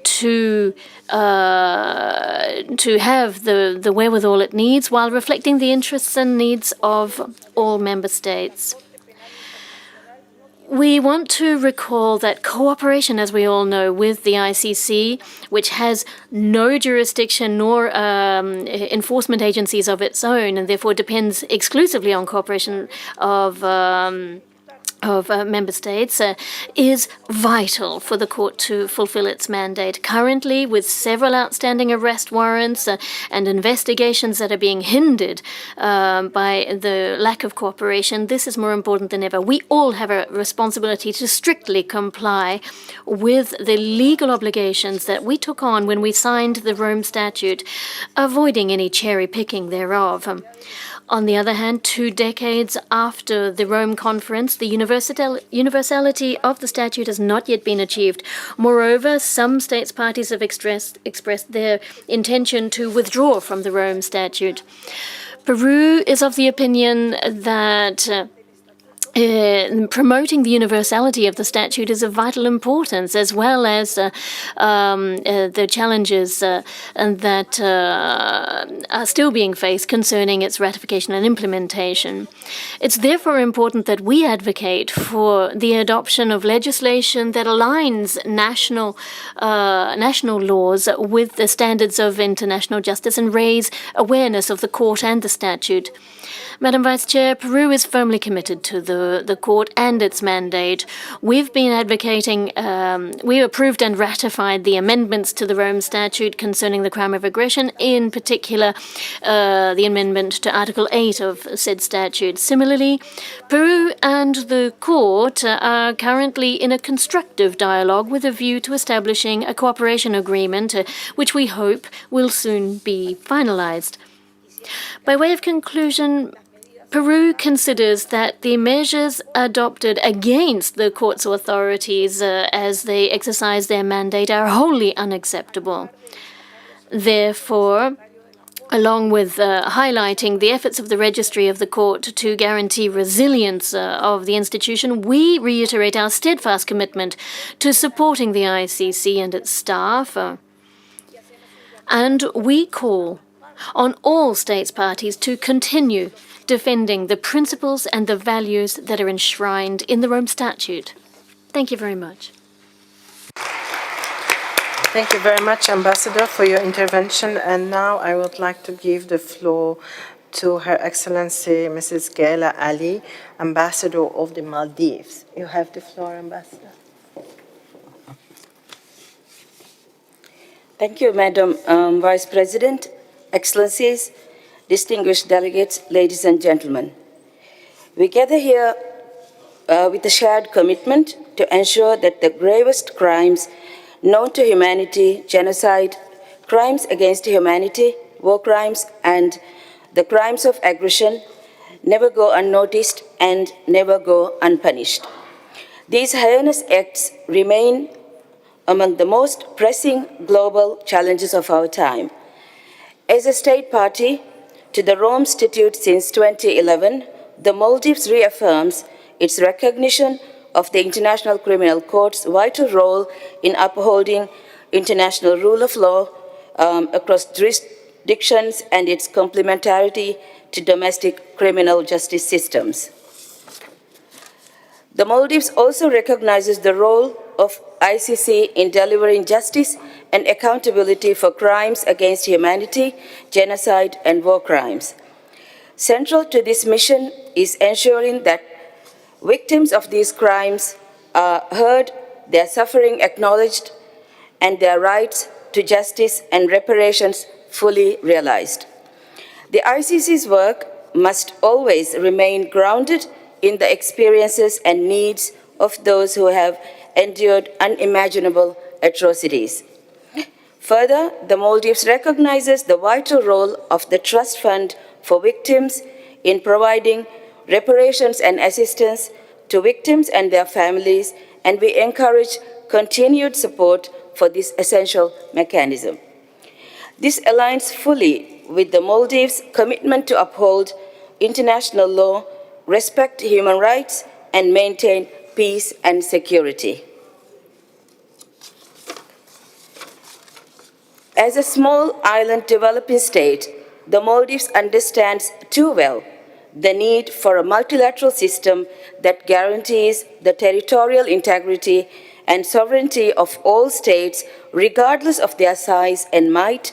to have the wherewithal it needs while reflecting the interests and needs of all member states. We want to recall that cooperation, as we all know, with the ICC, which has no jurisdiction nor enforcement agencies of its own, and therefore depends exclusively on cooperation of member states, is vital for the court to fulfill its mandate. Currently, with several outstanding arrest warrants and investigations that are being hindered by the lack of cooperation, this is more important than ever. We all have a responsibility to strictly comply with the legal obligations that we took on when we signed the Rome Statute, avoiding any cherry picking thereof. On the other hand, 2 decades after the Rome Conference, the universality of the statute has not yet been achieved. Moreover, some states parties have expressed their intention to withdraw from the Rome Statute. Peru is of the opinion that promoting the universality of the statute is of vital importance, as well as the challenges that are still being faced concerning its ratification and implementation. It's therefore important that we advocate for the adoption of legislation that aligns national laws with the standards of international justice and raise awareness of the court and the statute. Madam Vice Chair, Peru is firmly committed to the court and its mandate. We've been advocating, we approved and ratified the amendments to the Rome Statute concerning the crime of aggression, in particular the amendment to Article 8 of said statute. Similarly, Peru and the court are currently in a constructive dialogue with a view to establishing a cooperation agreement, which we hope will soon be finalized. By way of conclusion, Peru considers that the measures adopted against the court's authorities as they exercise their mandate are wholly unacceptable. Therefore, along with highlighting the efforts of the registry of the court to guarantee resilience of the institution, we reiterate our steadfast commitment to supporting the ICC and its staff. And we call on all states parties to continue defending the principles and the values that are enshrined in the Rome Statute. Thank you very much. Thank you very much, Ambassador, for your intervention. And now I would like to give the floor to Her Excellency Mrs. Gaila Ali, Ambassador of the Maldives. You have the floor, Ambassador. Thank you, Madam Vice President, Excellencies, distinguished delegates, ladies and gentlemen. We gather here with a shared commitment to ensure that the gravest crimes known to humanity, genocide, crimes against humanity, war crimes, and the crimes of aggression never go unnoticed and never go unpunished. These heinous acts remain among the most pressing global challenges of our time. As a state party to the Rome Statute since 2011, the Maldives reaffirms its recognition of the International Criminal Court's vital role in upholding international rule of law across jurisdictions and its complementarity to domestic criminal justice systems. The Maldives also recognizes the role of ICC in delivering justice and accountability for crimes against humanity, genocide, and war crimes. Central to this mission is ensuring that victims of these crimes are heard, their suffering acknowledged, and their rights to justice and reparations fully realized. The ICC's work must always remain grounded in the experiences and needs of those who have endured unimaginable atrocities. Further, the Maldives recognizes the vital role of the Trust Fund for Victims in providing reparations and assistance to victims and their families, and we encourage continued support for this essential mechanism. This aligns fully with the Maldives' commitment to uphold international law, respect human rights, and maintain peace and security. As a small island developing state, the Maldives understands too well the need for a multilateral system that guarantees the territorial integrity and sovereignty of all states, regardless of their size and might,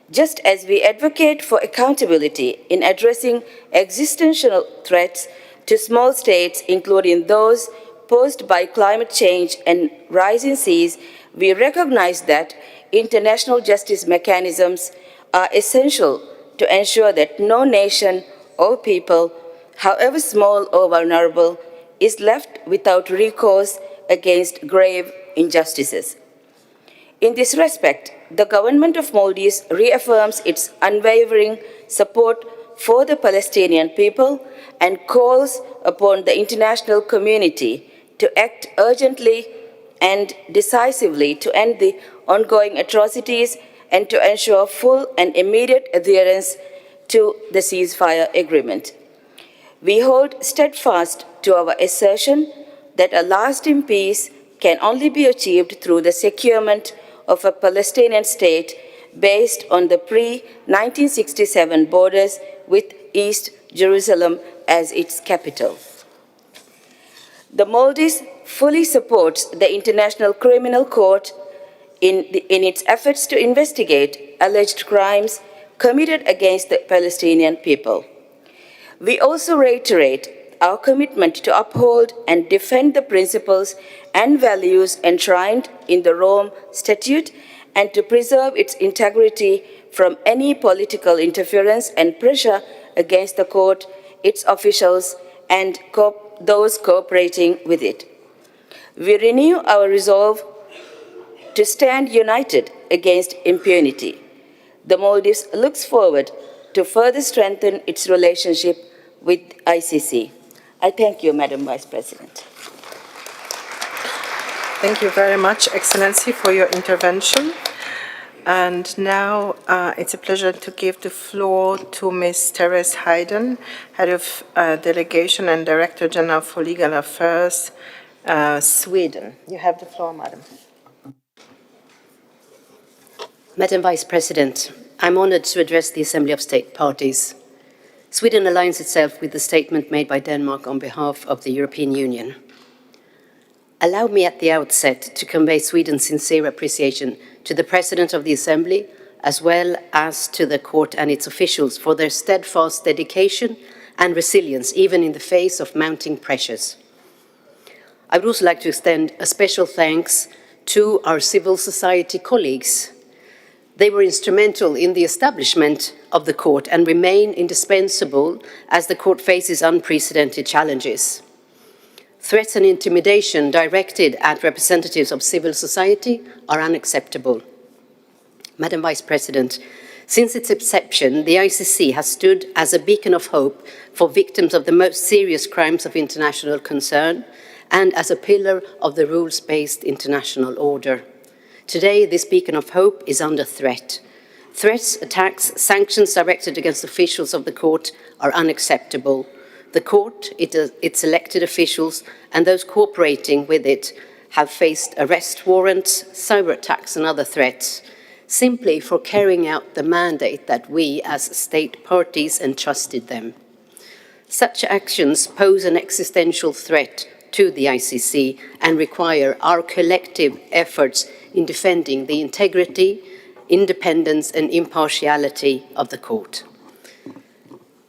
just as we advocate for accountability in addressing existential threats to small states, including those posed by climate change and rising seas, we recognize that international justice mechanisms are essential to ensure that no nation or people, however small or vulnerable, is left without recourse against grave injustices. In this respect, the government of Maldives reaffirms its unwavering support for the Palestinian people and calls upon the international community to act urgently and decisively to end the ongoing atrocities and to ensure full and immediate adherence to the ceasefire agreement. We hold steadfast to our assertion that a lasting peace can only be achieved through the securement of a Palestinian state based on the pre-1967 borders with East Jerusalem as its capital. The Maldives fully supports the International Criminal Court in its efforts to investigate alleged crimes committed against the Palestinian people. We also reiterate our commitment to uphold and defend the principles and values enshrined in the Rome Statute and to preserve its integrity from any political interference and pressure against the court, its officials, and those cooperating with it. We renew our resolve to stand united against impunity. The Maldives looks forward to further strengthen its relationship with ICC. I thank you, Madam Vice President. Thank you very much, Excellency, for your intervention. And now it's a pleasure to give the floor to Ms. Therese Hayden, Head of Delegation and Director General for Legal Affairs, Sweden. You have the floor, Madam. Madam Vice President, I'm honored to address the Assembly of State Parties. Sweden aligns itself with the statement made by Denmark on behalf of the European Union. Allow me at the outset to convey Sweden's sincere appreciation to the President of the Assembly, as well as to the Court and its officials for their steadfast dedication and resilience, even in the face of mounting pressures. I would also like to extend a special thanks to our civil society colleagues. They were instrumental in the establishment of the court and remain indispensable as the court faces unprecedented challenges. Threats and intimidation directed at representatives of civil society are unacceptable. Madam Vice President, since its inception, the ICC has stood as a beacon of hope for victims of the most serious crimes of international concern and as a pillar of the rules-based international order. Today, this beacon of hope is under threat. Threats, attacks, sanctions directed against officials of the court are unacceptable. The court, its elected officials, and those cooperating with it have faced arrest warrants, cyber attacks, and other threats, simply for carrying out the mandate that we, as state parties, entrusted them. Such actions pose an existential threat to the ICC and require our collective efforts in defending the integrity, independence, and impartiality of the court.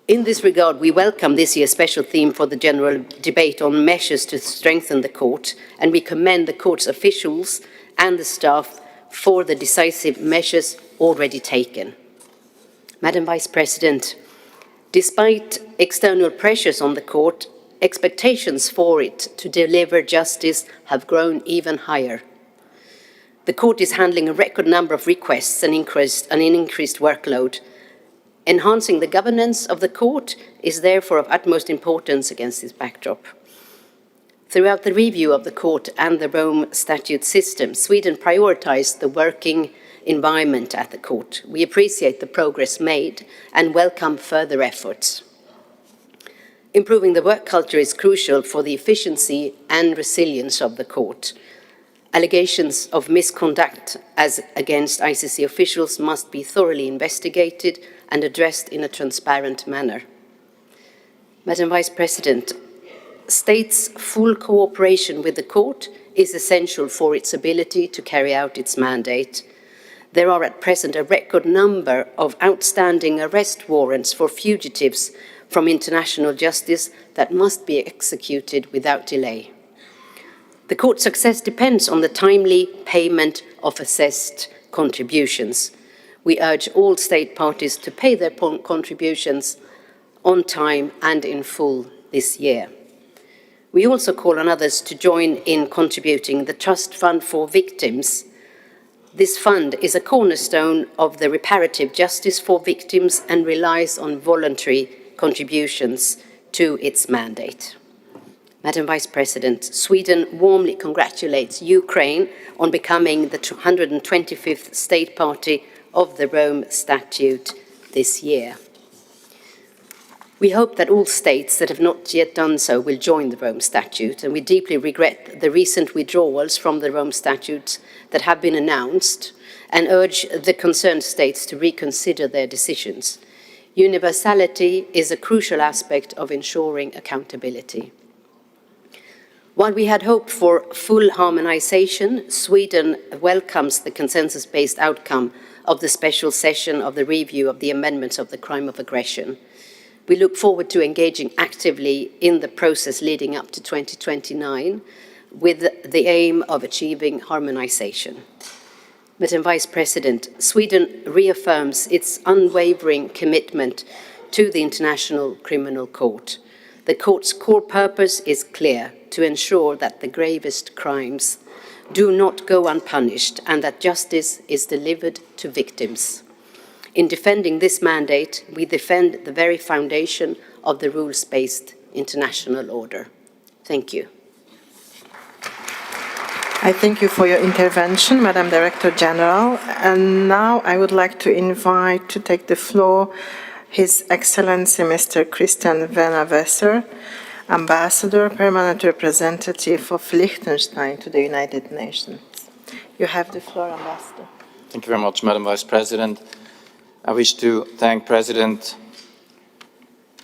In this regard, we welcome this year's special theme for the general debate on measures to strengthen the court, and we commend the court's officials and the staff for the decisive measures already taken. Madam Vice President, despite external pressures on the court, expectations for it to deliver justice have grown even higher. The court is handling a record number of requests and an increased workload. Enhancing the governance of the court is therefore of utmost importance against this backdrop. Throughout the review of the court and the Rome Statute system, Sweden prioritized the working environment at the court. We appreciate the progress made and welcome further efforts. Improving the work culture is crucial for the efficiency and resilience of the court. Allegations of misconduct as against ICC officials must be thoroughly investigated and addressed in a transparent manner. Madam Vice President, states' full cooperation with the court is essential for its ability to carry out its mandate. There are at present a record number of outstanding arrest warrants for fugitives from international justice that must be executed without delay. The court's success depends on the timely payment of assessed contributions. We urge all state parties to pay their contributions on time and in full this year. We also call on others to join in contributing the Trust Fund for Victims. This fund is a cornerstone of the reparative justice for victims and relies on voluntary contributions to its mandate. Madam Vice President, Sweden warmly congratulates Ukraine on becoming the 125th state party of the Rome Statute this year. We hope that all states that have not yet done so will join the Rome Statute, and we deeply regret the recent withdrawals from the Rome Statute that have been announced and urge the concerned states to reconsider their decisions. Universality is a crucial aspect of ensuring accountability. While we had hoped for full harmonization, Sweden welcomes the consensus-based outcome of the special session of the review of the amendments of the crime of aggression. We look forward to engaging actively in the process leading up to 2029 with the aim of achieving harmonization. Madam Vice President, Sweden reaffirms its unwavering commitment to the International Criminal Court. The court's core purpose is clear: to ensure that the gravest crimes do not go unpunished and that justice is delivered to victims. In defending this mandate, we defend the very foundation of the rules-based international order. Thank you. I thank you for your intervention, Madam Director General. And now I would like to invite to take the floor His Excellency Mr. Christian Werner-Wesser, Ambassador, Permanent Representative of Liechtenstein to the United Nations. You have the floor, Ambassador. Thank you very much, Madam Vice President. I wish to thank President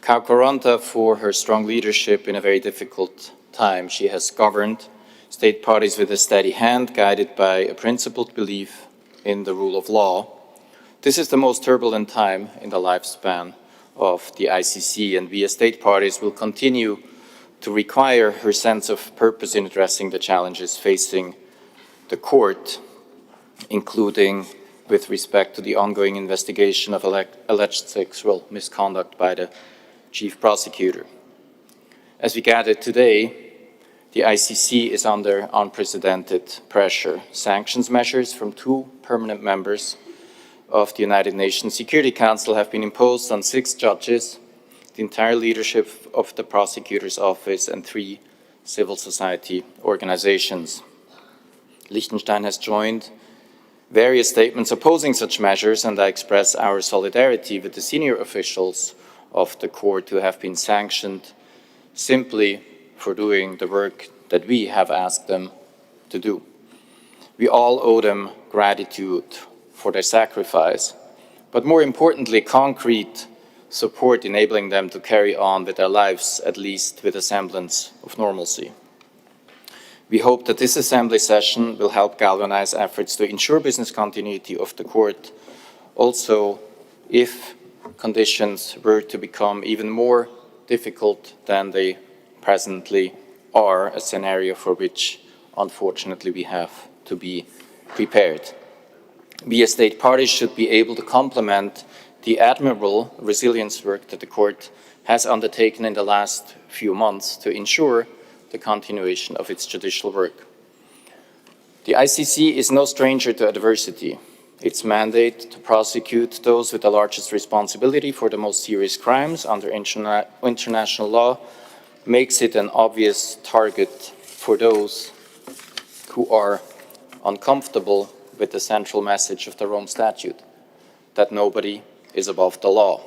Kaukoranta for her strong leadership in a very difficult time. She has governed state parties with a steady hand, guided by a principled belief in the rule of law. This is the most turbulent time in the lifespan of the ICC, and we as state parties will continue to require her sense of purpose in addressing the challenges facing the court, including with respect to the ongoing investigation of alleged sexual misconduct by the chief prosecutor. As we gathered today, the ICC is under unprecedented pressure. Sanctions measures from 2 permanent members of the United Nations Security Council have been imposed on 6 judges, the entire leadership of the prosecutor's office, and 3 civil society organizations. Liechtenstein has joined various statements opposing such measures, and I express our solidarity with the senior officials of the court who have been sanctioned simply for doing the work that we have asked them to do. We all owe them gratitude for their sacrifice, but more importantly, concrete support enabling them to carry on with their lives, at least with a semblance of normalcy. We hope that this assembly session will help galvanize efforts to ensure business continuity of the court. Also, if conditions were to become even more difficult than they presently are, a scenario for which, unfortunately, we have to be prepared. We as state parties should be able to complement the admirable resilience work that the court has undertaken in the last few months to ensure the continuation of its judicial work. The ICC is no stranger to adversity. Its mandate to prosecute those with the largest responsibility for the most serious crimes under international law makes it an obvious target for those who are uncomfortable with the central message of the Rome Statute, that nobody is above the law.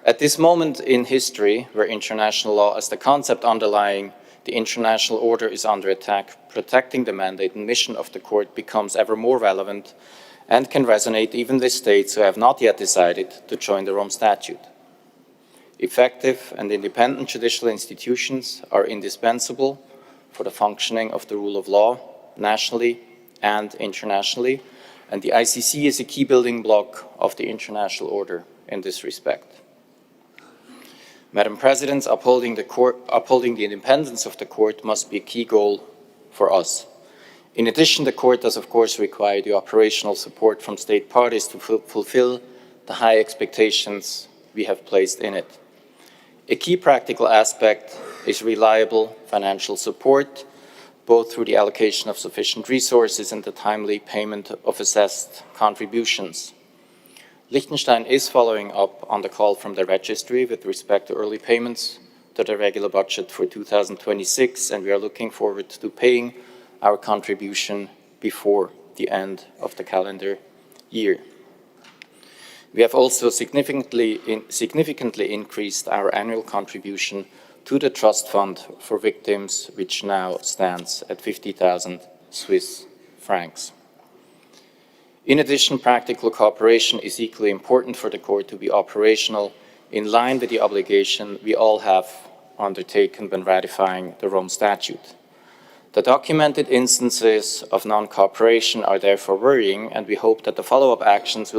At this moment in history, where international law as the concept underlying the international order is under attack, protecting the mandate and mission of the court becomes ever more relevant and can resonate even with states who have not yet decided to join the Rome Statute. Effective and independent judicial institutions are indispensable for the functioning of the rule of law, nationally and internationally, and the ICC is a key building block of the international order in this respect. Madam President, upholding the independence of the court must be a key goal for us. In addition, the court does of course require the operational support from state parties to fulfill the high expectations we have placed in it. A key practical aspect is reliable financial support, both through the allocation of sufficient resources and the timely payment of assessed contributions. Liechtenstein is following up on the call from the registry with respect to early payments to the regular budget for 2026, and we are looking forward to paying our contribution before the end of the calendar year. We have also significantly increased our annual contribution to the Trust Fund for Victims, which now stands at 50,000 Swiss francs. In addition, practical cooperation is equally important for the court to be operational in line with the obligation we all have undertaken when ratifying the Rome Statute. The documented instances of non-cooperation are therefore worrying, and we hope that the follow-up actions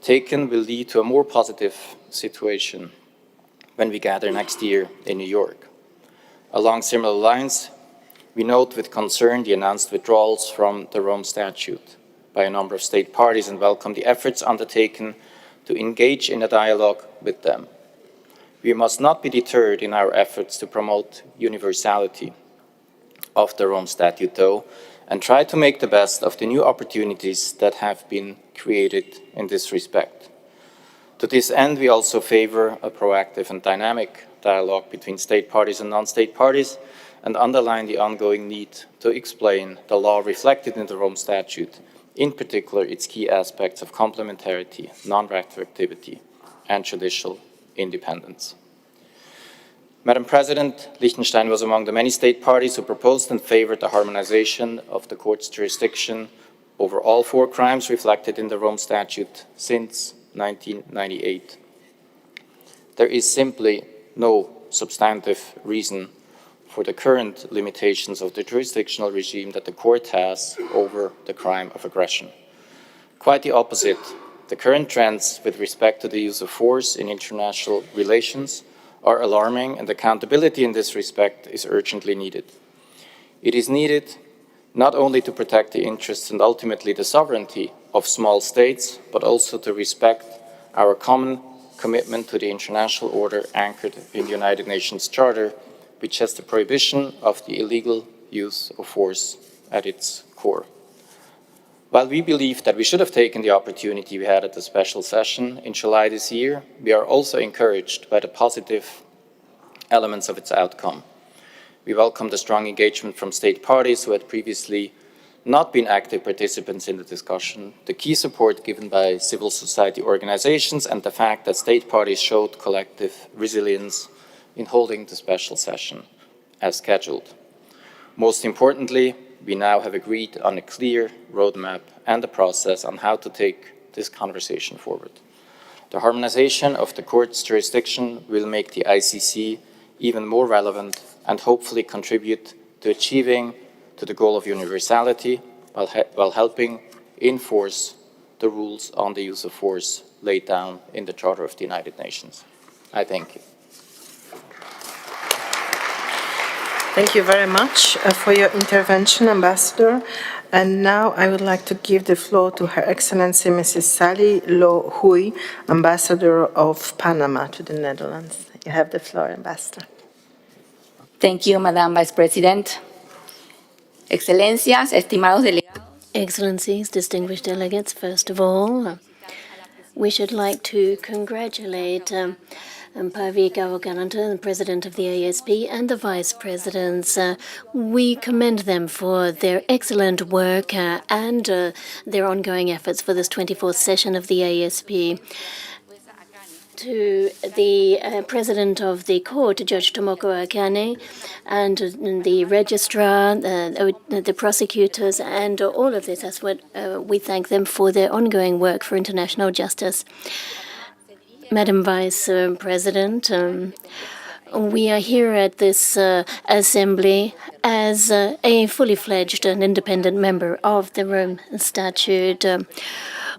taken will lead to a more positive situation when we gather next year in New York. Along similar lines, we note with concern the announced withdrawals from the Rome Statute by a number of state parties and welcome the efforts undertaken to engage in a dialogue with them. We must not be deterred in our efforts to promote universality of the Rome Statute, though, and try to make the best of the new opportunities that have been created in this respect. To this end, we also favor a proactive and dynamic dialogue between state parties and non-state parties and underline the ongoing need to explain the law reflected in the Rome Statute, in particular its key aspects of complementarity, non-retroactivity, and judicial independence. Madam President, Liechtenstein was among the many state parties who proposed and favored the harmonization of the court's jurisdiction over all 4 crimes reflected in the Rome Statute since 1998. There is simply no substantive reason for the current limitations of the jurisdictional regime that the court has over the crime of aggression. Quite the opposite, the current trends with respect to the use of force in international relations are alarming, and accountability in this respect is urgently needed. It is needed not only to protect the interests and ultimately the sovereignty of small states, but also to respect our common commitment to the international order anchored in the United Nations Charter, which has the prohibition of the illegal use of force at its core. While we believe that we should have taken the opportunity we had at the special session in July this year, we are also encouraged by the positive elements of its outcome. We welcome the strong engagement from state parties who had previously not been active participants in the discussion, the key support given by civil society organizations, and the fact that state parties showed collective resilience in holding the special session as scheduled. Most importantly, we now have agreed on a clear roadmap and a process on how to take this conversation forward. The harmonization of the court's jurisdiction will make the ICC even more relevant and hopefully contribute to achieving the goal of universality while helping enforce the rules on the use of force laid down in the Charter of the United Nations. I thank you. Thank you very much for your intervention, Ambassador. And now I would like to give the floor to Her Excellency Mrs. Sally Lo Hui, Ambassador of Panama to the Netherlands. You have the floor, Ambassador. Thank you, Madam Vice President. Excelencias, estimados delegados. Excellencies, distinguished delegates, first of all, we should like to congratulate Pavi Gavagananta, the President of the ASP, and the Vice Presidents. We commend them for their excellent work and their ongoing efforts for this 24th session of the ASP. To the President of the Court, Judge Tomoko Akane, and the Registrar, the prosecutors, and all of this, that's what we thank them for their ongoing work for international justice. Madam Vice President, we are here at this assembly as a fully fledged and independent member of the Rome Statute.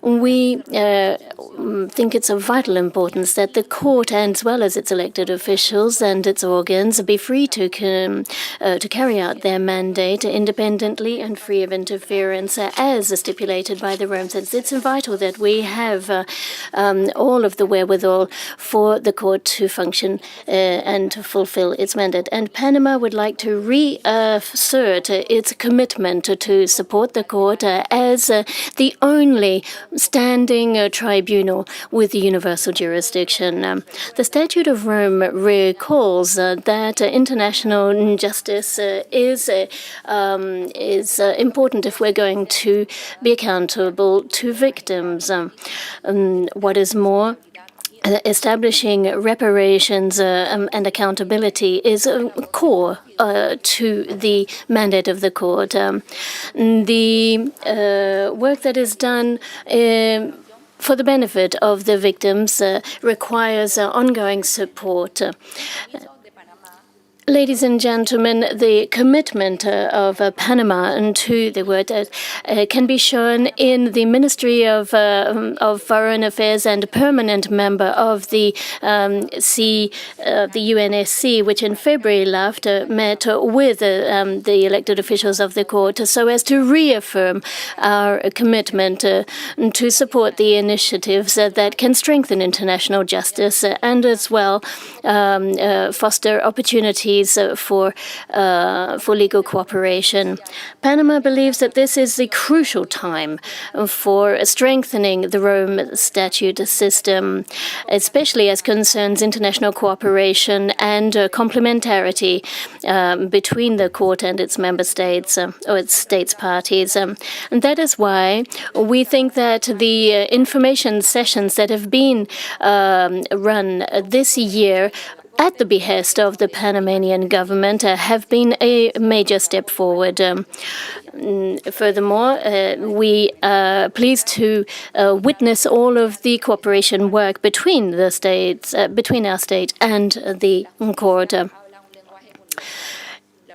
We think it's of vital importance that the court, as well as its elected officials and its organs, be free to carry out their mandate independently and free of interference, as stipulated by the Rome Statute. It's vital that we have all of the wherewithal for the court to function and to fulfill its mandate. And Panama would like to reassert its commitment to support the court as the only standing tribunal with universal jurisdiction. The Statute of Rome recalls that international justice is important if we're going to be accountable to victims. What is more, establishing reparations and accountability is core to the mandate of the court. The work that is done for the benefit of the victims requires ongoing support. Ladies and gentlemen, the commitment of Panama to the word can be shown in the Ministry of Foreign Affairs and permanent member of the UNSC, which in February met with the elected officials of the court so as to reaffirm our commitment to support the initiatives that can strengthen international justice and as well foster opportunities for legal cooperation. Panama believes that this is the crucial time for strengthening the Rome Statute system, especially as concerns international cooperation and complementarity between the court and its member states or its states parties. And that is why we think that the information sessions that have been run this year at the behest of the Panamanian government have been a major step forward. Furthermore, we are pleased to witness all of the cooperation work between the states, between our state and the court.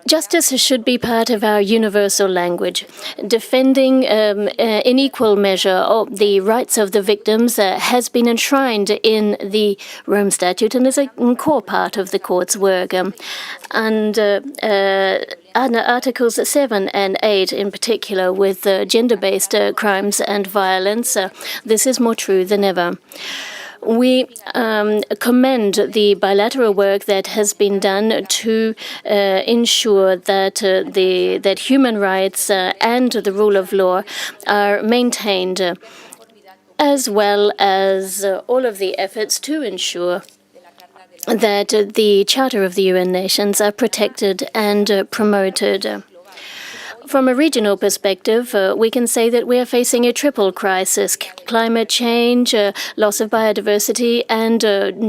Justice should be part of our universal language. Defending in equal measure the rights of the victims has been enshrined in the Rome Statute and is a core part of the court's work. Under Articles 7 and 8 in particular, with gender-based crimes and violence, this is more true than ever. We commend the bilateral work that has been done to ensure that that human rights and the rule of law are maintained, as well as all of the efforts to ensure that the Charter of the UN Nations are protected and promoted. From a regional perspective, we can say that we are facing a triple crisis: climate change, loss of biodiversity, and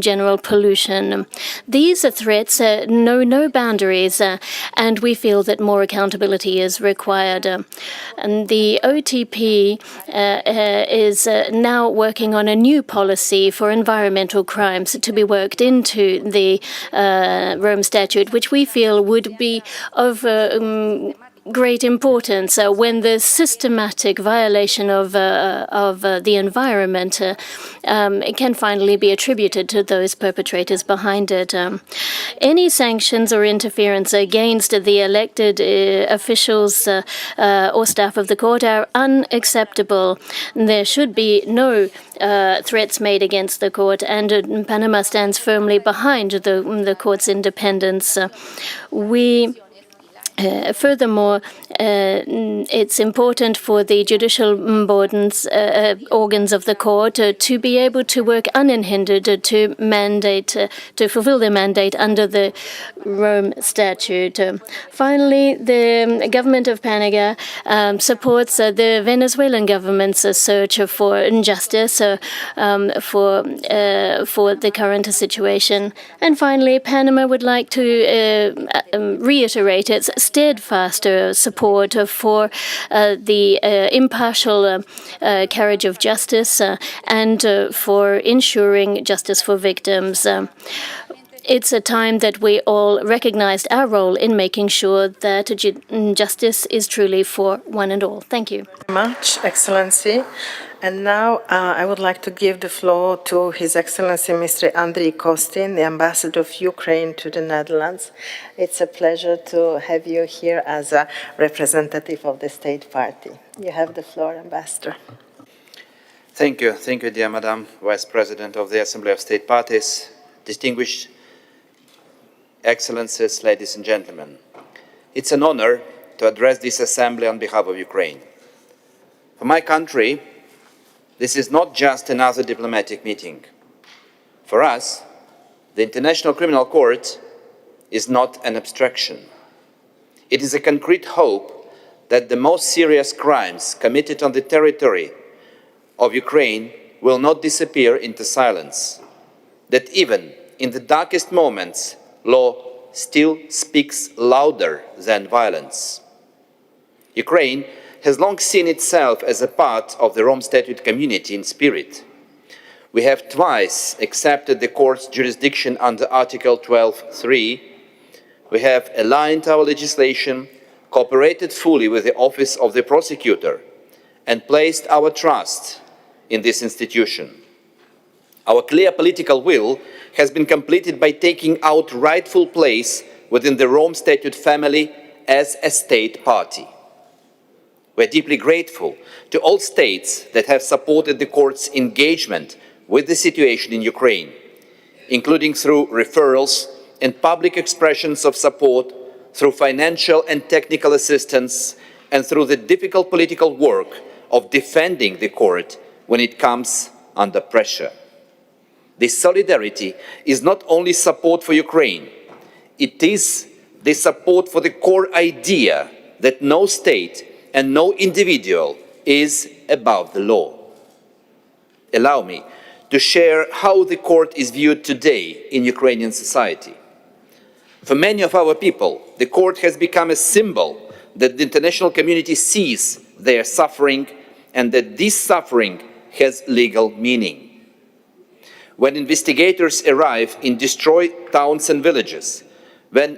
general pollution. These threats know no boundaries, and we feel that more accountability is required. And the OTP is now working on a new policy for environmental crimes to be worked into the Rome Statute, which we feel would be of great importance when the systematic violation of the environment can finally be attributed to those perpetrators behind it. Any sanctions or interference against the elected officials or staff of the court are unacceptable. There should be no threats made against the court, and Panama stands firmly behind the court's independence. Furthermore, it's important for the judicial organs of the court to be able to work unhindered to fulfill their mandate under the Rome Statute. Finally, the government of Panama supports the Venezuelan government's search for justice for the current situation. And finally, Panama would like to reiterate its steadfast support for the impartial carriage of justice and for ensuring justice for victims. It's a time that we all recognized our role in making sure that justice is truly for one and all. Thank you. Much, Excellency. And now I would like to give the floor to His Excellency Mr. Andriy Kostin, the Ambassador of Ukraine to the Netherlands. It's a pleasure to have you here as a representative of the State Party. You have the floor, Ambassador. Thank you, dear Madam Vice President of the Assembly of State Parties, distinguished Excellencies, ladies and gentlemen. It's an honor to address this Assembly on behalf of Ukraine. For my country, this is not just another diplomatic meeting. For us, the International Criminal Court is not an abstraction. It is a concrete hope that the most serious crimes committed on the territory of Ukraine will not disappear into silence, that even in the darkest moments, law still speaks louder than violence. Ukraine has long seen itself as a part of the Rome Statute community in spirit. We have twice accepted the court's jurisdiction under Article 12(3). We have aligned our legislation, cooperated fully with the Office of the Prosecutor, and placed our trust in this institution. Our clear political will has been completed by taking our rightful place within the Rome Statute family as a state party. We are deeply grateful to all states that have supported the court's engagement with the situation in Ukraine, including through referrals and public expressions of support, through financial and technical assistance, and through the difficult political work of defending the court when it comes under pressure. This solidarity is not only support for Ukraine, it is the support for the core idea that no state and no individual is above the law. Allow me to share how the court is viewed today in Ukrainian society. For many of our people, the court has become a symbol that the international community sees their suffering and that this suffering has legal meaning. When investigators arrive in destroyed towns and villages, when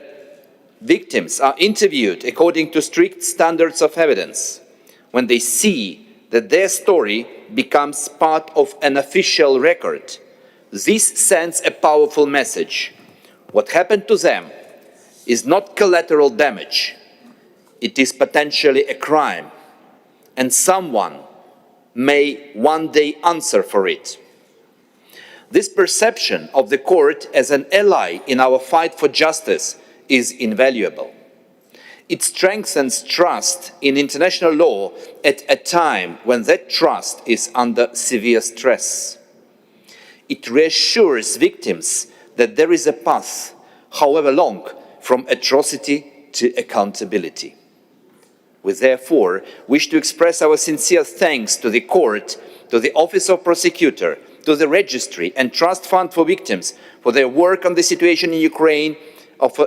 victims are interviewed according to strict standards of evidence, when they see that their story becomes part of an official record, this sends a powerful message. What happened to them is not collateral damage. It is potentially a crime, and someone may one day answer for it. This perception of the court as an ally in our fight for justice is invaluable. It strengthens trust in international law at a time when that trust is under severe stress. It reassures victims that there is a path, however long, from atrocity to accountability. We therefore wish to express our sincere thanks to the court, to the Office of Prosecutor, to the Registry and Trust Fund for Victims for their work on the situation in Ukraine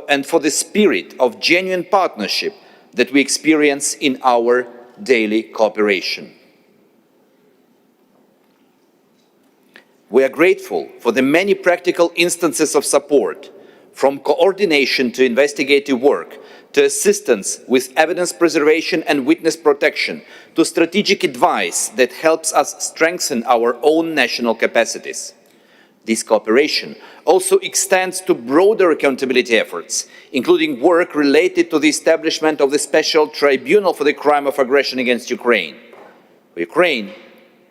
and for the spirit of genuine partnership that we experience in our daily cooperation. We are grateful for the many practical instances of support, from coordination to investigative work, to assistance with evidence preservation and witness protection, to strategic advice that helps us strengthen our own national capacities. This cooperation also extends to broader accountability efforts, including work related to the establishment of the Special Tribunal for the Crime of Aggression against Ukraine. For Ukraine,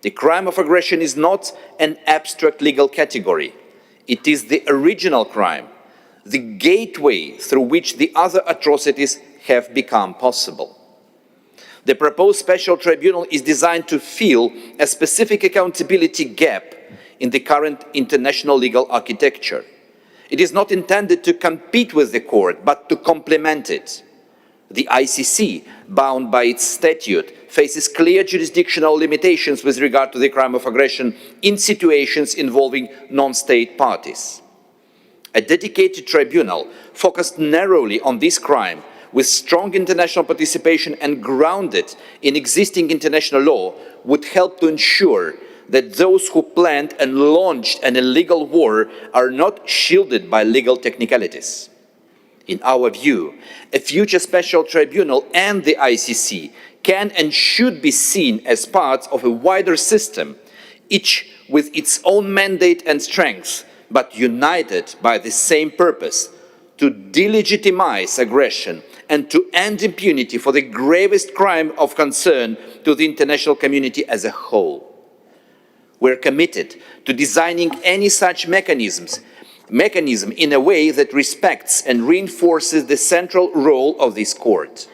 the crime of aggression is not an abstract legal category. It is the original crime, the gateway through which the other atrocities have become possible. The proposed special tribunal is designed to fill a specific accountability gap in the current international legal architecture. It is not intended to compete with the court, but to complement it. The ICC, bound by its statute, faces clear jurisdictional limitations with regard to the crime of aggression in situations involving non-state parties. A dedicated tribunal focused narrowly on this crime with strong international participation and grounded in existing international law, would help to ensure that those who planned and launched an illegal war are not shielded by legal technicalities. In our view, a future special tribunal and the ICC can and should be seen as parts of a wider system, each with its own mandate and strengths, but united by the same purpose: to delegitimize aggression and to end impunity for the gravest crime of concern to the international community as a whole. We're committed to designing any such mechanism in a way that respects and reinforces the central role of this court.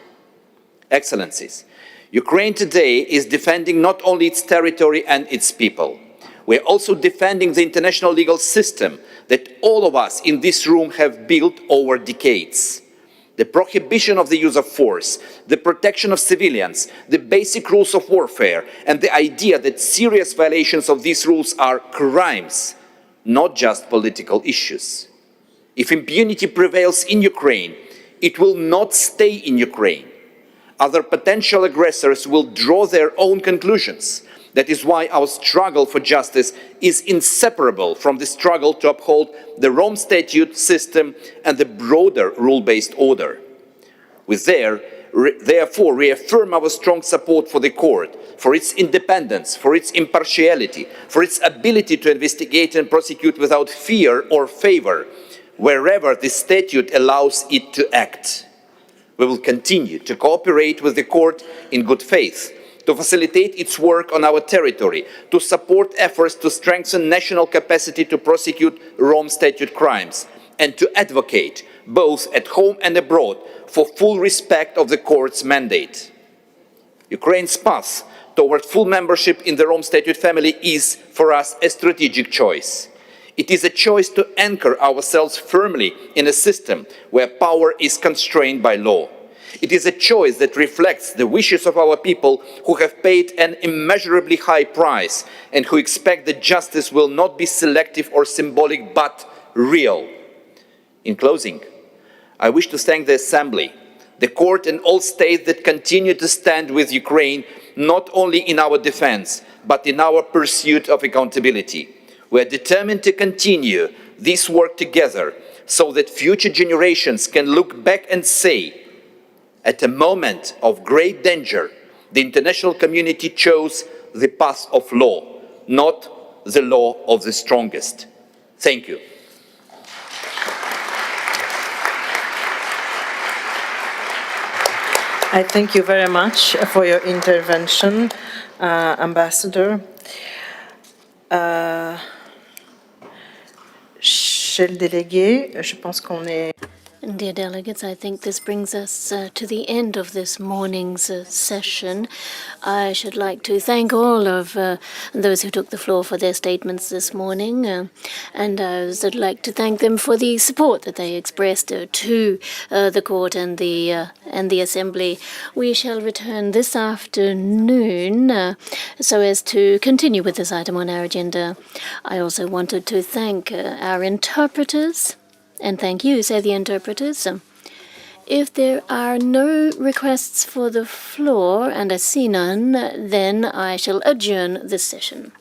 Excellencies, Ukraine today is defending not only its territory and its people. We are also defending the international legal system that all of us in this room have built over decades. The prohibition of the use of force, the protection of civilians, the basic rules of warfare, and the idea that serious violations of these rules are crimes, not just political issues. If impunity prevails in Ukraine, it will not stay in Ukraine. Other potential aggressors will draw their own conclusions. That is why our struggle for justice is inseparable from the struggle to uphold the Rome Statute system and the broader rule-based order. We therefore reaffirm our strong support for the court, for its independence, for its impartiality, for its ability to investigate and prosecute without fear or favor, wherever the statute allows it to act. We will continue to cooperate with the court in good faith, to facilitate its work on our territory, to support efforts to strengthen national capacity to prosecute Rome Statute crimes, and to advocate, both at home and abroad, for full respect of the court's mandate. Ukraine's path toward full membership in the Rome Statute family is, for us, a strategic choice. It is a choice to anchor ourselves firmly in a system where power is constrained by law. It is a choice that reflects the wishes of our people who have paid an immeasurably high price and who expect that justice will not be selective or symbolic but real. In closing, I wish to thank the Assembly, the Court and all states that continue to stand with Ukraine not only in our defense but in our pursuit of accountability. We are determined to continue this work together so that future generations can look back and say, at a moment of great danger, the international community chose the path of law, not the law of the strongest. Thank you. I thank you very much for your intervention, Ambassador. Chez le délégué, je pense qu'on est... Dear delegates, I think this brings us to the end of this morning's session. I should like to thank all of those who took the floor for their statements this morning, and I would like to thank them for the support that they expressed to the court and the Assembly. We shall return this afternoon so as to continue with this item on our agenda. I also wanted to thank our interpreters. And thank you, say the interpreters. If there are no requests for the floor, and I see none, then I shall adjourn this session.